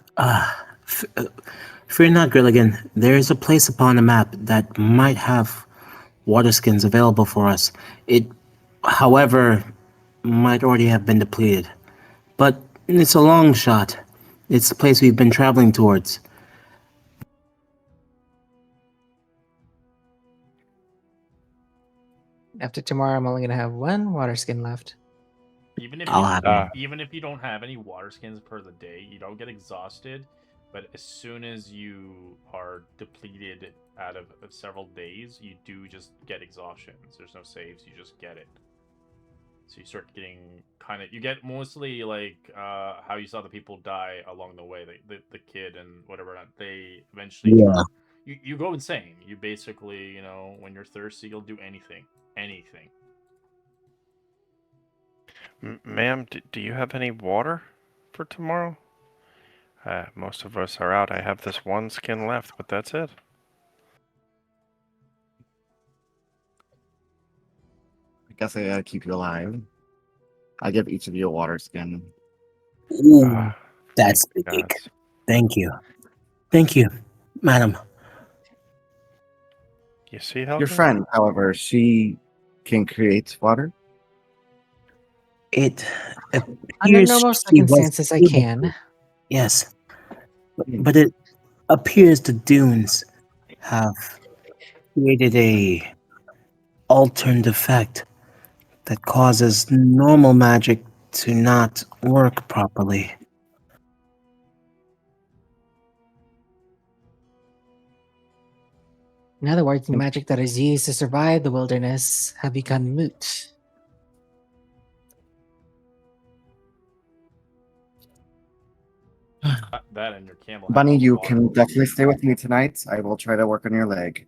Fear not, Grilligan. There is a place upon the map that might have water skins available for us. It, however, might already have been depleted. But it's a long shot. It's the place we've been traveling towards. After tomorrow, I'm only going to have 1 water skin left. Even if I'll you, have it. even if you don't have any water skins per the day, you don't get exhausted. But as soon as you are depleted out of several days, you do just get exhaustions. There's no saves; you just get it. So you start getting you get mostly like how you saw the people die along the way, the kid and whatever. They eventually Yeah. you go insane. You basically, when you're thirsty, you'll do anything. Ma'am, do you have any water for tomorrow? Most of us are out. I have this 1 skin left, but that's it. I guess I gotta keep you alive. I give each of you a water skin. Ooh, Ah, that's thank you, big. gods. Thank you. Thank you, madam. You see, Helga? Your friend, however, she can create water. It Under appears normal she was circumstances, I able can. to. Yes. But it appears the dunes have created a alternate effect that causes normal magic to not work properly. In other words, the magic that is used to survive the wilderness have become moot. That and your camel. Bunny, has you water. can definitely stay with me tonight. I will try to work on your leg.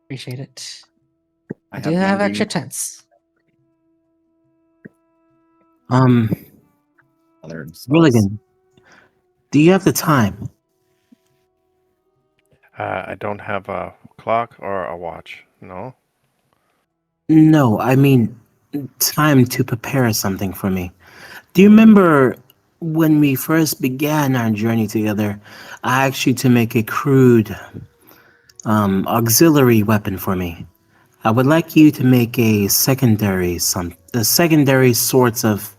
Appreciate it. I have do have the extra tents. other spots. Willigan, do you have the time? I don't have a clock or a watch. No? No, I mean time to prepare something for me. Do you remember when we first began our journey together, I asked you to make a crude auxiliary weapon for me? I would like you to make a secondary sorts of,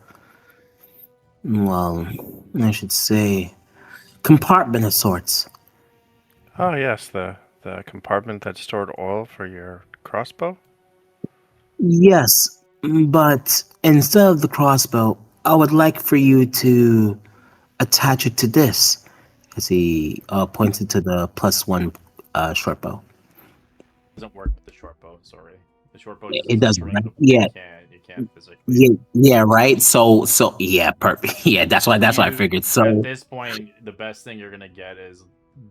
well, I should say, compartment of sorts. Oh yes, the compartment that stored oil for your crossbow. Yes, but instead of the crossbow, I would like for you to attach it to this, as he pointed to the +1 short bow. Doesn't work with the short bow. Sorry, the short bow just It has a doesn't, right? strength of Yeah, you can't physically. yeah, right. So, yeah, perfect. Yeah, that's why I You- figured. At So, this point, the best thing you're gonna get is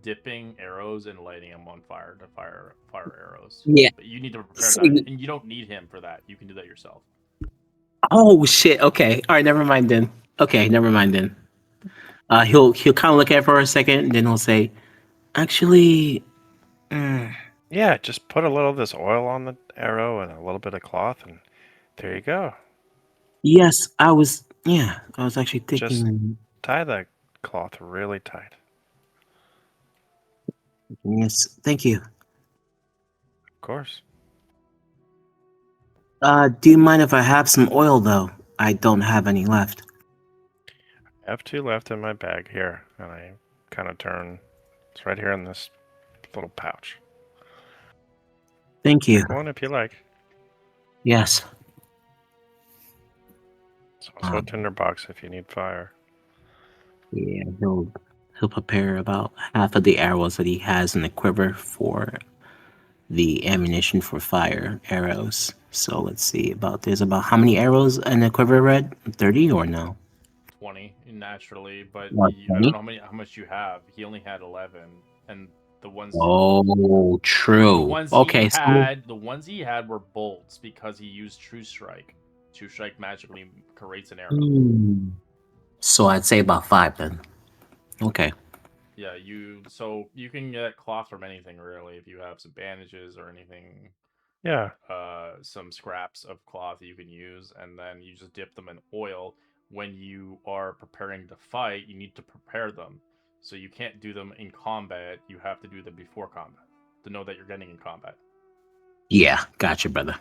dipping arrows and lighting them on fire to fire arrows. yeah. But you need to prepare So, that, and you don't need him for that. You can do that yourself. oh shit. Okay. All right. Never mind then. Okay. Never mind then. He'll kind of look at it for a second, and then he'll say, "Actually, mm, Yeah, just put a little of this oil on the arrow and a little bit of cloth, and there you go. yes, I was. Yeah, I was actually Just thinking. tie the cloth really tight. Yes, thank you. Of course. Do you mind if I have some oil though? I don't have any left. I have 2 left in my bag here, and I kind of turn. It's right here in this little pouch. Thank you. Take one if you like. Yes. It's also a tinderbox if you need fire. Yeah, he'll prepare about half of the arrows that he has in the quiver for the ammunition for fire arrows. So let's see, there's about how many arrows in the quiver, Red? 30 or no? 20 naturally, but What, I don't 20? know how much you have. He only had 11, and the ones Oh, the true. ones he Okay, so had the ones he had were bolts because he used True Strike. True Strike magically creates an arrow. so I'd say about 5 then. Okay. Yeah, so you can get cloth from anything really if you have some bandages or anything. Yeah. Some scraps of cloth you can use, and then you just dip them in oil. When you are preparing to fight, you need to prepare them. So you can't do them in combat. You have to do them before combat to know that you're getting in combat. Yeah, gotcha, brother.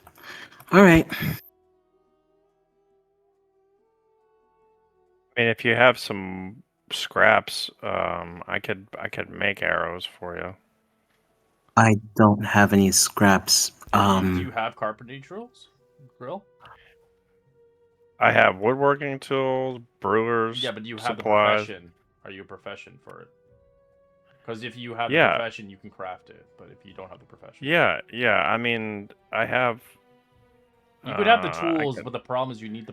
All right. I mean, if you have some scraps, I could make arrows for you. I don't have any scraps. Do you have carpentry tools? Grill? I have woodworking tools, brewers, Yeah, but do you have supplies. the profession? Are you a profession for it? Because if you have Yeah. the profession, you can craft it. But if you don't have the profession, Yeah. I mean, I have. you could have the I tools, could- but the problem is you need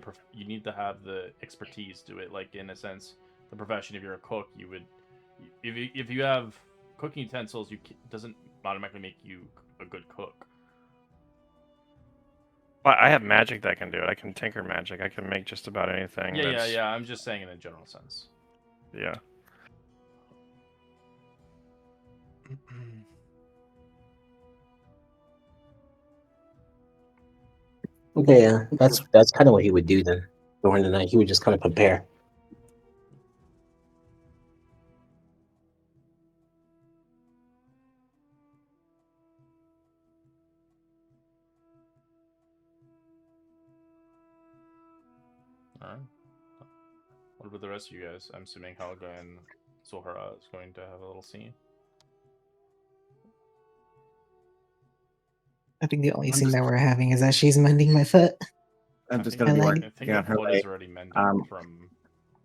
to have the expertise to it. Like in a sense, the profession. If you're a cook, you would, if you have cooking utensils, doesn't automatically make you a good cook. But I have magic that can do it. I can tinker magic. I can make just about anything. Yeah. I'm just saying in a general sense. Yeah. Okay, yeah, that's kind of what he would do then. During the night, he would just kind of prepare. All right. What about the rest of you guys? I'm assuming Helga and Zohara is going to have a little scene. I think the only I'm scene just- that we're having is that she's mending my foot. I'm just think- gonna be I like, like- I think yeah, the her foot way. is already mended from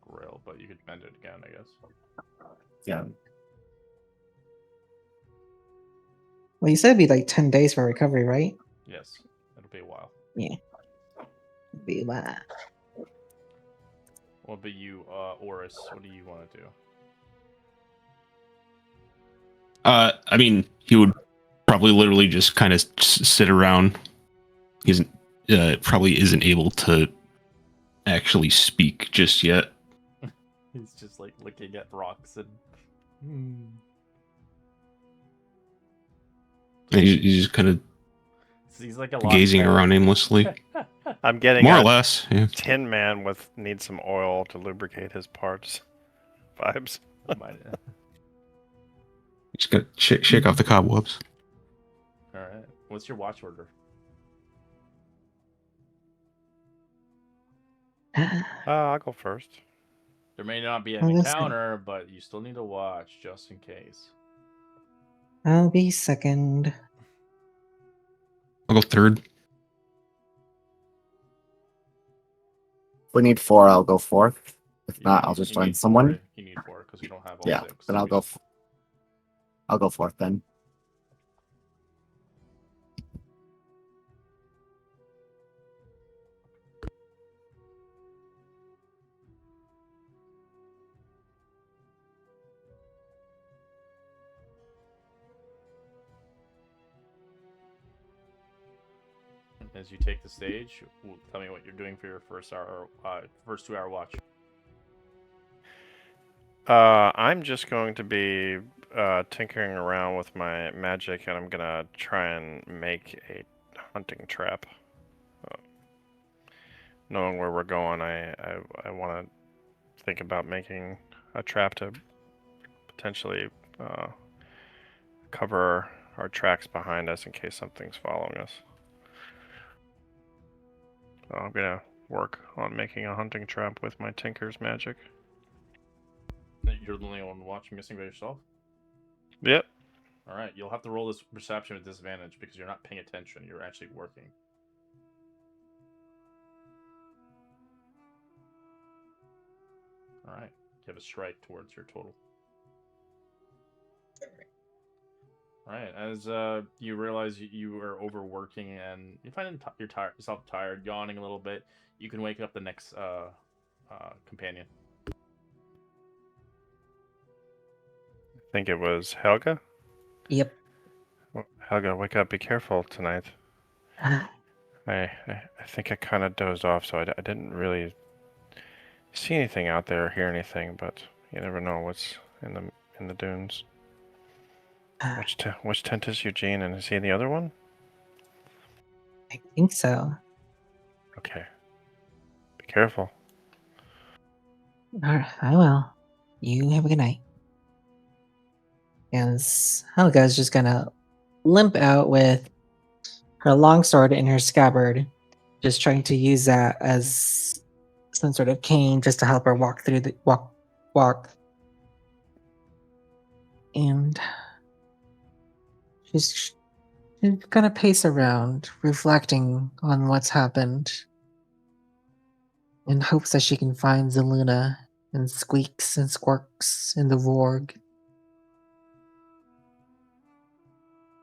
Grill, but you could mend it again, I guess. Yeah. Well, you said it'd be like 10 days for recovery, right? Yes, it'll be a while. Be that. What about you, Oris? What do you want to do? I mean, he would probably literally just kind of sit around. He's probably isn't able to actually speak just yet. He's just like looking at rocks and. And he's just kind of He's like a lost gazing man. around aimlessly. I'm getting More or a less, yeah. Tin Man with needs some oil to lubricate his parts vibes. Just got shake off the cobwebs. All right. What's your watch order? I'll go first. There may not be an I'll go second. encounter, but you still need to watch just in case. I'll be second. I'll go third. We need 4. I'll go 4th. If You not, need- I'll just you join need someone. 4. You need 4 because you don't have all Yeah, 6. then so I'll we go. just- I'll go 4th then. As you take the stage, tell me what you're doing for your first 2-hour watch. I'm just going to be tinkering around with my magic, and I'm gonna try and make a hunting trap. Knowing where we're going, I want to think about making a trap to potentially cover our tracks behind us in case something's following us. So I'm gonna work on making a hunting trap with my tinker's magic. You're the only one watching missing by yourself? Yep. Alright, you'll have to roll this perception with disadvantage because you're not paying attention. You're actually working. Alright, you have a strike towards your total. Alright, as you realize you are overworking and you find yourself tired, yawning a little bit, you can wake up the next companion. I think it was Helga. Yep. Well, Helga, wake up! Be careful tonight. I think I kind of dozed off, so I didn't really see anything out there or hear anything. But you never know what's in the dunes. Which tent is Eugene, and is he in the other one? I think so. Okay. Be careful. Alright, I will. You have a good night. As Helga is just gonna limp out with her longsword in her scabbard, just trying to use that as some sort of cane just to help her walk through the walk. And she's gonna pace around, reflecting on what's happened, in hopes that she can find Zeluna and Squeaks and Squirks and the Vorg.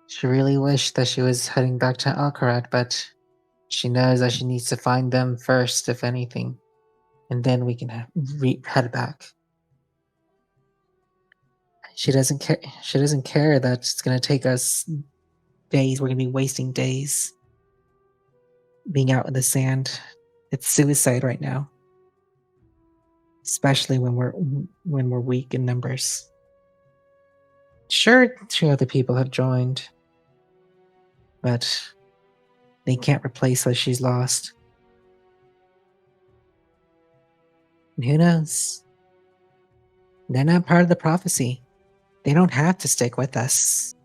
She really wished that she was heading back to Alcarat, but she knows that she needs to find them first, if anything, and then we can head back. She doesn't care. She doesn't care that it's gonna take us days. We're gonna be wasting days being out in the sand. It's suicide right now, especially when we're weak in numbers. Sure, 2 other people have joined, but they can't replace what she's lost. And who knows? They're not part of the prophecy. They don't have to stick with us.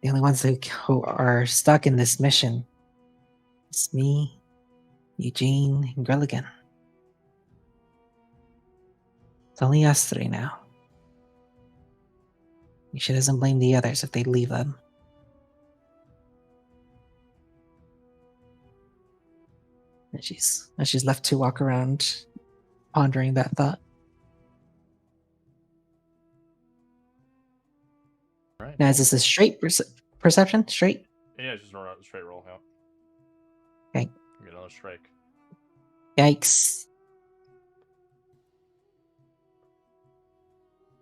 The only ones who are stuck in this mission is me, Eugene, and Grilligan. It's only us 3 now. She doesn't blame the others if they leave them. And she's left to walk around pondering that thought. Alright. Now, is this a straight perception? Straight? Yeah, just a straight roll, yeah. Okay. You get another strike. Yikes.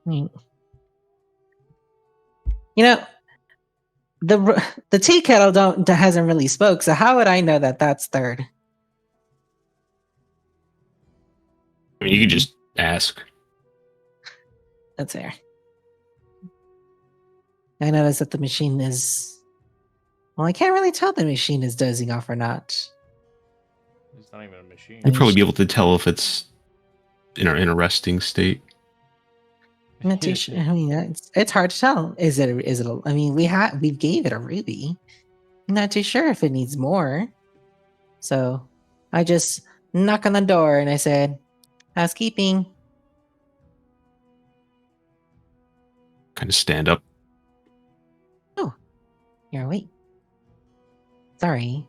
You know, the tea kettle hasn't really spoke, so how would I know that that's third? I mean, you could just ask. That's fair. I noticed that the machine is... Well, I can't really tell the machine is dozing off or not. It's not even a machine. You'd probably be able to tell if it's in a resting state. I'm not too sure. I mean, it's hard to tell. Is it? I mean, we gave it a ruby. I'm not too sure if it needs more. So, I just knock on the door, and I said, "Housekeeping." Kind of stand up. Oh, you're awake. Sorry.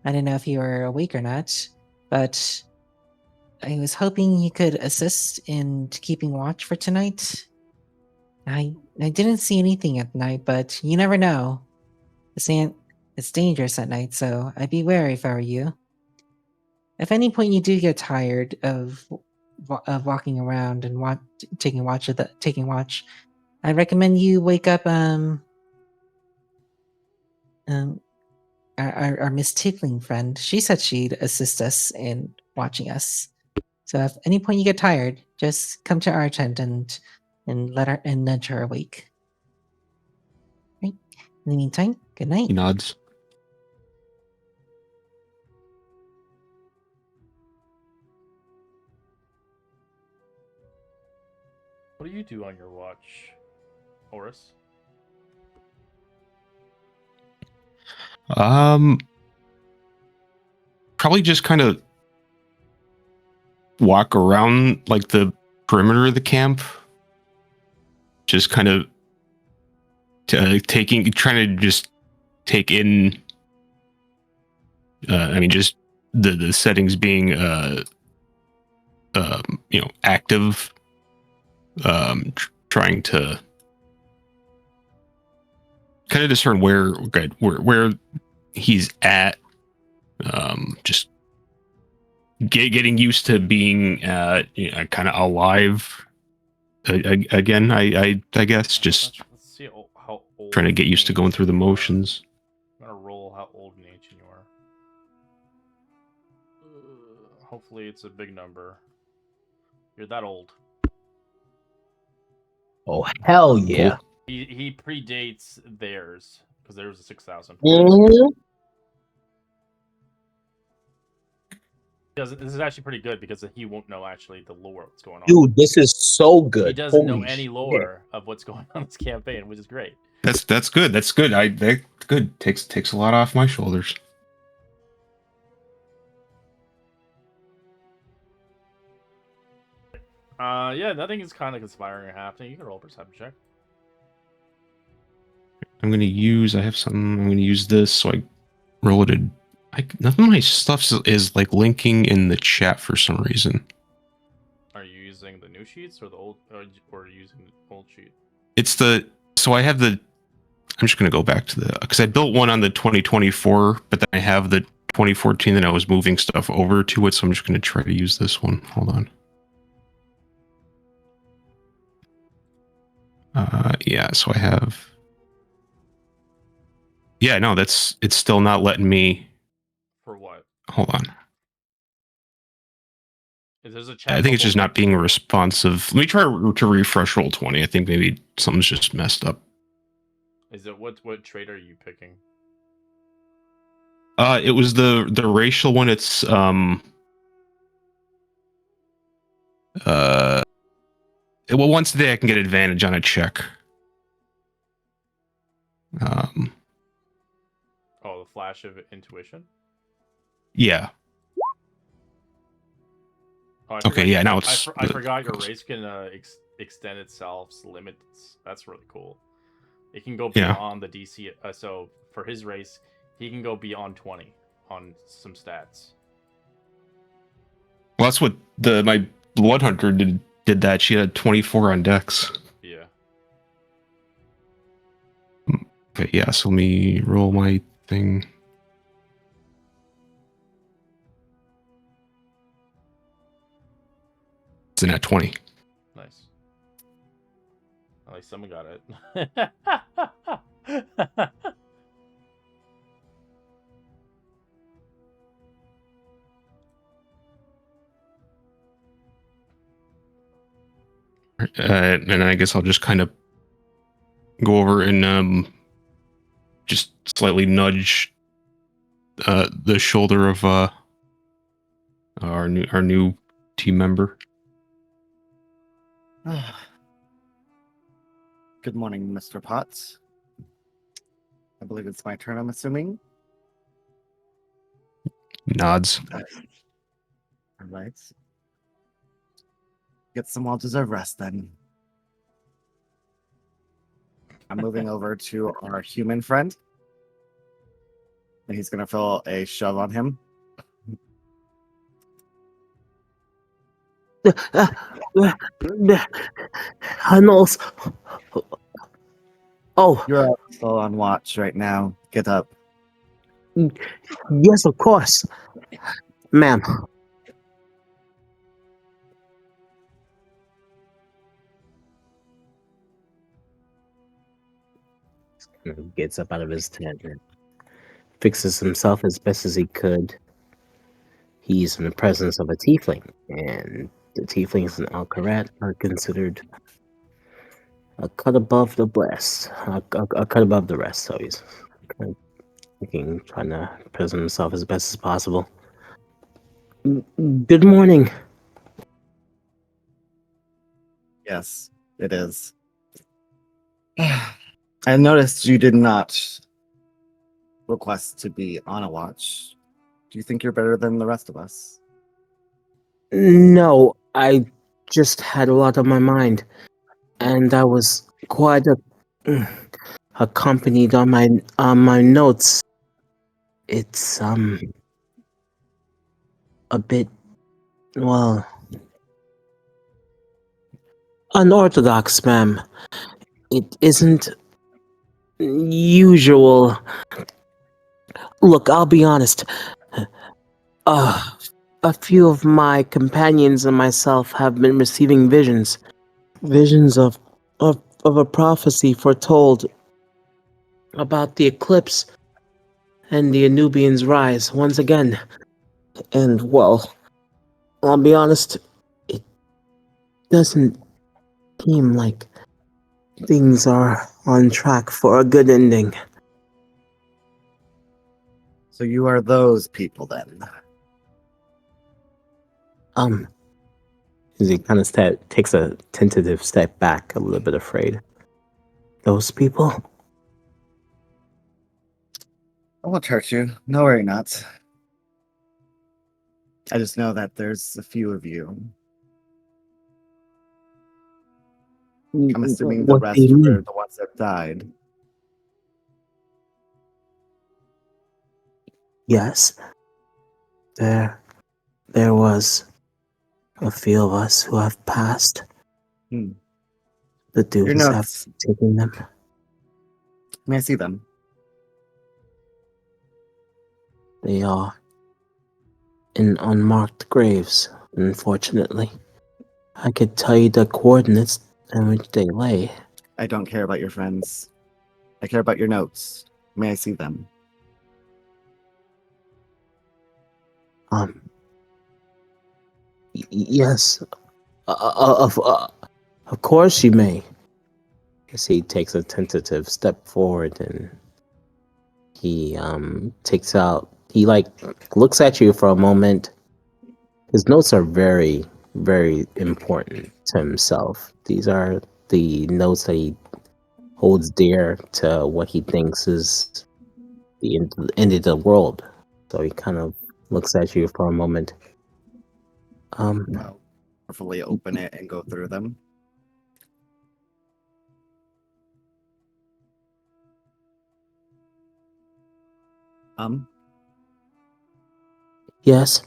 I didn't know if you were awake or not, but I was hoping you could assist in keeping watch for tonight. I didn't see anything at night, but you never know. It's dangerous at night, so I'd be wary if I were you. If any point you do get tired of walking around and taking watch, I recommend you wake up our Miss Tiefling friend. She said she'd assist us in watching us. So if any point you get tired, just come to our tent and let her and nudge her awake. Right. In the meantime, good night. He nods. What do you do on your watch, Horus? Probably just kind of walk around like the perimeter of the camp. Just kind of trying to just take in. I mean, just the settings being, active. Trying to kind of discern where he's at. Just getting used to being kind of alive again. I guess just Let's see how old. trying to get used to going through the motions. I'm gonna roll how old in ancient you are. Hopefully, it's a big number. You're that old. Oh, hell yeah. Cool. He predates theirs because theirs is 6,000. Mhm. This is actually pretty good because he won't know actually the lore what's going on. Dude, this is so good. He doesn't know Holy any shit. lore of what's going on in this campaign, which is great. That's good. That's good. That's good. Takes a lot off my shoulders. Yeah, nothing is kind of conspiring or happening. You can roll a perception check. I'm gonna use. I have something. I'm gonna use this. So I roll it. None of my stuff is like linking in the chat for some reason. Are you using the new sheets or the old, or are you using the old sheet? It's the. So I have the. I'm just gonna go back to the because I built one on the 2024, but then I have the 2014 that I was moving stuff over to it. So I'm just gonna try to use this one. Hold on. Yeah. So I have. Yeah, no, it's still not letting me. For what? Hold on. If there's a chat I think it's bubble just not being responsive. Let me try to refresh roll 20. I think maybe something's just messed up. Is it what trait are you picking? It was the racial one. It's well, once a day I can get advantage on a check. Oh, the flash of intuition. Yeah. Oh, I Okay, forgot yeah, you- now it's I forgot your race can extend itself's limits. That's really cool. It can go Yeah. beyond the DC. So for his race, he can go beyond 20 on some stats. Well, that's what my blood hunter did that. She had 24 on dex. Yeah. Okay, yeah, so let me roll my thing. It's in at 20. Nice. At least someone got it. And I guess I'll just kind of go over and just slightly nudge the shoulder of our new team member. Good morning, Mr. Potts. I believe it's my turn, I'm assuming. Nods. right. Get some well-deserved rest then. I'm moving over to our human friend. And he's gonna throw a shove on him. Tunnels. Oh, You're still on watch right now. Get up. yes, of course. Ma'am. Gets up out of his tent and fixes himself as best as he could. He's in the presence of a tiefling, and the tieflings in Alcarat are considered a cut above the rest. A cut above the rest, so he's kind of trying to present himself as best as possible. Good morning. Yes, it is. I noticed you did not request to be on a watch. Do you think you're better than the rest of us? No, I just had a lot on my mind, and I was quite accompanied on my notes. It's a bit, well, unorthodox, ma'am. It isn't usual. Look, I'll be honest. A few of my companions and myself have been receiving visions of a prophecy foretold about the eclipse and the Anubians' rise once again. And well, I'll be honest, it doesn't seem like things are on track for a good ending. So you are those people then? He kind of takes a tentative step back, a little bit afraid. Those people? I won't hurt you. No, worry not. I just know that there's a few of you. I'm assuming the What do rest you were mean? the ones that died. Yes. There was a few of us who have passed. Hmm. The Your dudes have notes. taken them. May I see them? They are in unmarked graves, unfortunately. I could tell you the coordinates in which they lay. I don't care about your friends. I care about your notes. May I see them? Yes. Of course you may. As he takes a tentative step forward and he takes out, he looks at you for a moment. His notes are very, very important to himself. These are the notes that he holds dear to what he thinks is the end of the world. So he kind of looks at you for a moment. I'll carefully open it and go through them. Yes.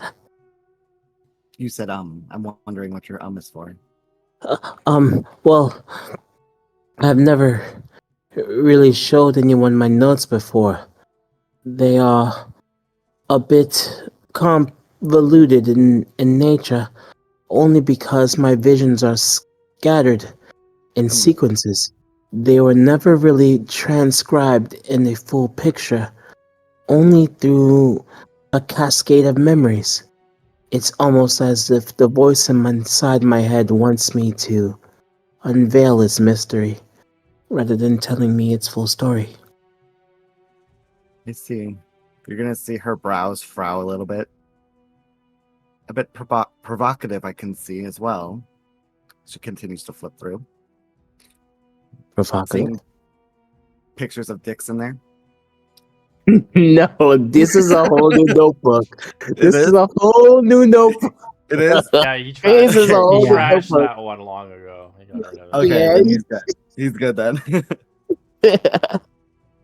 You said I'm wondering what your is for. Well, I've never really showed anyone my notes before. They are a bit convoluted in nature, only because my visions are scattered in sequences. They were never really transcribed in a full picture, only through a cascade of memories. It's almost as if the voice inside my head wants me to unveil its mystery, rather than telling me its full story. I see. You're gonna see her brows frown a little bit. A bit provocative, I can see as well. She continues to flip through. Provocative? Seeing pictures of dicks in there. No, this is a whole new notebook. It This is is? a whole new notebook. It is? Yeah, he Raze is a he whole Yeah. trashed notebook. that one long ago. He got rid of it. Okay, Yeah. then he's good. He's good then.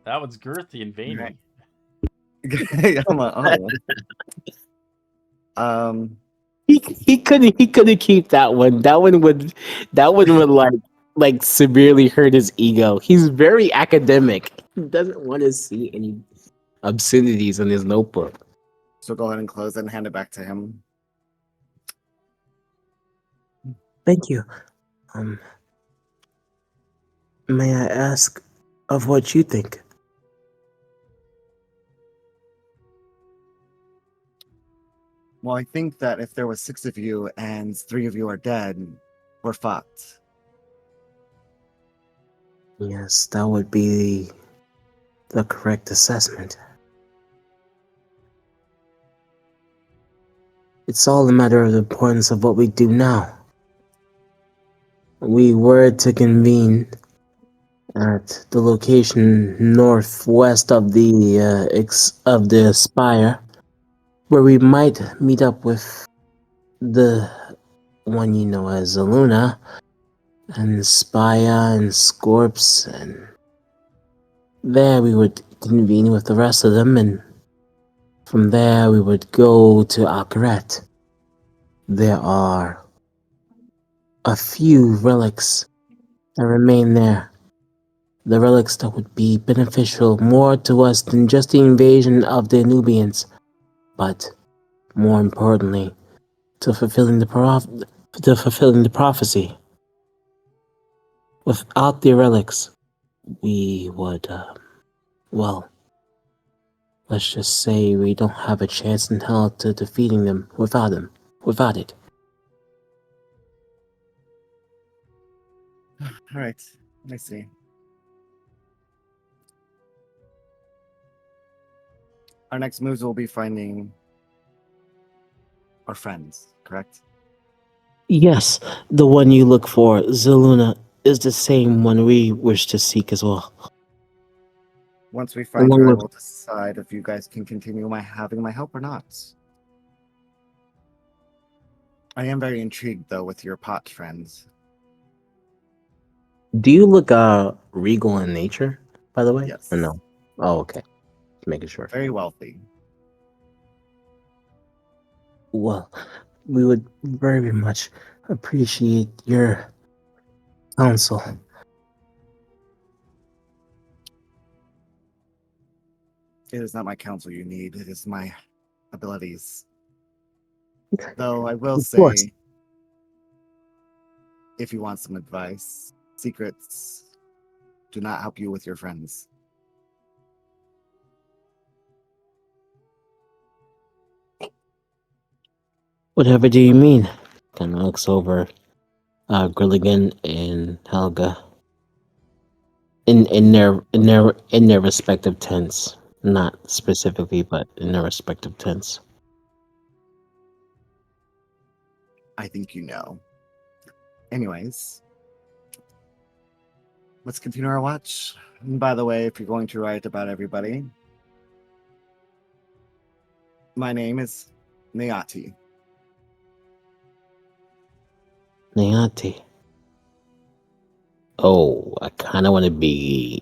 That one's girthy and veiny. Yeah, I'm like, oh. He couldn't keep that one. That one would like severely hurt his ego. He's very academic. He doesn't want to see any obscenities in his notebook. So go ahead and close it and hand it back to him. Thank you. May I ask of what you think? Well, I think that if there was 6 of you and 3 of you are dead, we're fucked. Yes, that would be the correct assessment. It's all a matter of the importance of what we do now. We were to convene at the location northwest of the spire, where we might meet up with the one you know as Aluna, and Spia and Scorps, and there we would convene with the rest of them, and from there we would go to Akaret. There are a few relics that remain there. The relics that would be beneficial more to us than just the invasion of the Nubians, but more importantly, to fulfilling the prophecy. Without the relics, we would, well, let's just say we don't have a chance in hell to defeating them without it. All right, I see. Our next moves will be finding our friends, correct? Yes, the one you look for, Zeluna, is the same one we wish to seek as well. Once we find her, Along I with- will decide if you guys can continue having my help or not. I am very intrigued, though, with your pot friends. Do you look regal in nature, by the way? Yes. Or no? Oh, okay. Just making sure. Very wealthy. Well, we would very much appreciate your counsel. It is not my counsel you need, it is my abilities. Though I will Of course. say, if you want some advice, secrets do not help you with your friends. Whatever do you mean? Kind of looks over Grilligan and Helga in their respective tents. Not specifically, but in their respective tents. I think you know. Anyways, let's continue our watch. And by the way, if you're going to write about everybody, my name is Nayati. Nayati. Oh, I kind of want to be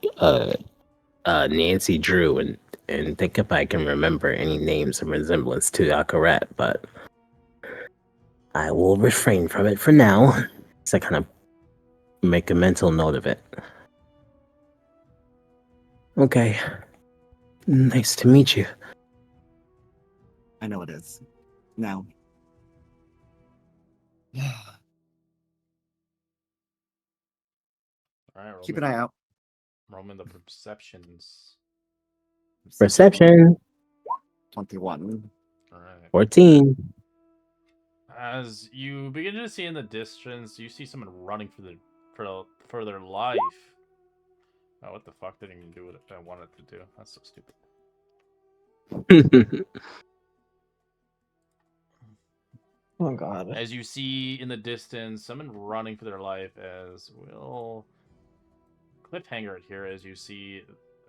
Nancy Drew and think if I can remember any names in resemblance to Akaret, but I will refrain from it for now. So I kind of make a mental note of it. Okay. Nice to meet you. I know it is. Now. All right, Keep an eye out. Roman the perceptions. Perception 21. All right. 14. As you begin to see in the distance, you see someone running for their life. Oh, what the fuck? Didn't even do what I wanted to do. That's so stupid. Oh god. As you see in the distance, someone running for their life. As we'll cliffhanger it here, as you see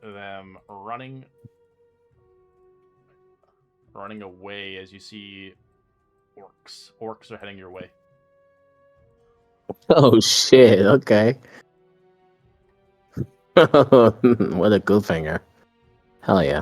them running away. As you see orcs. Orcs are heading your way. Oh shit! Okay. What a good finger. Hell yeah.